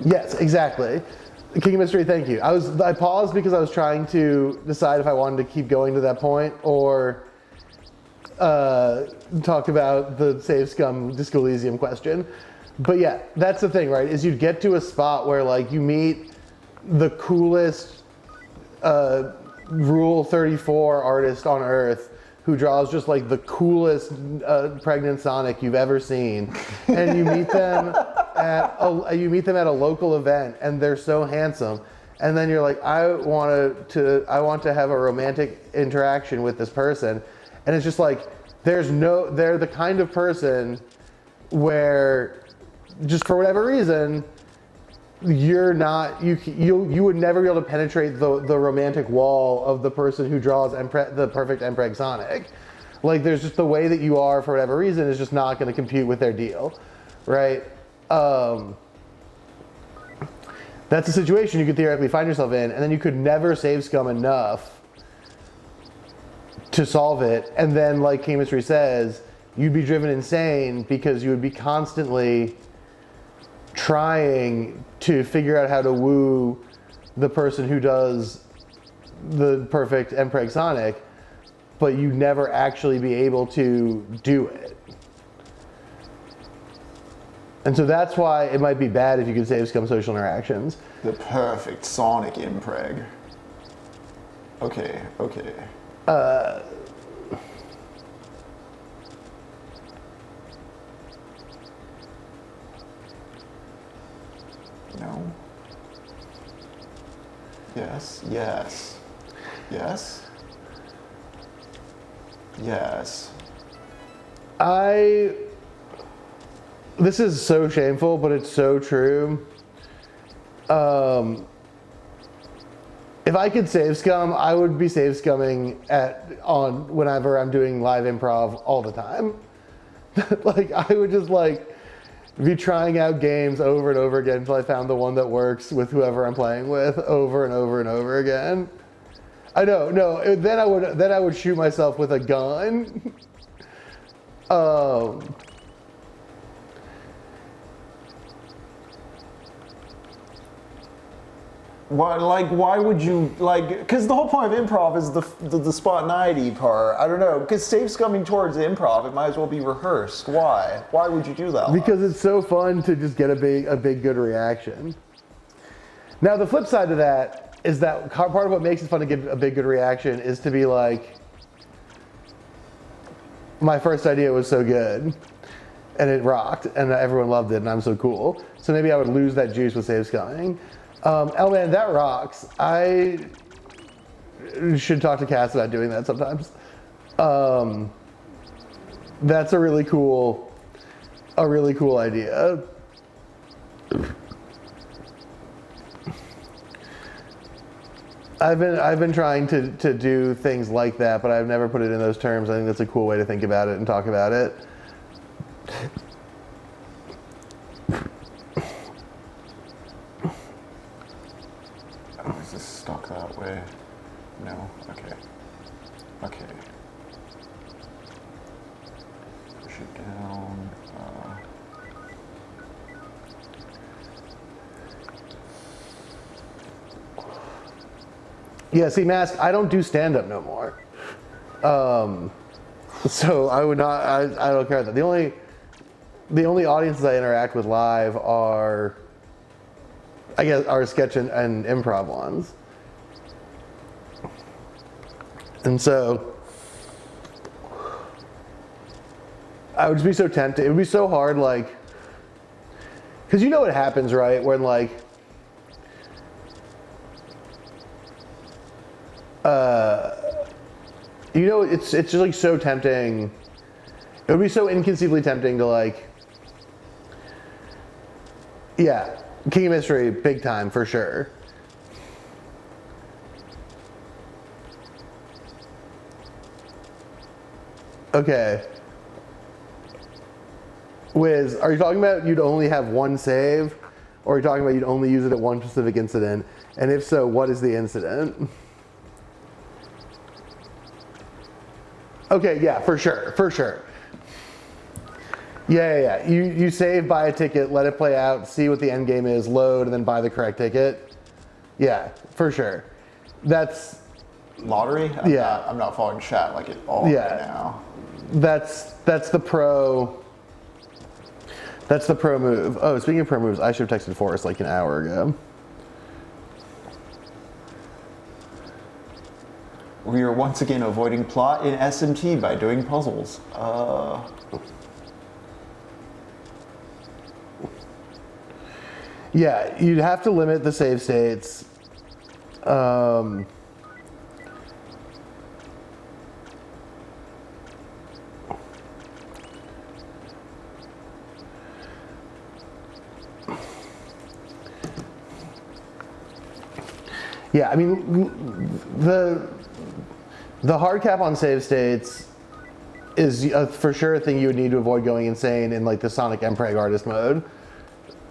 Yes, exactly. King of Mystery, thank you. I paused because I was trying to decide if I wanted to keep going to that point or talk about the save scum Disco Elysium question. But yeah, that's the thing, right? Is you get to a spot where like you meet the coolest Rule 34 artist on Earth who draws just like the coolest pregnant Sonic you've ever seen, and you meet them at a local event, and they're so handsome, and then you're like, I want to have a romantic interaction with this person, and it's just like they're the kind of person where just for whatever reason you would never be able to penetrate the romantic wall of the person who draws the perfect Mpreg Sonic. Like there's just the way that you are for whatever reason is just not going to compute with their deal, right? That's a situation you could theoretically find yourself in, and then you could never save scum enough to solve it, and then like Chemistry says, you'd be driven insane because you would be constantly trying to figure out how to woo the person who does the perfect Mpreg Sonic, but you never actually be able to do it. And so that's why it might be bad if you could save scum social interactions. The perfect Sonic Impreg. Okay. No. Yes. This is so shameful, but it's so true. If I could save scum, I would be save scumming whenever I'm doing live improv all the time. Like I would just like be trying out games over and over again until I found the one that works with whoever I'm playing with over and over and over again. I know, no. Then I would shoot myself with a gun. Why would you, because the whole point of improv is the spontaneity part. I don't know, because save scumming towards improv, it might as well be rehearsed. Why? Why would you do that? Because it's so fun to just get a big good reaction. Now the flip side of that is that part of what makes it fun to get a big good reaction is to be like, my first idea was so good, and it rocked, and everyone loved it, and I'm so cool. So maybe I would lose that juice with save scumming. Man, that rocks. I should talk to Cass about doing that sometimes. That's a really cool idea. I've been trying to do things like that, but I've never put it in those terms. I think that's a cool way to think about it and talk about it. Is this stuck that way? No? Okay. Push it down. Yeah, see, Mask, I don't do stand-up no more. So I would not, I don't care about that. The only audiences I interact with live are, I guess, our sketch and improv ones. And so, I would just be so tempted. It would be so hard, like, because you know what happens, right? When like, you know, it's just like so tempting. It would be so inconceivably tempting to like, yeah, King of Mystery, big time for sure. Okay. Wiz, are you talking about you'd only have one save? Or are you talking about you'd only use it at one specific incident? And if so, what is the incident? Okay, yeah, for sure, for sure. Yeah. You save, buy a ticket, let it play out, see what the end game is, load, and then buy the correct ticket. Yeah, for sure. That's Lottery? I'm not following chat like at all right now. That's the pro. That's the pro move. Oh, speaking of pro moves, I should have texted Forrest like an hour ago. We are once again avoiding plot in SMT by doing puzzles. Yeah, you'd have to limit the save states. Yeah, I mean, the hard cap on save states is for sure a thing you would need to avoid going insane in like the Sonic Mpreg artist mode.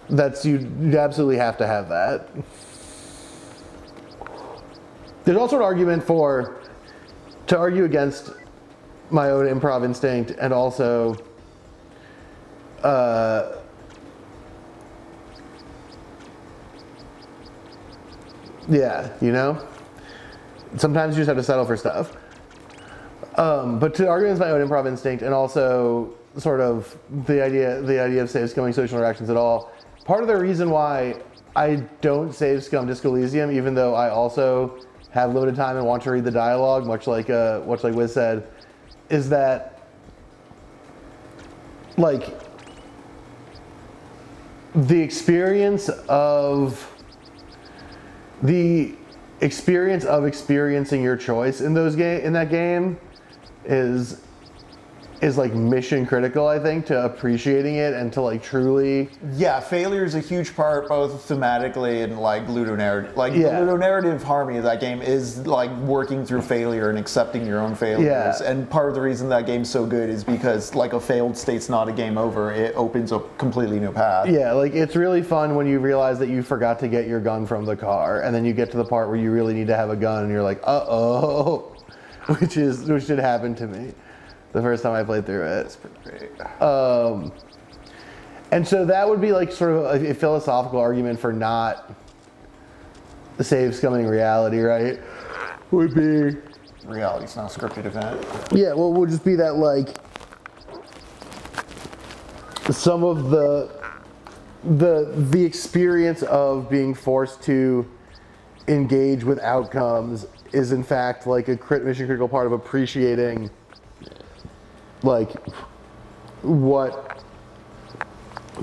You'd absolutely have to have that. There's also an argument to argue against my own improv instinct and also yeah, you know? Sometimes you just have to settle for stuff. But to argue against my own improv instinct and also sort of the idea of save scumming social interactions at all, part of the reason why I don't save scum Disco Elysium, even though I also have limited time and want to read the dialogue, much like Wiz said, is that like the experience of experiencing your choice in that game is like mission critical, I think, to appreciating it and to like truly. Yeah, failure is a huge part, both thematically and like ludonarrative. Like the ludonarrative harmony of that game is like working through failure and accepting your own failures. Yeah. And part of the reason that game's so good is because like a failed state's not a game over. It opens a completely new path. Yeah, like it's really fun when you realize that you forgot to get your gun from the car, and then you get to the part where you really need to have a gun, and you're like, uh-oh, which did happen to me the first time I played through it. It's pretty great. And so that would be like sort of a philosophical argument for not save scumming reality, right? Would be Reality's not a scripted event. yeah, well, it would just be that like some of the experience of being forced to engage with outcomes is in fact like a mission critical part of appreciating like what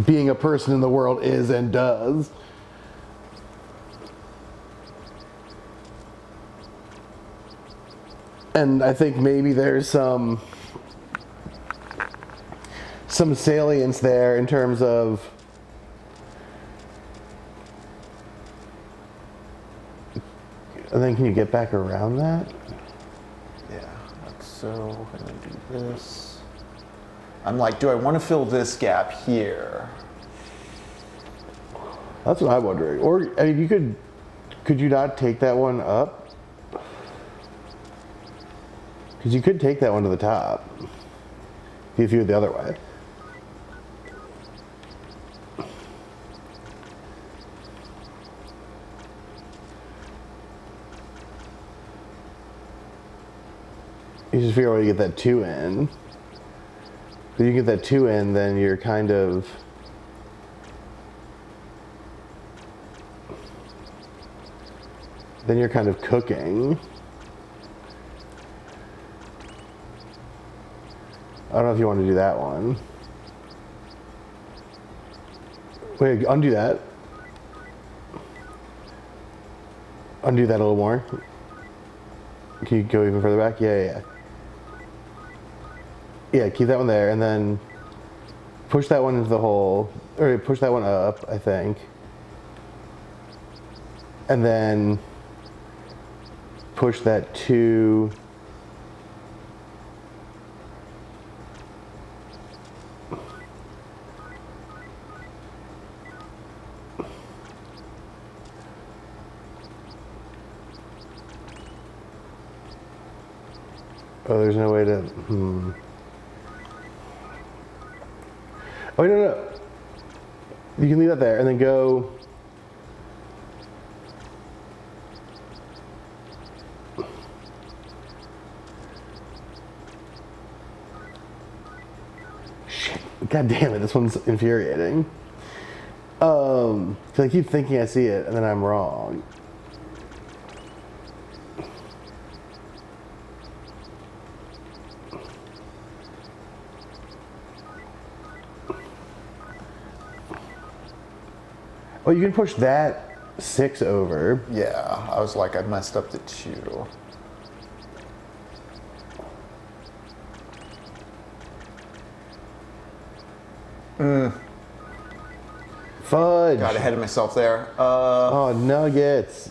being a person in the world is and does. And I think maybe there's some salience there in terms of and then can you get back around that? Yeah, like so, I'm gonna do this. I'm like, do I want to fill this gap here? That's what I'm wondering. Or, I mean, could you not take that one up? Because you could take that one to the top if you were the other way. You just figure out how to get that 2 in. If you get that 2 in, then you're kind of cooking. don't know if you want to do that one. Wait, undo that. Undo that a little more. Can you go even further back? Yeah. Yeah, keep that one there, and then push that one into the hole, or push that one up, I think. And then push that to... Oh, there's no way to... Oh, no. You can leave that there, and then go... Shit. God damn it, this one's infuriating. 'Cause I keep thinking I see it, and then I'm wrong. Oh, you can push that 6 over. Yeah, I was like, I messed up the 2. Fudge. Got ahead of myself there. Oh, nuggets.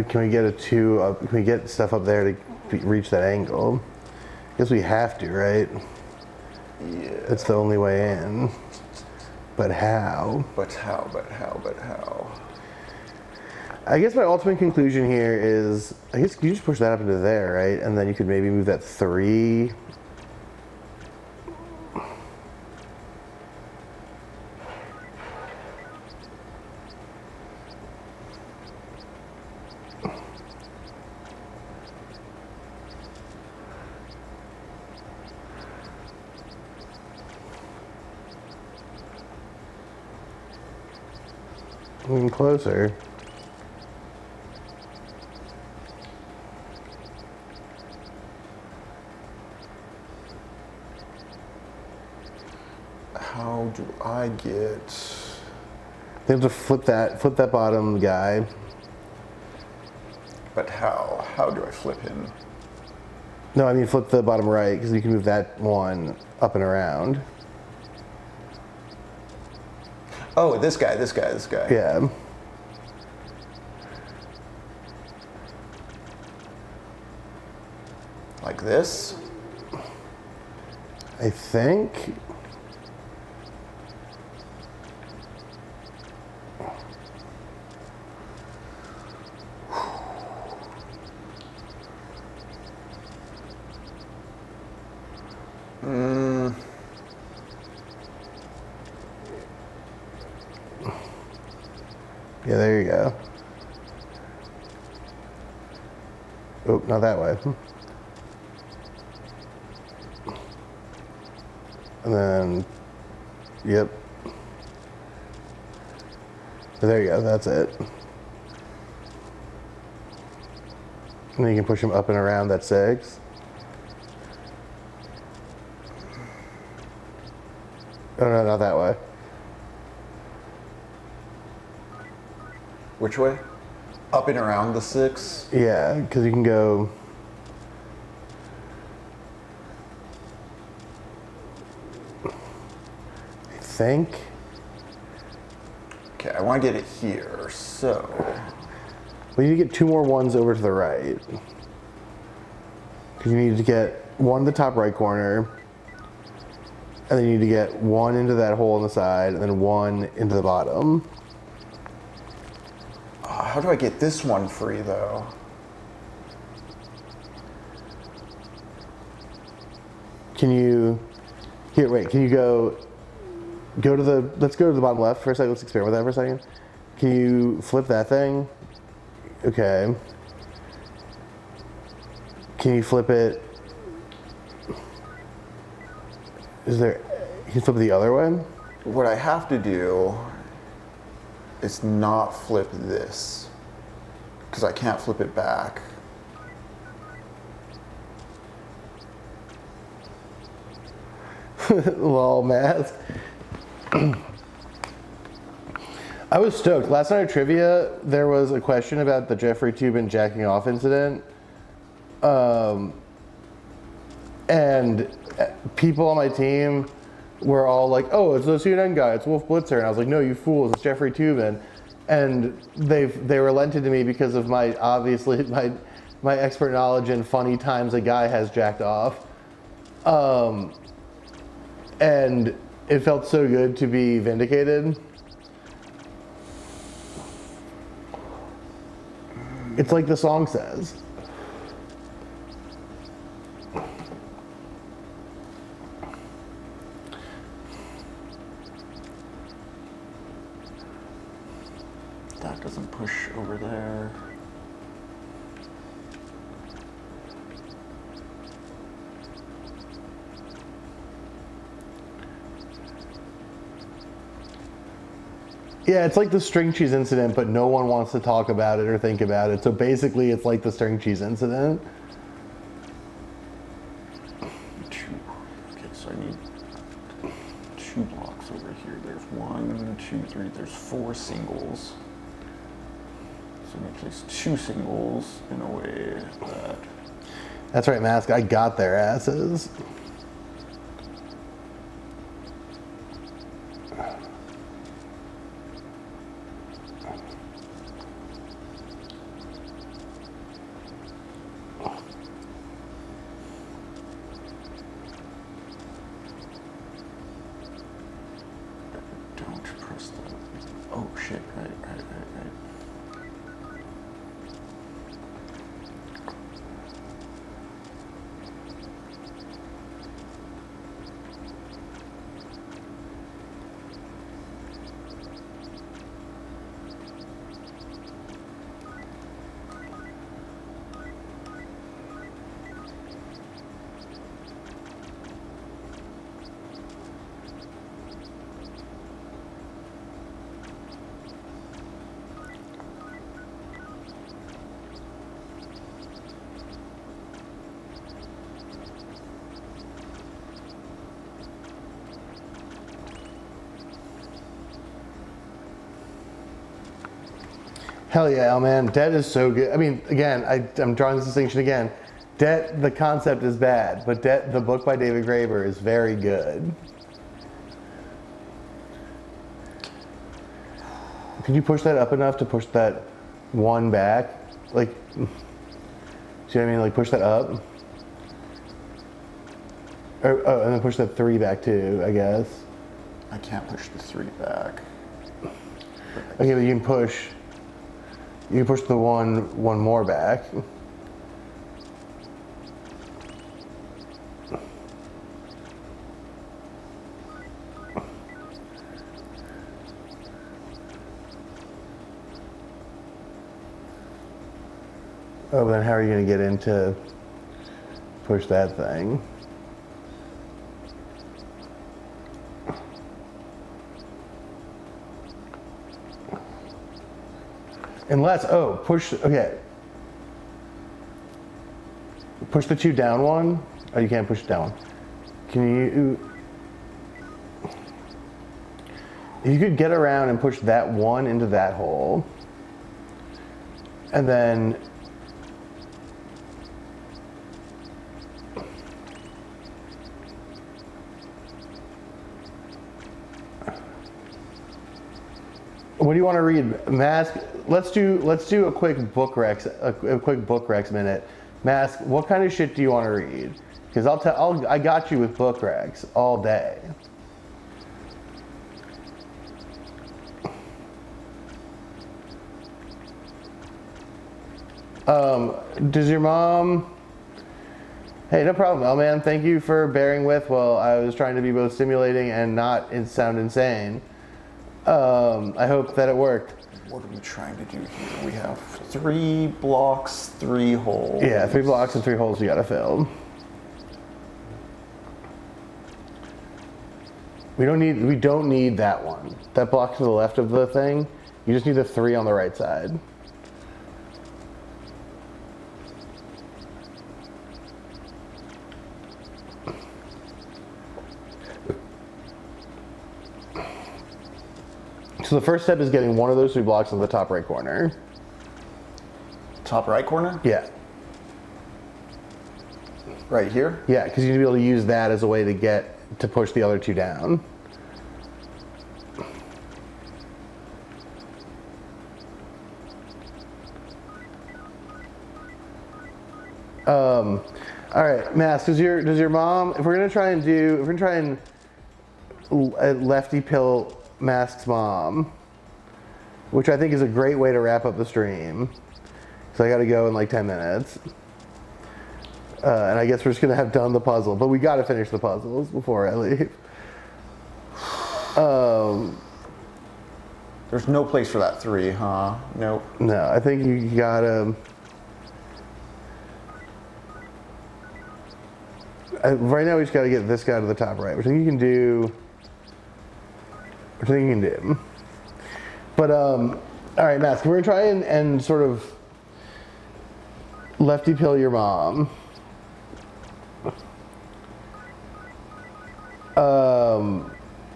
Can we get a 2 up? Can we get stuff up there to reach that angle? Guess we have to, right? Yeah. That's the only way in. But how? But how? I guess my ultimate conclusion here is, I guess you just push that up into there, right? And then you could maybe move that 3. Moving closer. How do I get... They have to flip that bottom guy. But how? How do I flip him? No, I mean flip the bottom right, because you can move that one up and around. Oh, this guy. Yeah. Like this? I think. Yeah, there you go. Oh, not that way. And then, yep. There you go, that's it. And then you can push them up and around that 6. Oh no, not that way. Which way? Up and around the 6? Yeah, because you can go. I think. Okay, I want to get it here, so... We need to get 2 more ones over to the right. Because you need to get one in the top right corner. And then you need to get one into that hole on the side, and then one into the bottom. How do I get this one free, though? Can you, here, wait, can you go to the, let's go to the bottom left for a second, let's experiment with that for a second. Can you flip that thing? Okay. Can you flip it? Is there, can you flip it the other way? What I have to do is not flip this, because I can't flip it back. Lol, mask. I was stoked. Last night at trivia, there was a question about the Jeffrey Toobin jacking off incident. And people on my team were all like, oh, it's the CNN guy, it's Wolf Blitzer. And I was like, no, you fools, it's Jeffrey Toobin. And they relented to me because of my, obviously, my expert knowledge in funny times a guy has jacked off. And it felt so good to be vindicated. It's like the song says. That doesn't push over there. Yeah, it's like the string cheese incident, but no one wants to talk about it or think about it. So basically, it's like the string cheese incident. Okay, so I need 2 blocks over here. There's 1, 2, 3. There's 4 singles. So I need to place 2 singles in a way that... That's right, Mask. I got their asses. Don't press the... Oh, shit. Right. Hell yeah, Al, man. Debt is so good. I mean, again, I'm drawing this distinction again. Debt, the concept is bad, but Debt, the book by David Graeber, is very good. Can you push that up enough to push that 1 back? Like, see what I mean? Like, push that up. Or, oh, and then push that 3 back too, I guess. I can't push the 3 back. Okay, but you can push the one more back. Oh, then how are you going to get into push that thing? Unless, oh, push, okay. Push the 2 down 1. Oh, you can't push it down. Can you could get around and push that 1 into that hole. And then what do you want to read? Mask. Let's do a quick book recs minute. Mask. What kind of shit do you want to read? Because I got you with book racks all day. Does your mom... Hey, no problem, El Man. Thank you for bearing with while I was trying to be both stimulating and not sound insane. I hope that it worked. What are we trying to do here? We have 3 blocks, 3 holes. Yeah, 3 blocks and 3 holes we gotta fill. We don't need that one. That block to the left of the thing. You just need the 3 on the right side. So the first step is getting one of those 3 blocks in the top right corner. Top right corner? Yeah. Right here? Yeah, because you need to be able to use that as a way to push the other 2 down. All right, Mask. Does your mom? If we're gonna try and lefty pill Mask's mom, which I think is a great way to wrap up the stream. So I got to go in like 10 minutes. And I guess we're just going to have done the puzzle. But we got to finish the puzzles before I leave. There's no place for that 3, huh? Nope. No, I think you got to... right now we just got to get this guy to the top right, which I think you can do... But, all right, Mask, we're going to try and sort of lefty pill your mom.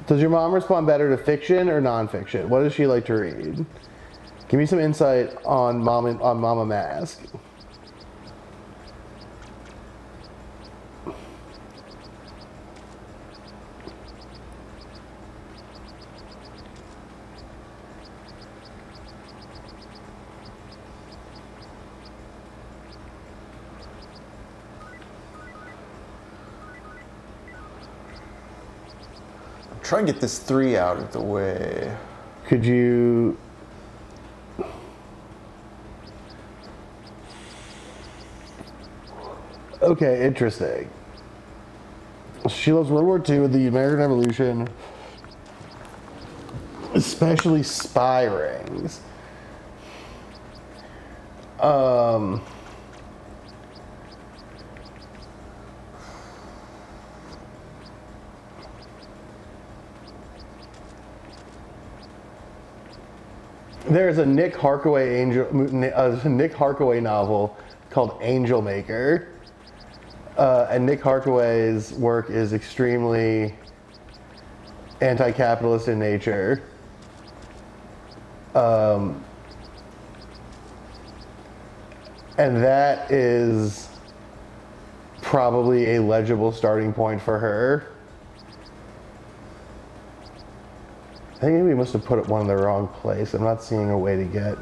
Does your mom respond better to fiction or nonfiction? What does she like to read? Give me some insight on Mama Mask. Try and get this 3 out of the way. Could you... Okay, interesting. She loves World War II, the American Revolution, especially spy rings. There's a Nick Harkaway novel called Angel Maker, and Nick Harkaway's work is extremely anti-capitalist in nature. And that is probably a legible starting point for her. I think maybe we must have put one in the wrong place. I'm not seeing a way to get...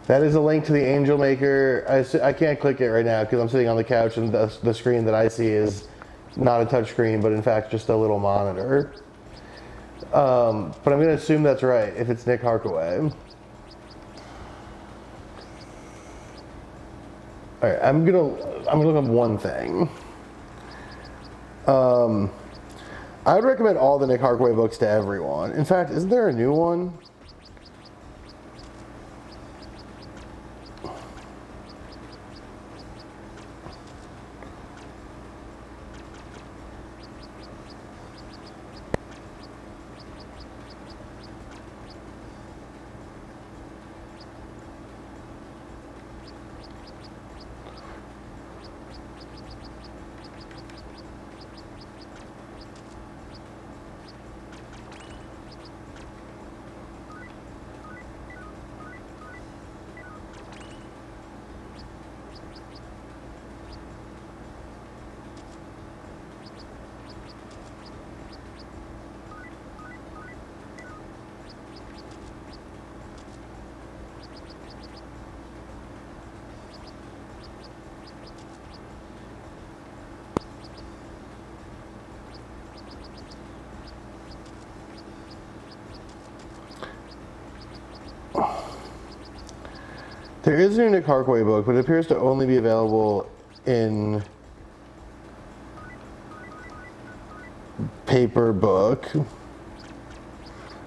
That is a link to the Angel Maker. I can't click it right now because I'm sitting on the couch and the screen that I see is not a touch screen, but in fact just a little monitor. But I'm going to assume that's right if it's Nick Harkaway. All right, I'm gonna look up one thing. I would recommend all the Nick Harkaway books to everyone. In fact, isn't there a new one? There is a new Nick Harkaway book, but it appears to only be available in paper book,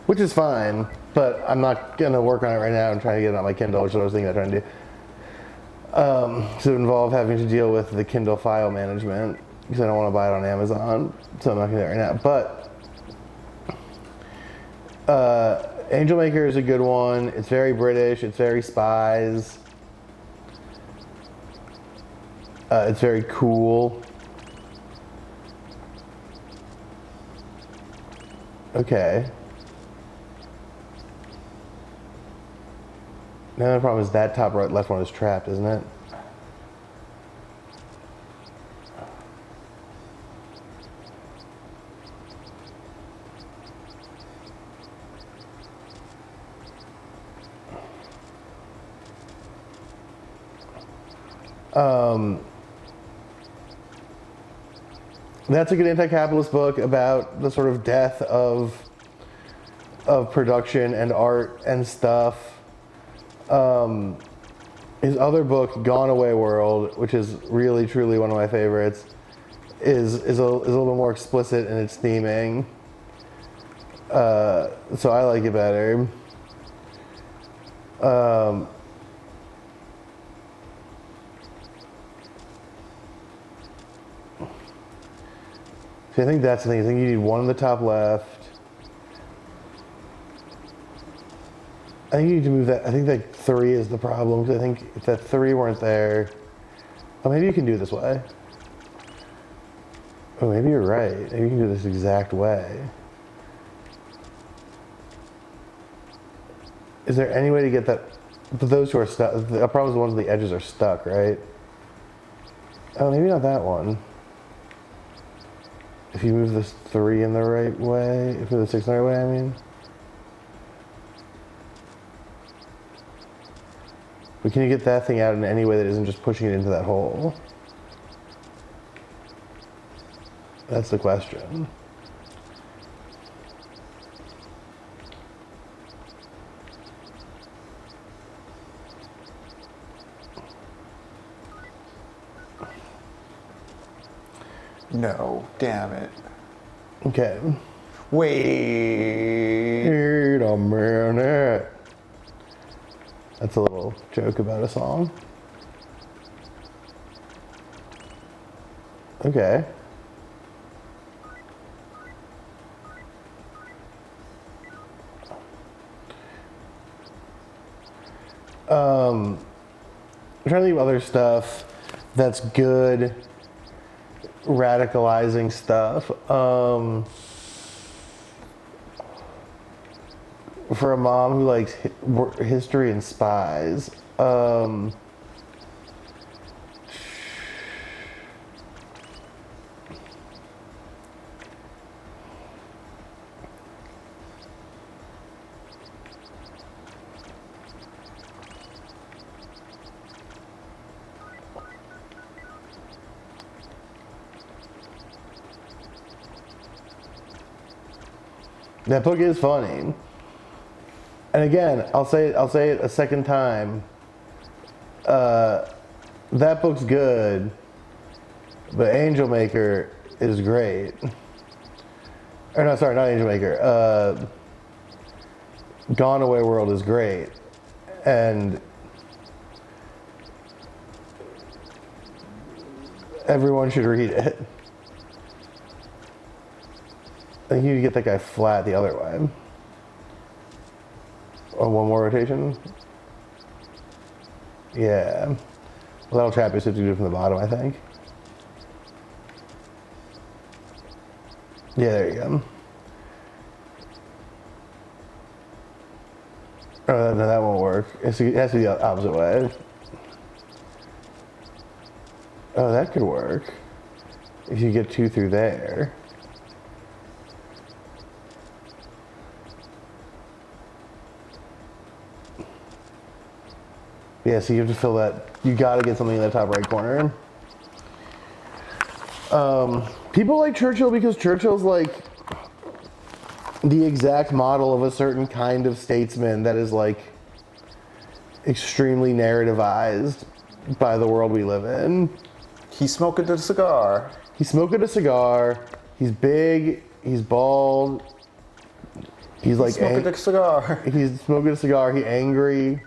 which is fine, but I'm not going to work on it right now. I'm trying to get it on my Kindle, which is what I was thinking about trying to do. So it involve having to deal with the Kindle file management because I don't want to buy it on Amazon, so I'm not going to do that right now. But Angel Maker is a good one. It's very British. It's very spies. It's very cool. Okay. Now the problem is that top right left one is trapped, isn't it? That's a good anti-capitalist book about the sort of death of production and art and stuff. His other book, Gone Away World, which is really truly one of my favorites, is a little bit more explicit in its theming. So I like it better. So I think that's the thing. I think you need one in the top left. I think you need to move that. I think that 3 is the problem, because I think if that 3 weren't there, oh, maybe you can do it this way. Oh, maybe you're right. Maybe you can do this exact way. Is there any way to get that? But those two are stuck. The problem is the ones on the edges are stuck, right? Oh, maybe not that one. If you move this 3 in the right way, if you move the 6 in the right way, I mean. But can you get that thing out in any way that isn't just pushing it into that hole? That's the question. No, damn it. Okay. Wait. Wait a minute. That's a little joke about a song. Okay. I'm trying to think of other stuff that's good, radicalizing stuff. For a mom who likes history and spies, that book is funny. And again, I'll say it a second time. That book's good, but Angel Maker is great. Or no, sorry, not Angel Maker. Gone Away World is great, and everyone should read it. I think you need to get that guy flat the other way. Oh, one more rotation? Yeah. Well, that'll trap you, so you have to do it from the bottom, I think. Yeah, there you go. Oh, no, that won't work. It has to be the opposite way. Oh, that could work. If you get 2 through there. Yeah, so you have to fill that. You got to get something in the top right corner. People like Churchill because Churchill's like the exact model of a certain kind of statesman that is like extremely narrativized by the world we live in. He's smoking a cigar. He's smoking a cigar. He's big. He's bald. He's like Smoking a cigar. He's smoking a cigar. He's angry.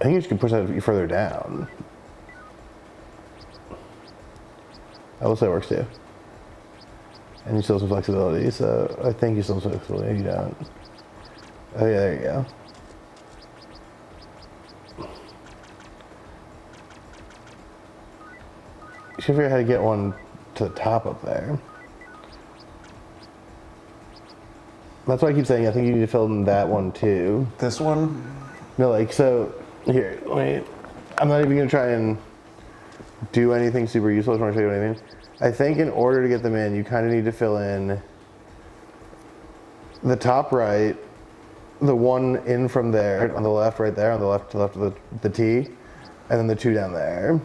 I think you can push that further down. I will say it works too. And you still have some flexibility, so I think you still have some flexibility. If you don't. Oh yeah, there you go. You should figure out how to get one to the top up there. That's why I keep saying I think you need to fill in that one too. This one? No, like, so, here, wait. I'm not even gonna try and do anything super useful. I just wanna show you what I mean. I think in order to get them in, you kind of need to fill in the top right, the one in from there, on the left, right there, on the left of the T, and then the two down there.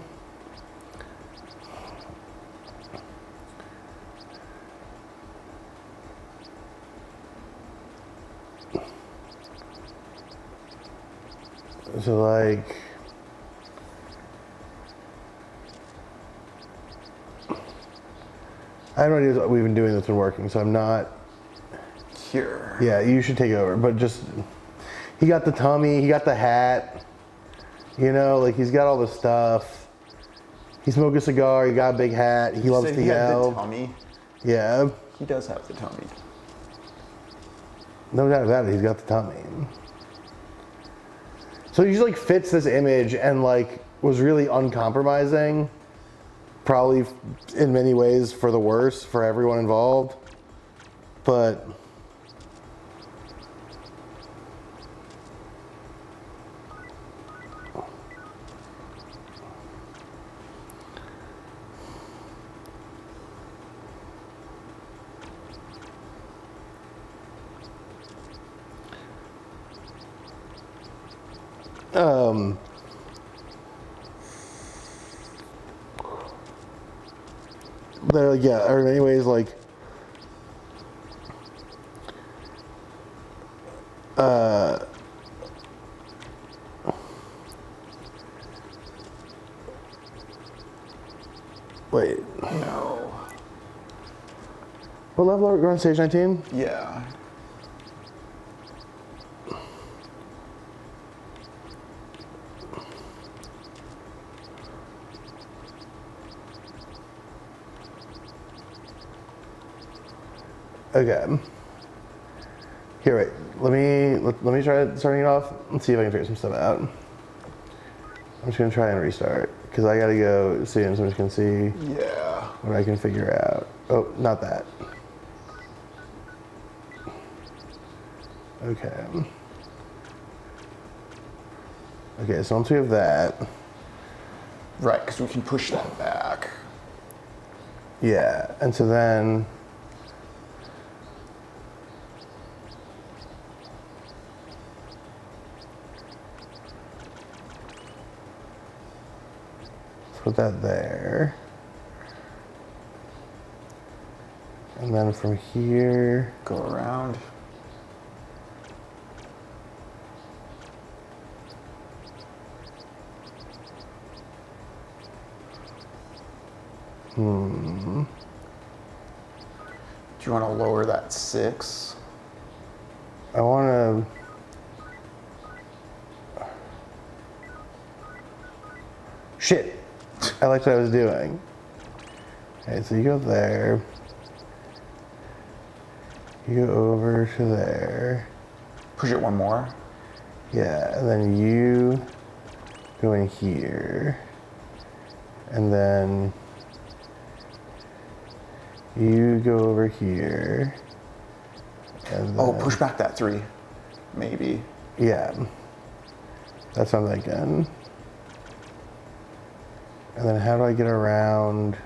So like, I have no idea what we've been doing that's been working, so I'm not. Here. Yeah, you should take over, but just, he got the tummy, he got the hat, you know, like he's got all the stuff. He smoked a cigar, he got a big hat, he loves to He had yell. the tummy. Yeah, He does have the tummy. no doubt about it, he's got the tummy. So he just like fits this image and like was really uncompromising. Probably in many ways for the worse for everyone involved. But they're like, yeah, or in many ways like wait. No. What level are we on, stage 19? Yeah. Okay. Here, wait. Let me try starting it off and see if I can figure some stuff out. I'm just gonna try and restart because I gotta go soon, so I'm just gonna see Yeah. what I can figure out. Oh, not that. Okay. Okay, so once we have that, Right, because we can push that back. yeah, and so then let's put that there. And then from here, Go around. Do you want to lower that 6? I want to. Shit! I liked what I was doing. Okay, so you go there. You go over to there. Push it one more. Yeah, and then you go in here. And then you go over here. And then, Oh, push back that 3. Maybe. yeah. That's what I'm thinking. And then how do I get around?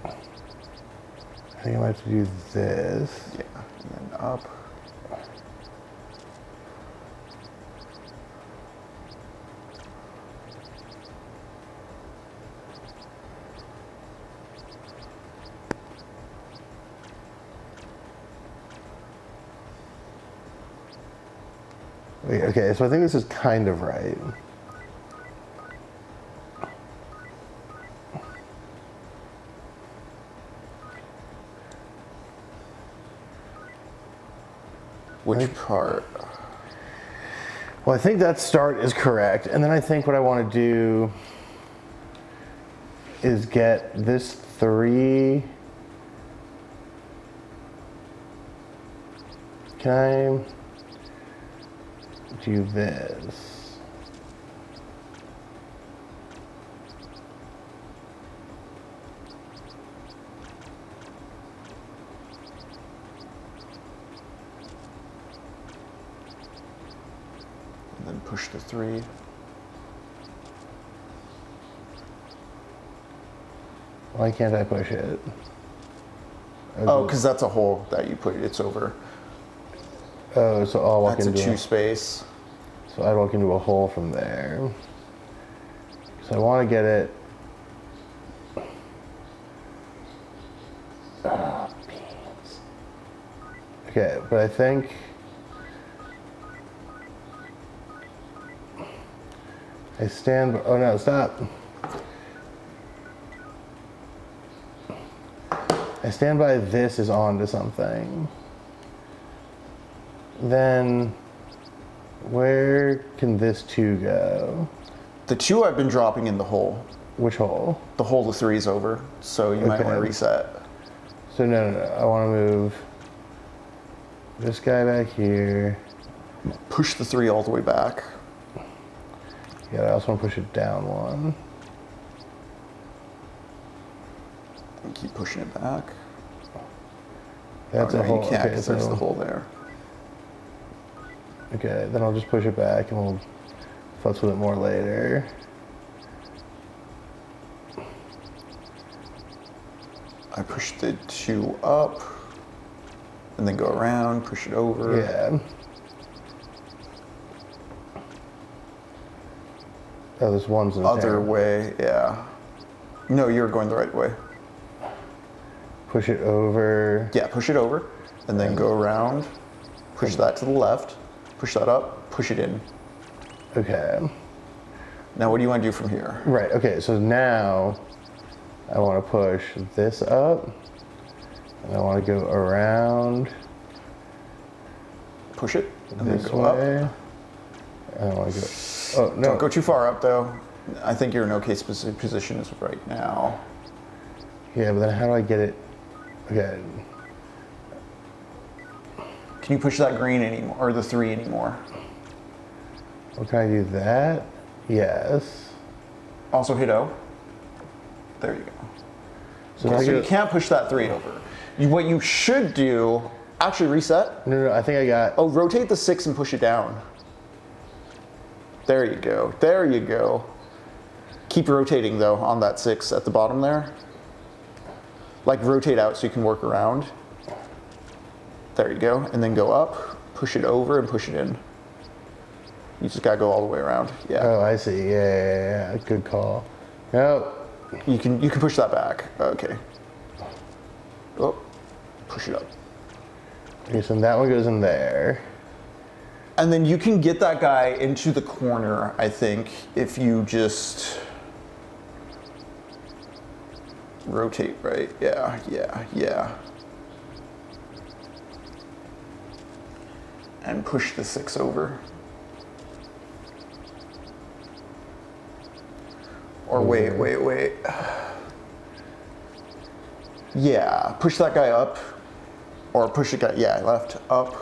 I think I might have to do this. Yeah. And then up. Wait, okay, so I think this is kind of right. Which part? Well, I think that start is correct. And then I think what I want to do is get this 3. Can I do this? And then push the 3. Why can't I push it? Oh, because that's a hole that you put, it's over. Oh, so I'll walk That's a into 2 space. So I'd walk into a hole from there. So I want to get it. Beans. Okay, but I think I stand. Oh no! Stop. I stand by this is onto something. Then where can this 2 go? The 2 I've been dropping in the hole. Which hole? The hole the 3 is over, so you might Okay. want to reset. So no, I want to move this guy back here. Push the 3 all the way back. Yeah, I also want to push it down 1. And keep pushing it back. That's Oh, a no, hole. You can't, Okay, because there's the hole there. Okay, then I'll just push it back and we'll futz with it more later. I push the 2 up, and then go around, push it over. Yeah. Oh, this one's in Other there. way, yeah. No, you're going the right way. Push it over. Yeah, push it over, and then go around, push that to the left, push that up, push it in. Okay. Now what do you want to do from here? Right, okay, so now I want to push this up, and I want to go around Push it, and then this go way. up. And I want to go, oh, no. Don't go too far up though. I think you're in okay position as right now. Yeah, but then how do I get it? Okay. Can you push that green anymore, or the 3 anymore? Well, can I do that? Yes. Also hit O. There you go. So, Okay, if I so go, you can't push that 3 over. What you should do, actually reset. no, I think I got, Oh, rotate the 6 and push it down. There you go. There you go. Keep rotating though on that 6 at the bottom there. Like rotate out so you can work around. There you go. And then go up, push it over and push it in. You just gotta go all the way around. Yeah. oh, I see, yeah. Good call. Nope. You can push that back. Okay. Oh, push it up. Okay, so that one goes in there. And then you can get that guy into the corner, I think, if you just rotate right. Yeah, yeah, yeah. And push the 6 over. Or wait. Yeah, push that guy up. Or push the guy, yeah, left, up.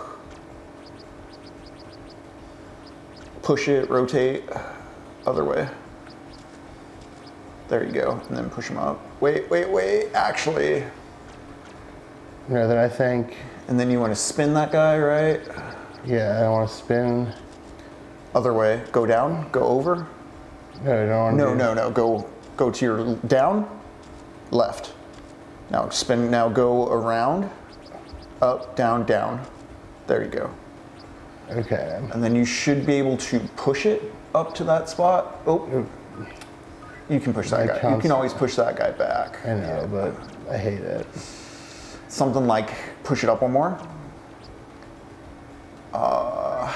Push it, rotate, other way. There you go, and then push him up. Wait, actually. No, then I think, And then you want to spin that guy, right? yeah, I want to spin. Other way, go down, go over. No, I don't want to No, go to your down, left. Now spin, now go around, up, down, down. There you go. Okay. And then you should be able to push it up to that spot. Oh, you can push that guy. You can always push that guy back. I know, but I hate it. Something like push it up one more.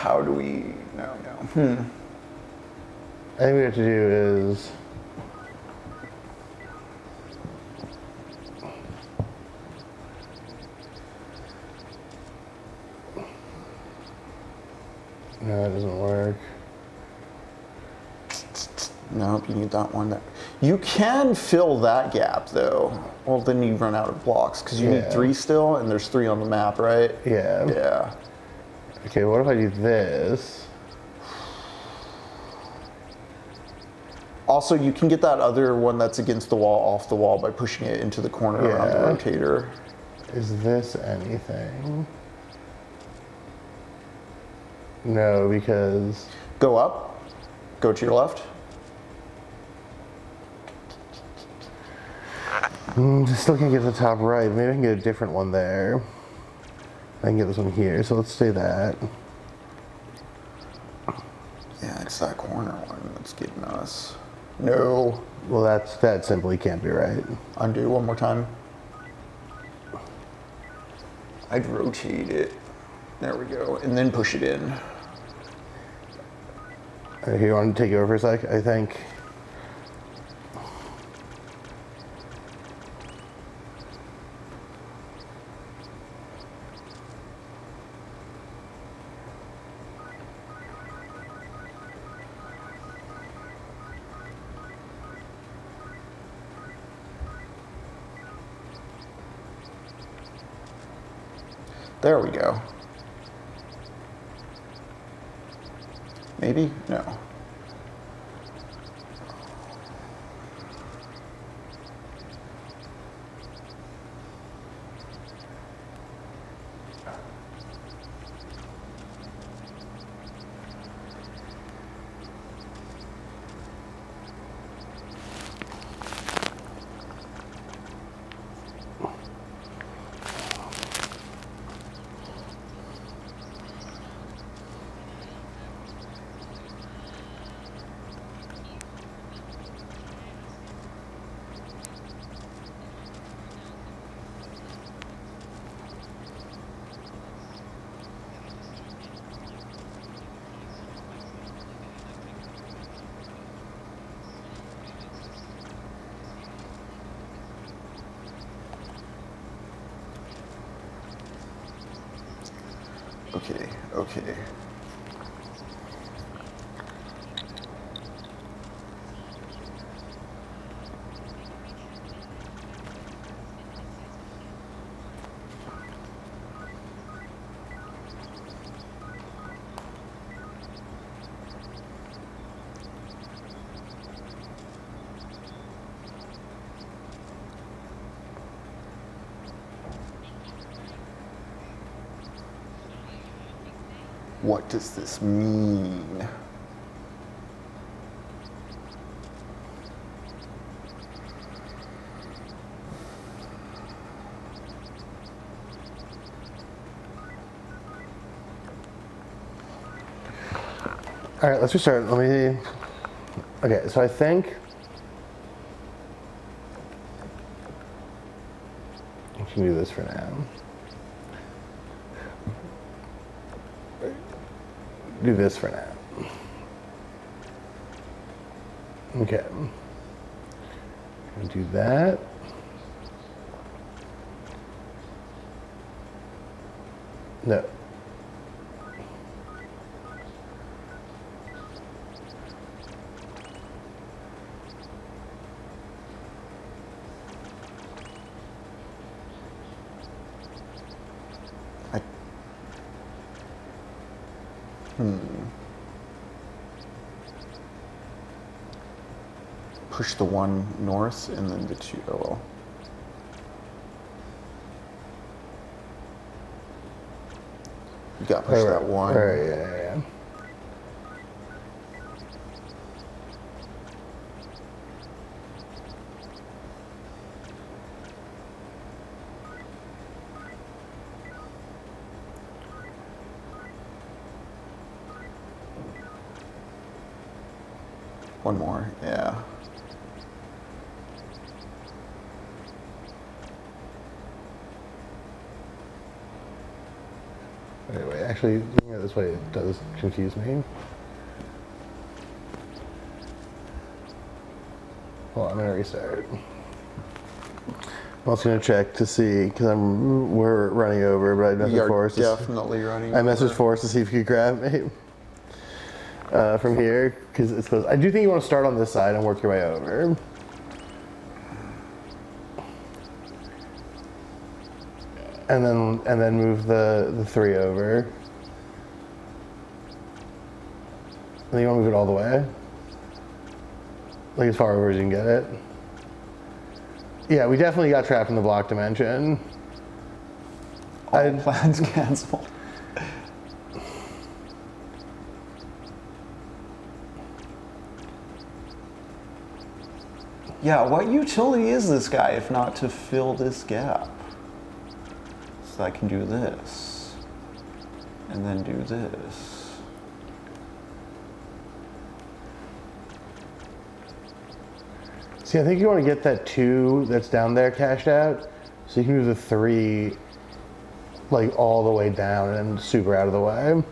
how do we? No. I think what we have to do is. No, that doesn't work. Nope, you need that one. You can fill that gap though. Well, then you run out of blocks because you need 3 still, and there's 3 on the map, right? Yeah. Yeah. Okay, what if I do this? Also, you can get that other one that's against the wall off the wall by pushing it into the corner around the rotator. Is this anything? No, because... Go up. Go to your left. Still can't get to the top right. Maybe I can get a different one there. I can get this one here, so let's say that. Yeah, it's that corner one that's getting us. No. Well, that simply can't be right. Undo one more time. I'd rotate it. There we go. And then push it in. Here, you want to take it over for a sec? I think. There we go. Maybe? No. Okay. What does this mean? All right, let's restart. Let me. Okay, so I think I can do this for now. Do this for now. Okay. I'll do that. No. Push the one north and then the two. Oh well. You got to push that one. All right, yeah. One more, yeah. All wait. Actually, doing it this way does confuse me. Well, I'm gonna restart. I'm also gonna check to see because we're running over, but I messaged Forrest. Definitely running. I messaged Forrest to see if he could grab me from here because it's close. I do think you want to start on this side and work your way over. And then move the 3 over. And then you want to move it all the way? Like as far over as you can get it? Yeah, we definitely got trapped in the block dimension. All plans canceled. Yeah, what utility is this guy if not to fill this gap? So I can do this, and then do this. See, I think you want to get that 2 that's down there cashed out, so you can move the 3 like all the way down and super out of the way.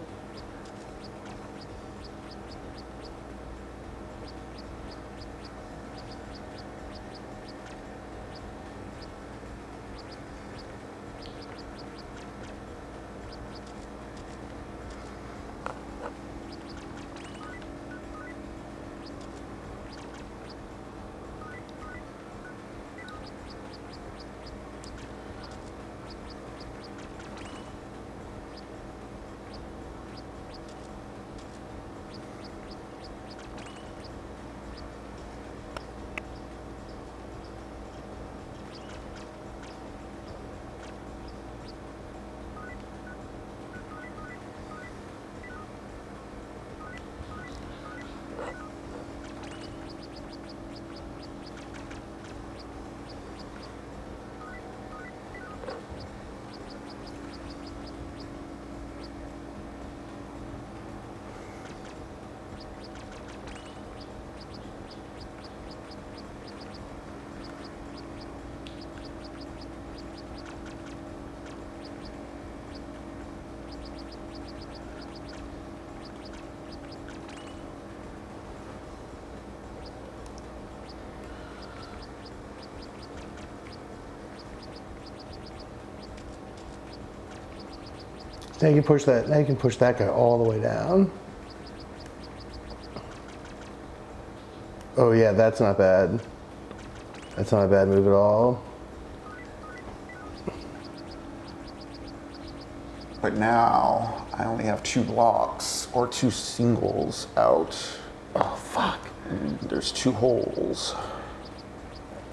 Now you can push that. Now you can push that guy all the way down. Oh yeah, that's not bad. That's not a bad move at all. But now I only have 2 blocks or 2 singles out. Oh fuck! And there's 2 holes.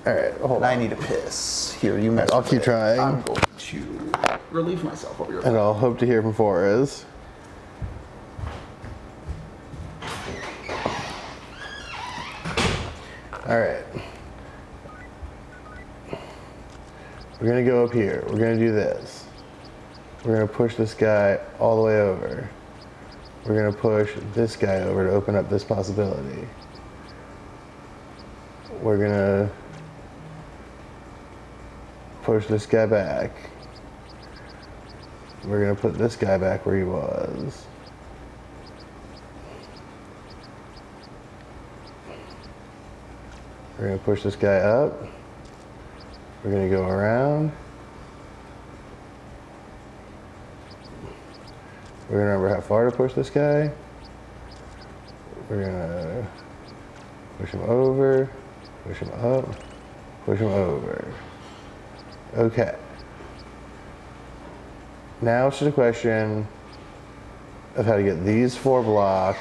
All right, hold And on. I need a piss. Here, you mess I'll with keep it. trying. I'm going to relieve myself of your. And I'll hope to hear from Forrest. All right. We're gonna go up here. We're gonna do this. We're gonna push this guy all the way over. We're gonna push this guy over to open up this possibility. We're gonna push this guy back. We're gonna put this guy back where he was. We're gonna push this guy up. We're gonna go around. We're gonna remember how far to push this guy. We're gonna push him over, push him up, push him over. Okay. Now it's just a question of how to get these 4 blocks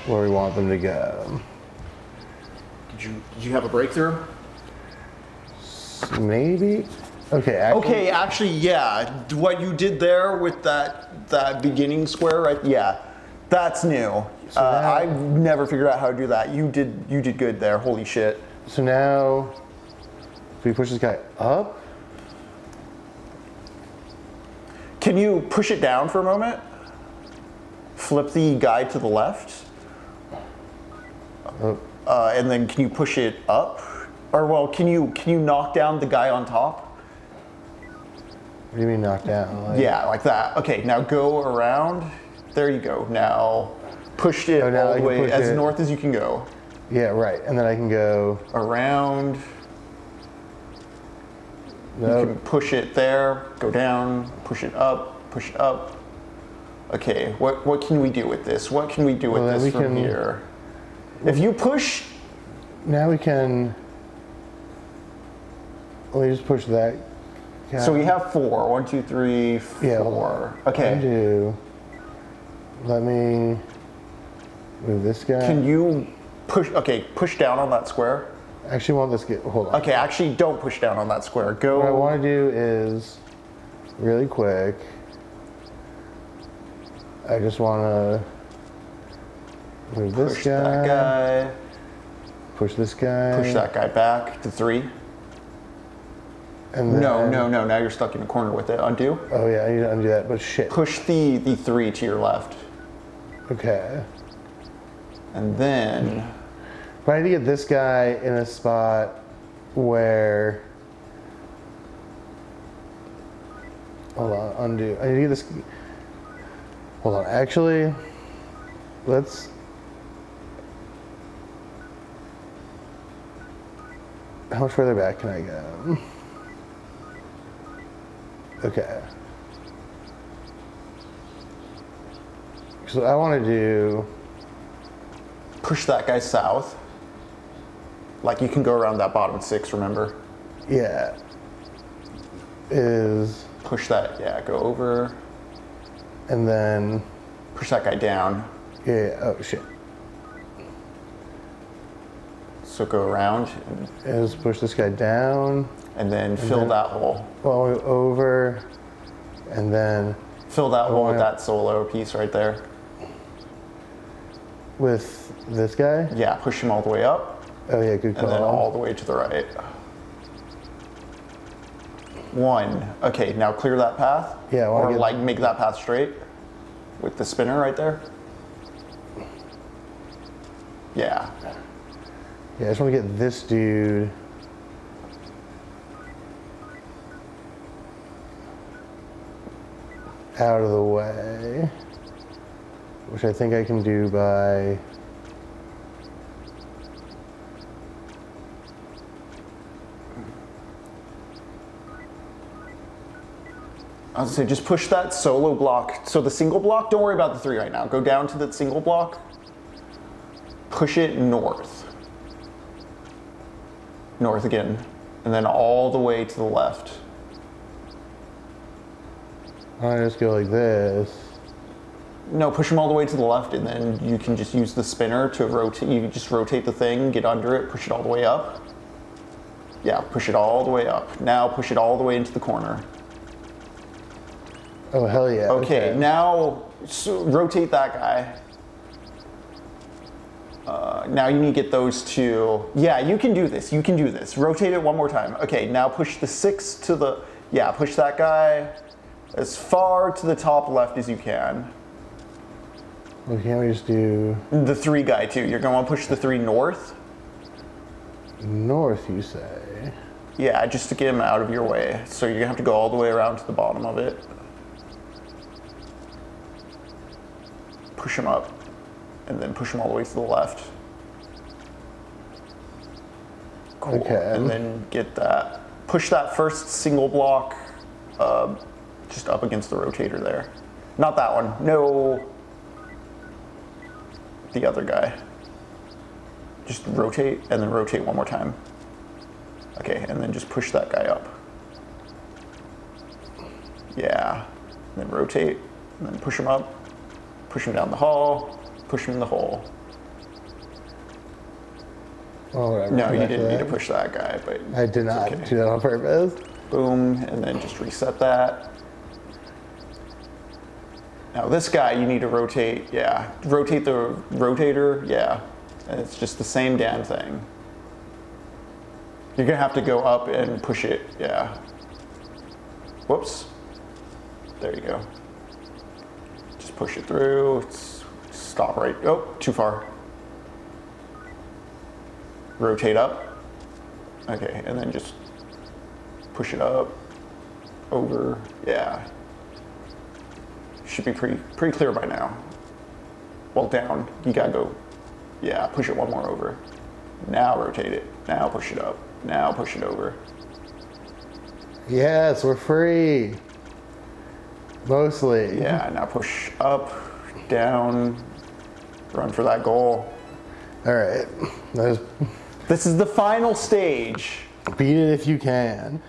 where we want them to go. Did you have a breakthrough? Maybe? Okay, actually, Okay, actually, yeah. What you did there with that beginning square, right? Yeah, that's new. So now- I've never figured out how to do that. You did good there. Holy shit. So now, if we push this guy up, Can you push it down for a moment? Flip the guy to the left. And then can you push it up? Or well, can you knock down the guy on top? What do you mean knocked down? Like, Yeah, like that. Okay, now go around. There you go. Now push it now all I the can way push as it. north as you can go. Yeah, right. And then I can go. Around. You No. can push it there, go down, push it up, push it up. Okay, what can we do with this? What can we do with Well, then this we from can- here? If you push, Now we can. Let me just push that. Guy. so we have 4. 1, 2, 3, 4. Yeah, hold on. Okay. Undo. Let me move this guy. Can you push? Okay, push down on that square. I actually want this. Hold on. Okay, actually, don't push down on that square. Go. What I want to do is really quick. I just want to move this push guy, that guy. push this guy, Push that guy back to 3. and then, No. Now you're stuck in a corner with it. Undo. Oh yeah, I need to undo that. But shit. Push the 3 to your left, Okay. and then But I need to get this guy in a spot where. Hold on, undo. I need to get this. Hold on, actually, let's. How much further back can I go? Okay. So I want to do. push that guy south. Like you can go around that bottom 6. Remember? Yeah. Is. Push that. Yeah. Go over. And then. Push that guy down. Yeah, oh shit. So go around Is push this guy down. and then fill then- that hole. Well, over. And then Fill that hole with yeah. that solo piece right there. with this guy. Yeah. Push him all the way up, Oh yeah, good and then call. all the way to the right. 1. Okay. Now clear that path. Yeah, I wanna Or get- like make that path straight with the spinner right there. Yeah. Yeah, I just want to get this dude. Out of the way. Which I think I can do by. I was gonna say, just push that solo block. So the single block, don't worry about the 3 right now. Go down to that single block. Push it north. North again. And then all the way to the left. I just go like this. No, push them all the way to the left, and then you can just use the spinner to rotate. You just rotate the thing, get under it, push it all the way up. Yeah, push it all the way up. Now push it all the way into the corner. Oh hell yeah. Okay, now rotate that guy. Now you need to get those 2. Yeah, you can do this. You can do this. Rotate it one more time. Okay, now push the 6 to the. Yeah, push that guy as far to the top left as you can. Well, can't we just do The 3 guy too. You're gonna want to push the 3 north. north? You say? Yeah, just to get him out of your way. So you're gonna have to go all the way around to the bottom of it. Push him up, and then push him all the way to the left. Cool. Okay. And then get that. Push that first single block just up against the rotator there. Not that one. No. The other guy. Just rotate and then rotate one more time. Okay, and then just push that guy up. Yeah. And then rotate, and then push him up, push him down the hall, push him in the hole. Oh, whatever. No, come you back didn't need to that. push that guy, but I did not okay. do that on purpose. Boom, and then just reset that. Now this guy, you need to rotate, yeah. Rotate the rotator, yeah. And it's just the same damn thing. You're gonna have to go up and push it, yeah. Whoops. There you go. Just push it through, stop right, oh, too far. Rotate up. Okay, and then just push it up, over. Yeah. Should be pretty clear by now. Well, down. You gotta go. Yeah, push it one more over. Now rotate it. Now push it up. Now push it over. Yes, we're free. Mostly. Yeah, now push up, down, run for that goal. All right. This is the final stage. Beat it if you can.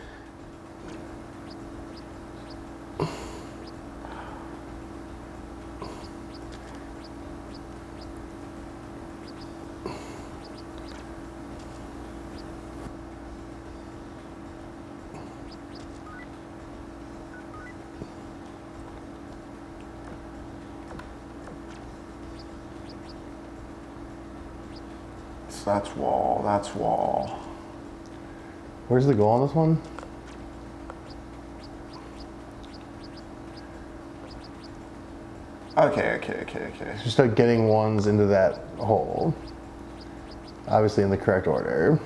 That's wall, that's wall. Where's the goal on this one? Okay. Just start getting ones into that hole. Obviously in the correct order.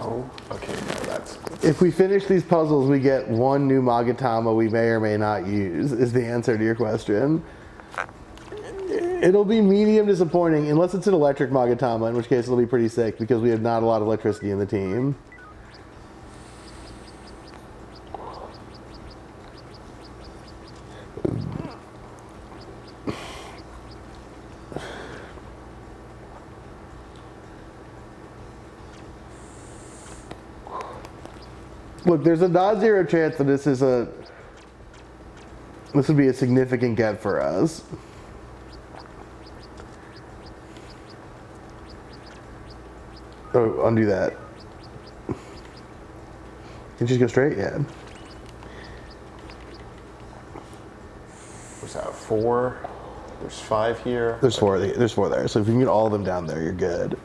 Oh, okay, no, that's... If we finish these puzzles, we get one new Magatama we may or may not use, is the answer to your question. It'll be medium disappointing, unless it's an electric Magatama, in which case it'll be pretty sick, because we have not a lot of electricity in the team. Look, there's a non-zero chance that this would be a significant get for us. Oh, undo that. Can you just go straight? Yeah. What's that, 4? There's 5 here. There's 4 there. So if you can get all of them down there, you're good.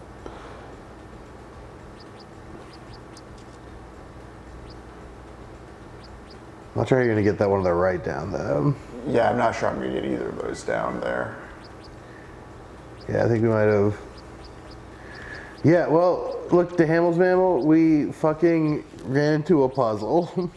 I'm not sure how you're going to get that one on the right down, though. Yeah, I'm not sure I'm going to get either of those down there. Yeah, I think we might have... Yeah, well, look, to Hamill's Mammal, we fucking ran into a puzzle.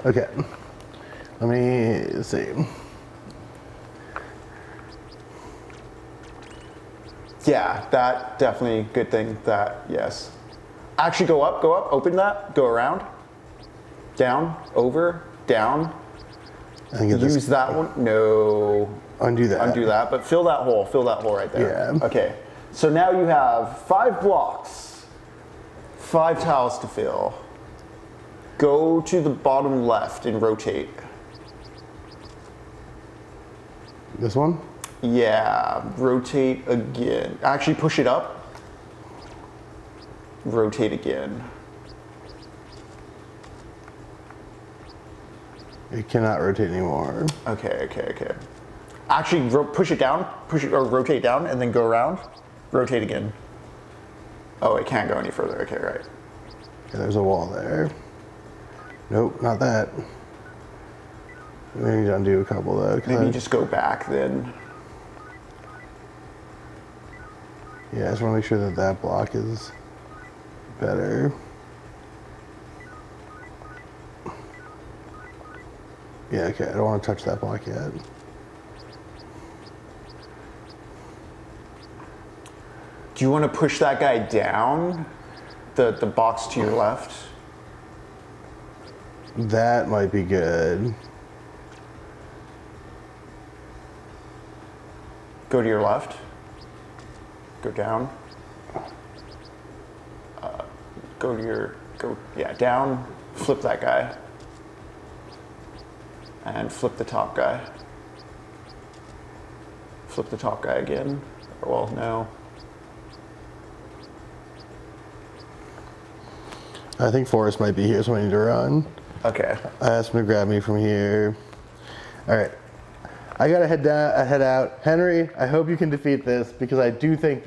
Okay. Let me see. Yeah, that definitely good thing. That yes. Actually, go up, open that, go around, down, over, down. I think Use that one. No. Undo that. Undo that, but fill that hole right there. Yeah. Okay. So now you have 5 blocks, 5 tiles to fill. Go to the bottom left and rotate. This one? Yeah, rotate again. Actually, push it up. Rotate again. It cannot rotate anymore. Okay. Actually, push it down, or rotate down, and then go around. Rotate again. Oh, it can't go any further. Okay, right. Okay, there's a wall there. Nope, not that. We need to undo a couple though. Maybe just go back then. Yeah, I just want to make sure that that block is better. Yeah, okay, I don't want to touch that block yet. Do you want to push that guy down? The box to your left? That might be good. Go to your left. Go down. Yeah, down. Flip that guy. And flip the top guy. Flip the top guy again. Well, no. I think Forrest might be here, so I need to run. Okay. I asked him to grab me from here. All right. I gotta head out. Henry, I hope you can defeat this because I do think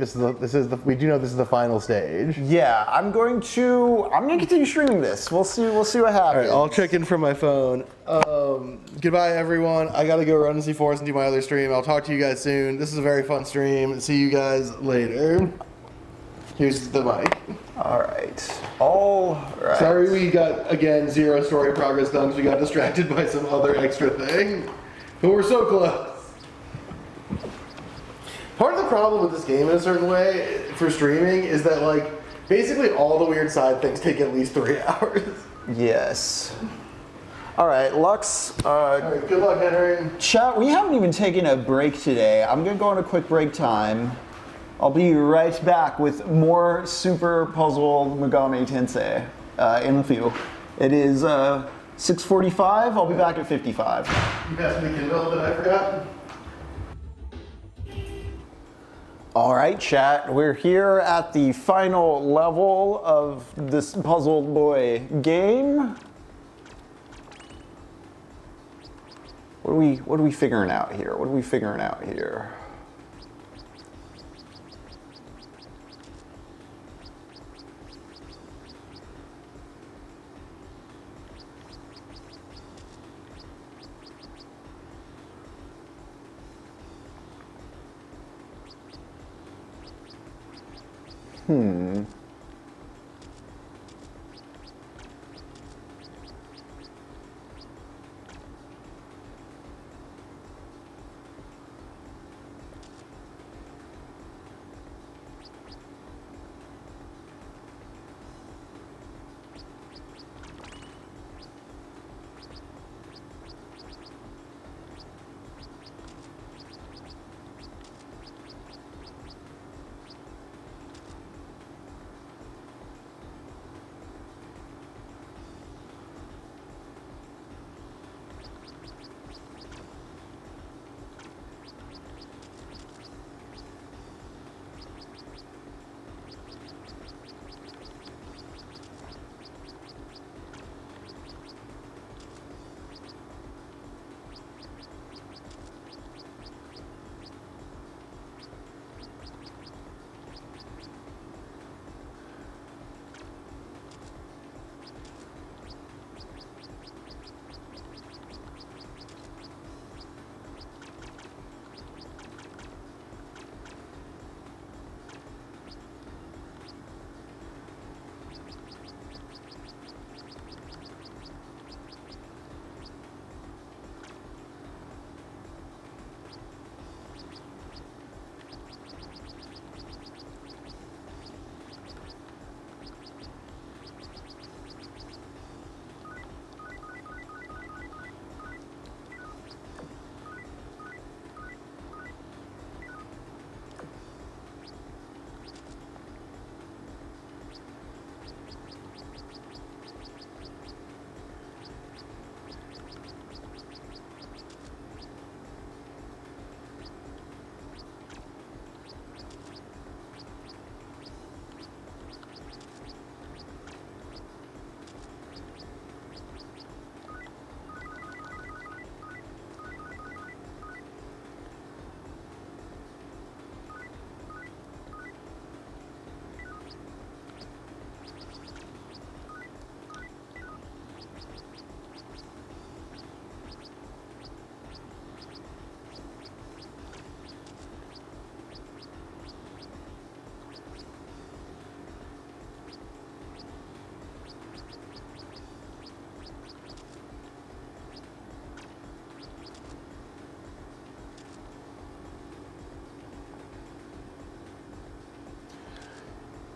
we do know this is the final stage. Yeah, I'm gonna continue streaming this. We'll see what happens. All right, I'll check in from my phone. Goodbye, everyone. I gotta go run and see Forrest and do my other stream. I'll talk to you guys soon. This is a very fun stream. See you guys later. Here's the mic. All right. Sorry we got, again, 0 story progress done because we got distracted by some other extra thing. But we're so close. Part of the problem with this game in a certain way for streaming is that, like, basically all the weird side things take at least 3 hours. Yes. All right, Lux. All right, good luck, Henry. Chat, we haven't even taken a break today. I'm gonna go on a quick break time. I'll be right back with more Super Puzzle Megami Tensei in a few. It is 6:45. I'll be back at 55. You passed me the Kindle that I forgot? All right, chat. We're here at the final level of this Puzzle Boy game. What are we figuring out here?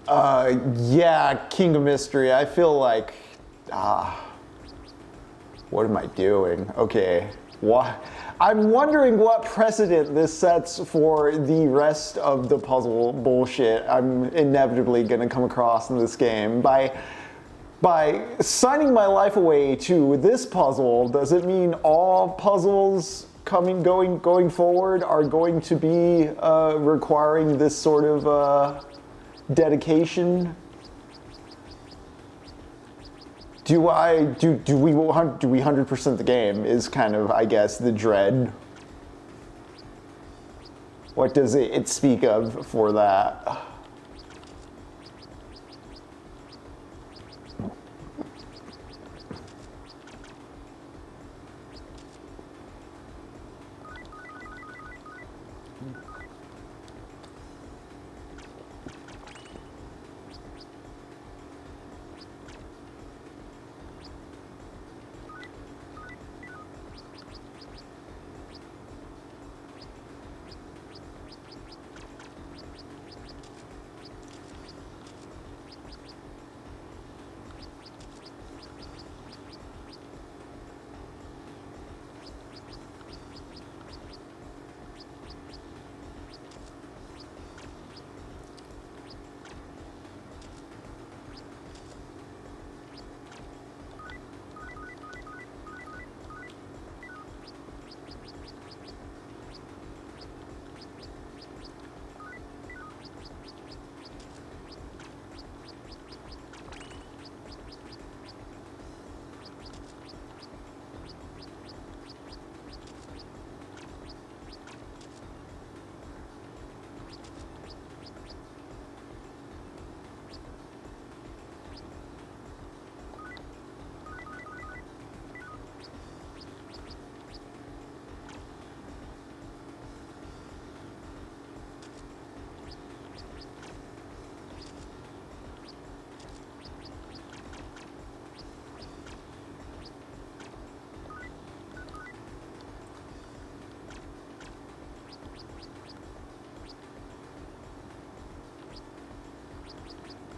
Yeah, King of Mystery. I feel like, what am I doing? Okay, what? I'm wondering what precedent this sets for the rest of the puzzle bullshit I'm inevitably gonna come across in this game. By signing my life away to this puzzle, does it mean all puzzles going forward are going to be requiring this sort of dedication? Do we 100% the game is kind of, I guess, the dread. What does it speak of for that?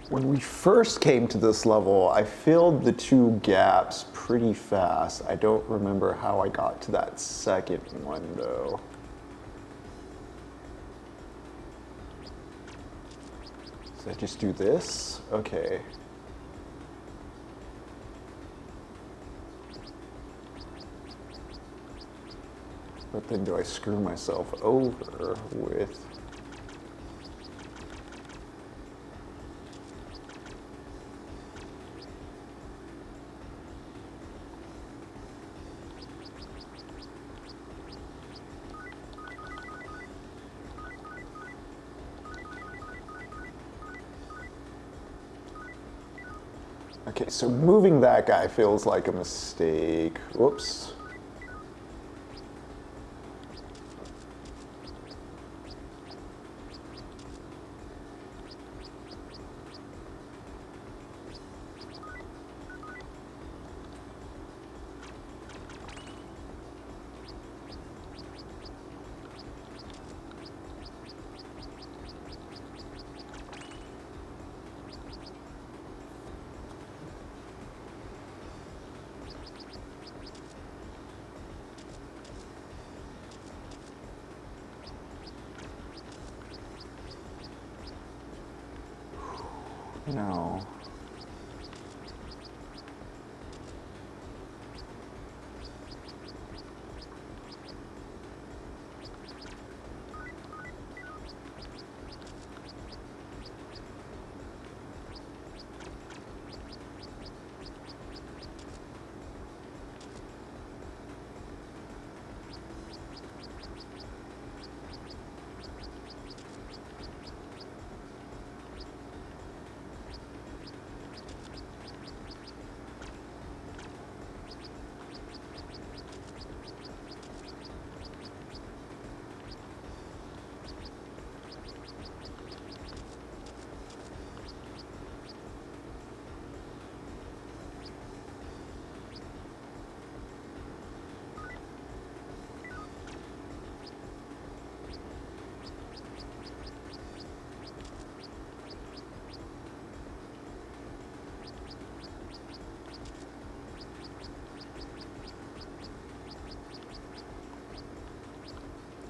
When we first came to this level, I filled the 2 gaps pretty fast. I don't remember how I got to that second one though. Did I just do this? Okay. But then do I screw myself over with... Okay, so moving that guy feels like a mistake. Whoops. No.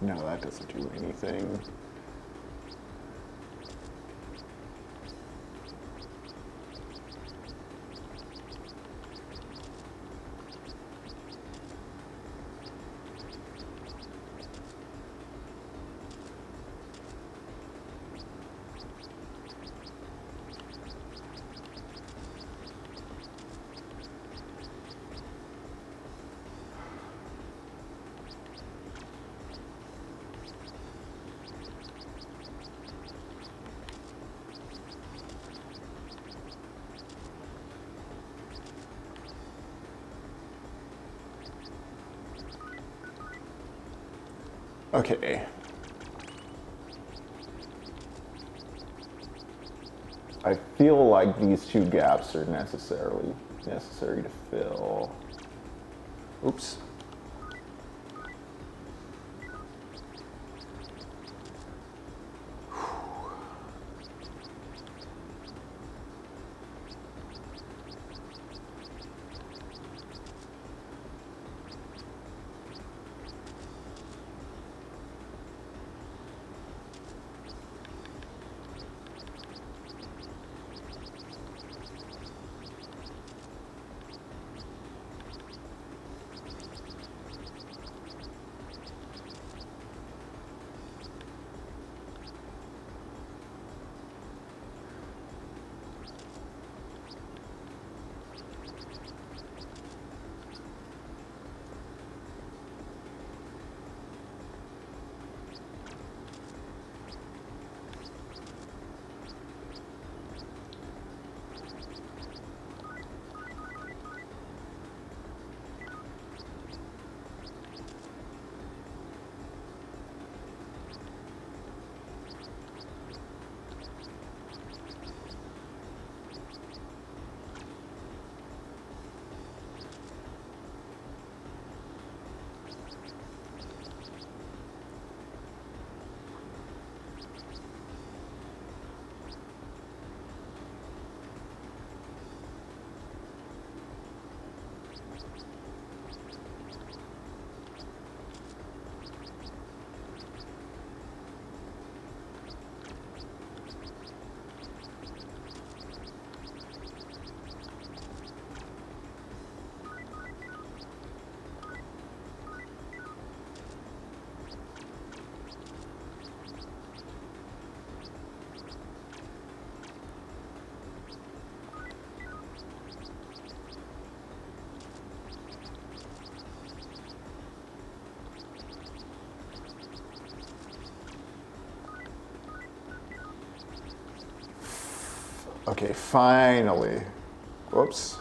No, that doesn't do anything. Okay. I feel like these two gaps are necessary to fill. Oops. Okay, finally. Whoops.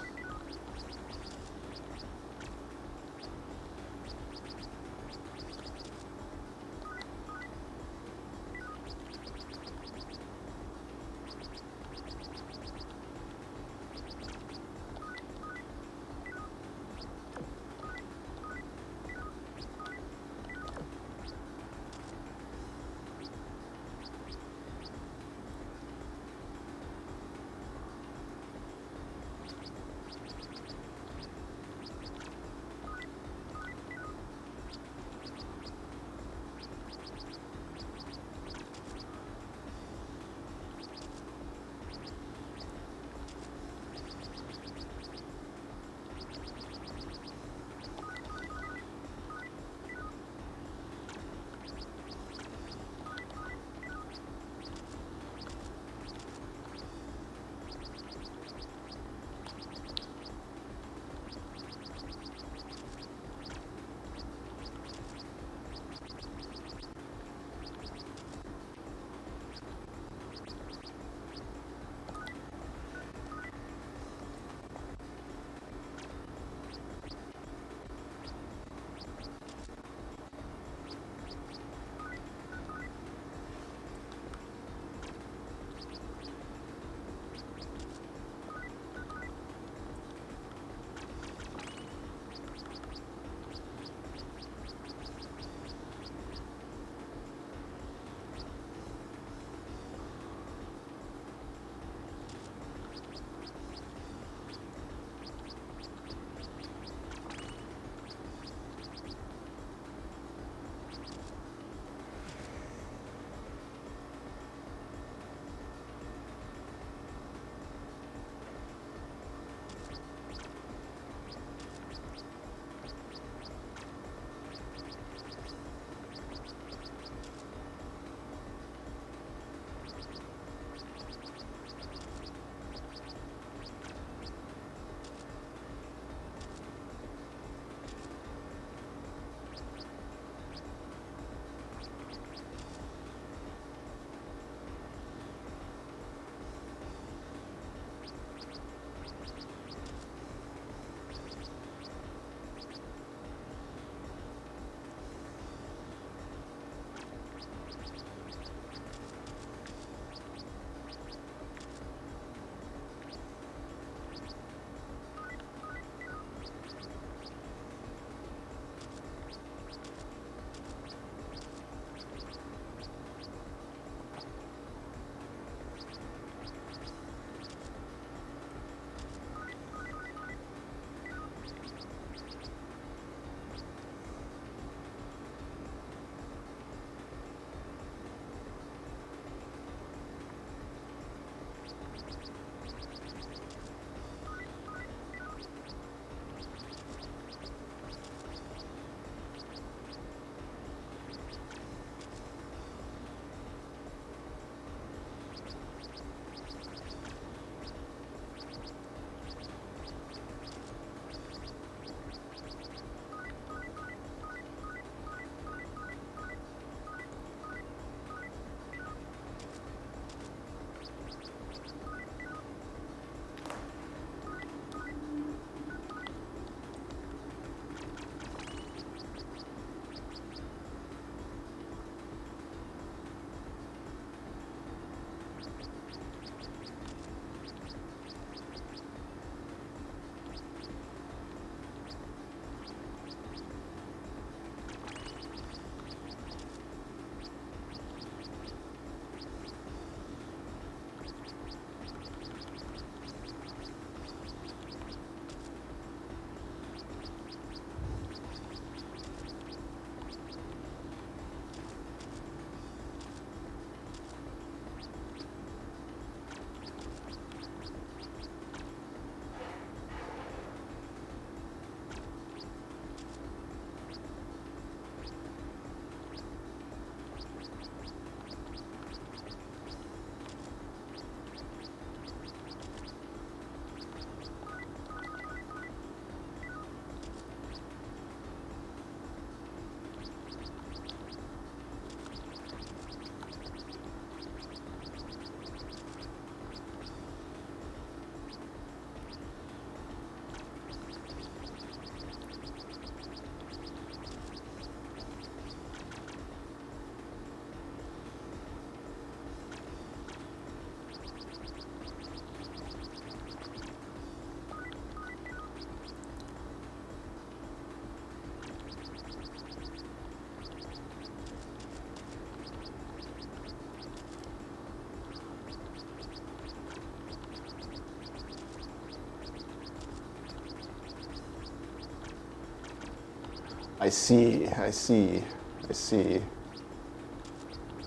I see.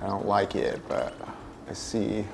I don't like it, but I see.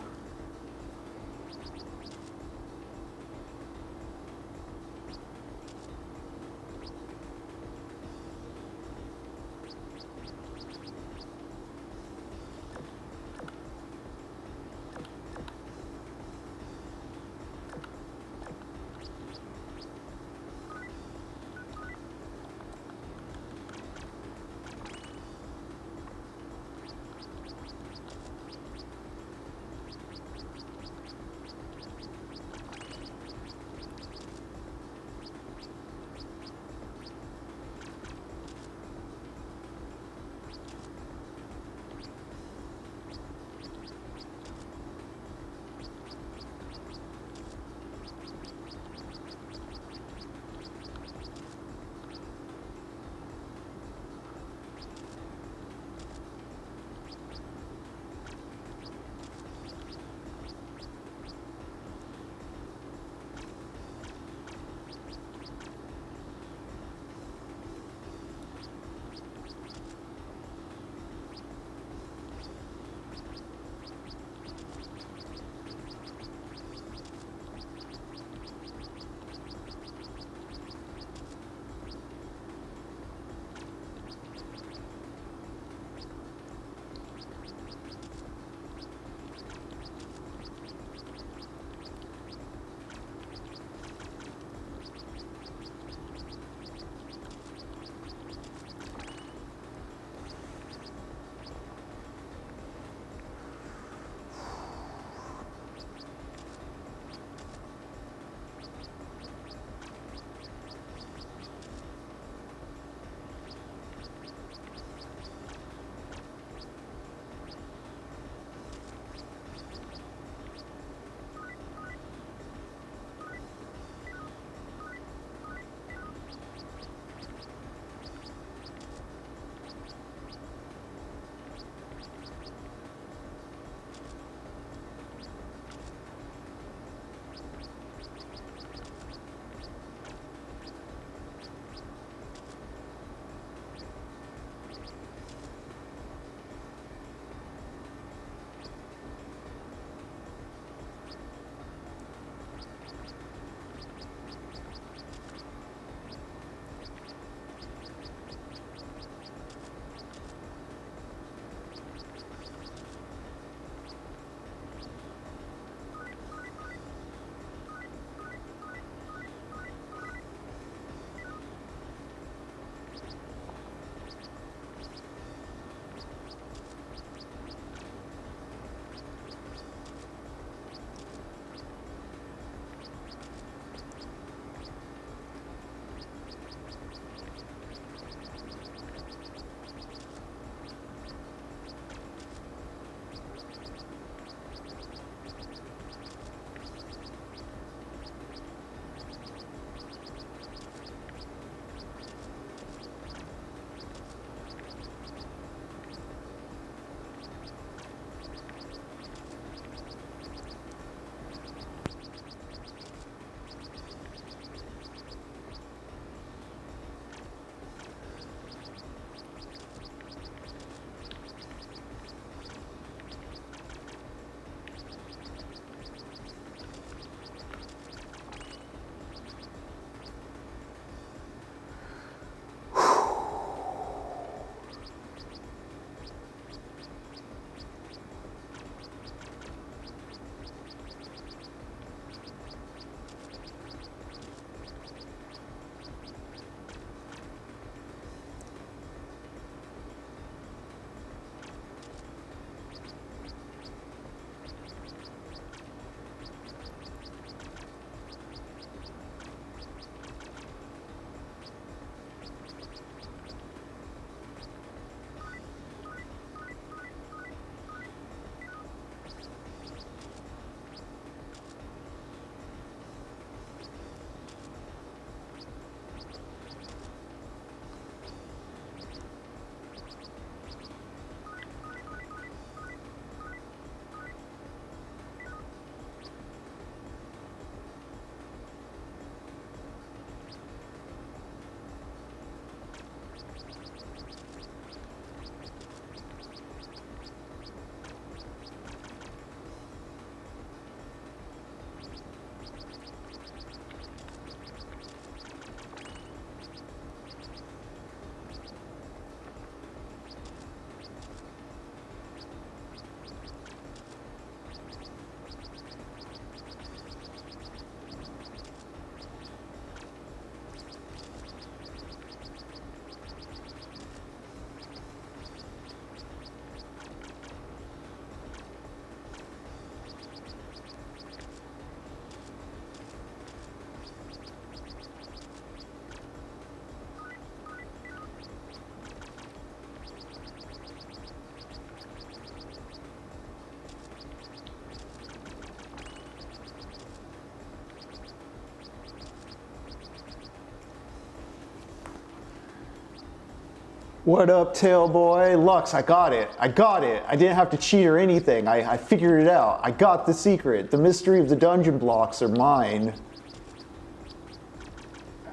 What up, Tailboy? Lux, I got it. I got it. I didn't have to cheat or anything. I figured it out. I got the secret. The mystery of the dungeon blocks are mine.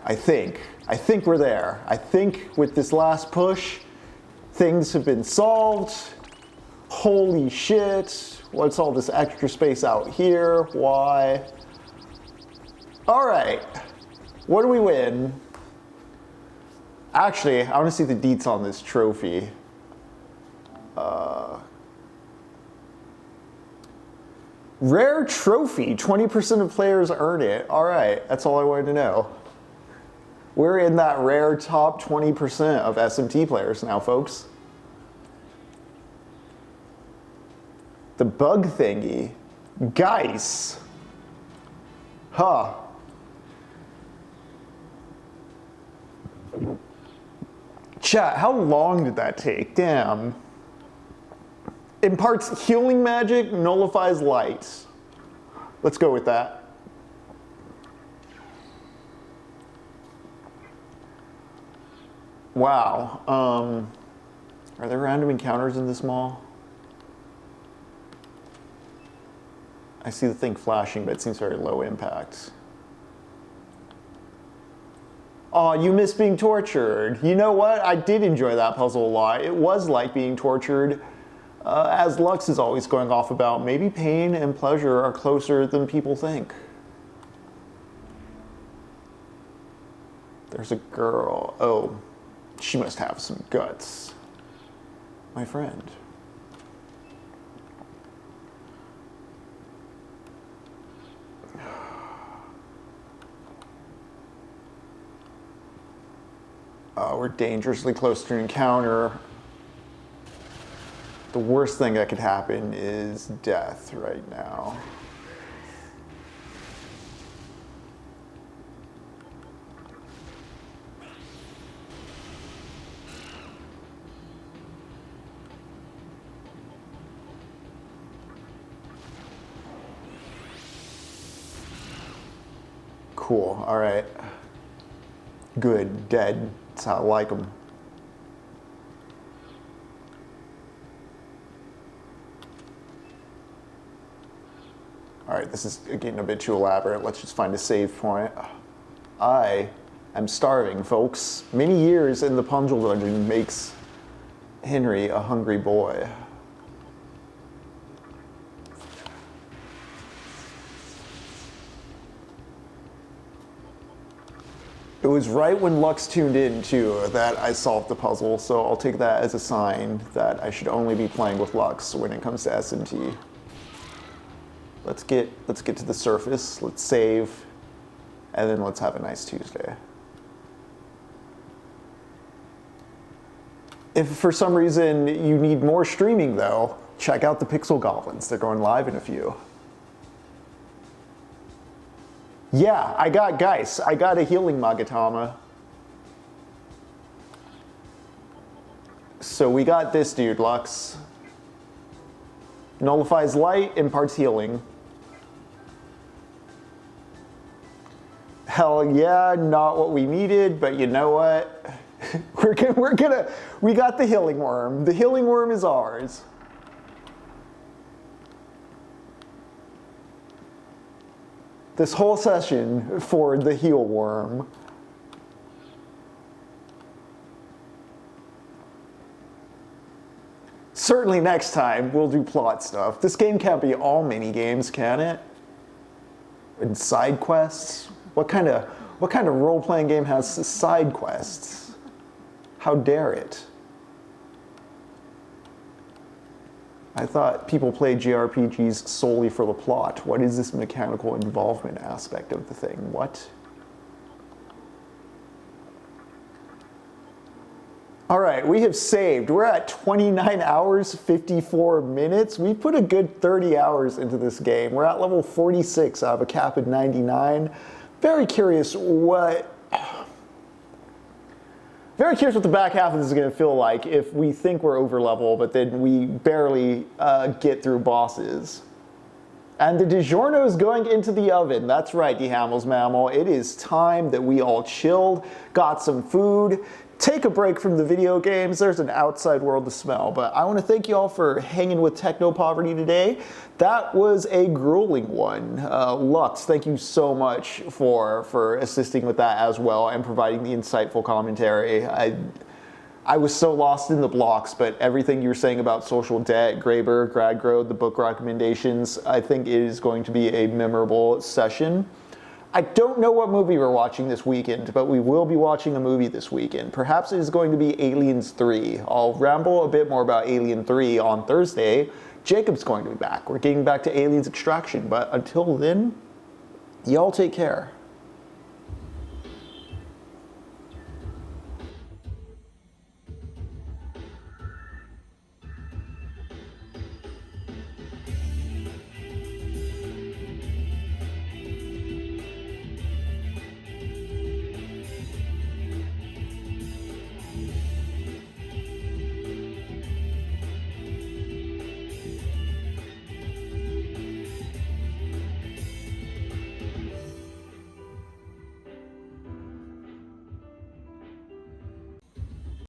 I think. I think we're there. I think with this last push, things have been solved. Holy shit. What's all this extra space out here? Why? All right. What do we win? Actually, I want to see the deets on this trophy. Rare trophy. 20% of players earn it. All right. That's all I wanted to know. We're in that rare top 20% of SMT players now, folks. The bug thingy. Geis. Huh. Chat, how long did that take? Damn. Imparts healing magic, nullifies light. Let's go with that. Wow. Are there random encounters in this mall? I see the thing flashing, but it seems very low impact. Aw, you miss being tortured. You know what? I did enjoy that puzzle a lot. It was like being tortured. As Lux is always going off about, maybe pain and pleasure are closer than people think. There's a girl. Oh, she must have some guts. My friend. We're dangerously close to an encounter. The worst thing that could happen is death right now. Cool, all right. Good, dead. That's how I like them. All right, this is getting a bit too elaborate. Let's just find a save point. I am starving, folks. Many years in the Punjal dungeon makes Henry a hungry boy. It was right when Lux tuned in, too, that I solved the puzzle, so I'll take that as a sign that I should only be playing with Lux when it comes to SMT. Let's get to the surface, let's save, and then let's have a nice Tuesday. If for some reason you need more streaming, though, check out the Pixel Goblins. They're going live in a few. Yeah, I got Geis. I got a healing Magatama. So we got this dude, Lux. Nullifies light, imparts healing. Hell yeah, not what we needed, but you know what? We got the healing worm. The healing worm is ours. This whole session for the heal worm. Certainly next time we'll do plot stuff. This game can't be all mini games, can it? And side quests? What kind of role-playing game has side quests? How dare it? I thought people played JRPGs solely for the plot. What is this mechanical involvement aspect of the thing? What? All right, we have saved. We're at 29 hours, 54 minutes. We put a good 30 hours into this game. We're at level 46 out of a cap of 99. Very curious what the back half of this is going to feel like if we think we're over level, but then we barely get through bosses. And the DiGiorno is going into the oven. That's right, you Hamels Mammal. It is time that we all chilled, got some food, take a break from the video games. There's an outside world to smell. But I want to thank you all for hanging with TechnoPoverty today. That was a grueling one. Lux, thank you so much for assisting with that as well and providing the insightful commentary. I was so lost in the blocks, but everything you were saying about social debt, Graeber, Gradgrode, the book recommendations, I think is going to be a memorable session. I don't know what movie we're watching this weekend, but we will be watching a movie this weekend. Perhaps it is going to be Aliens 3. I'll ramble a bit more about Alien 3 on Thursday. Jacob's going to be back. We're getting back to Aliens Extraction, but until then, y'all take care.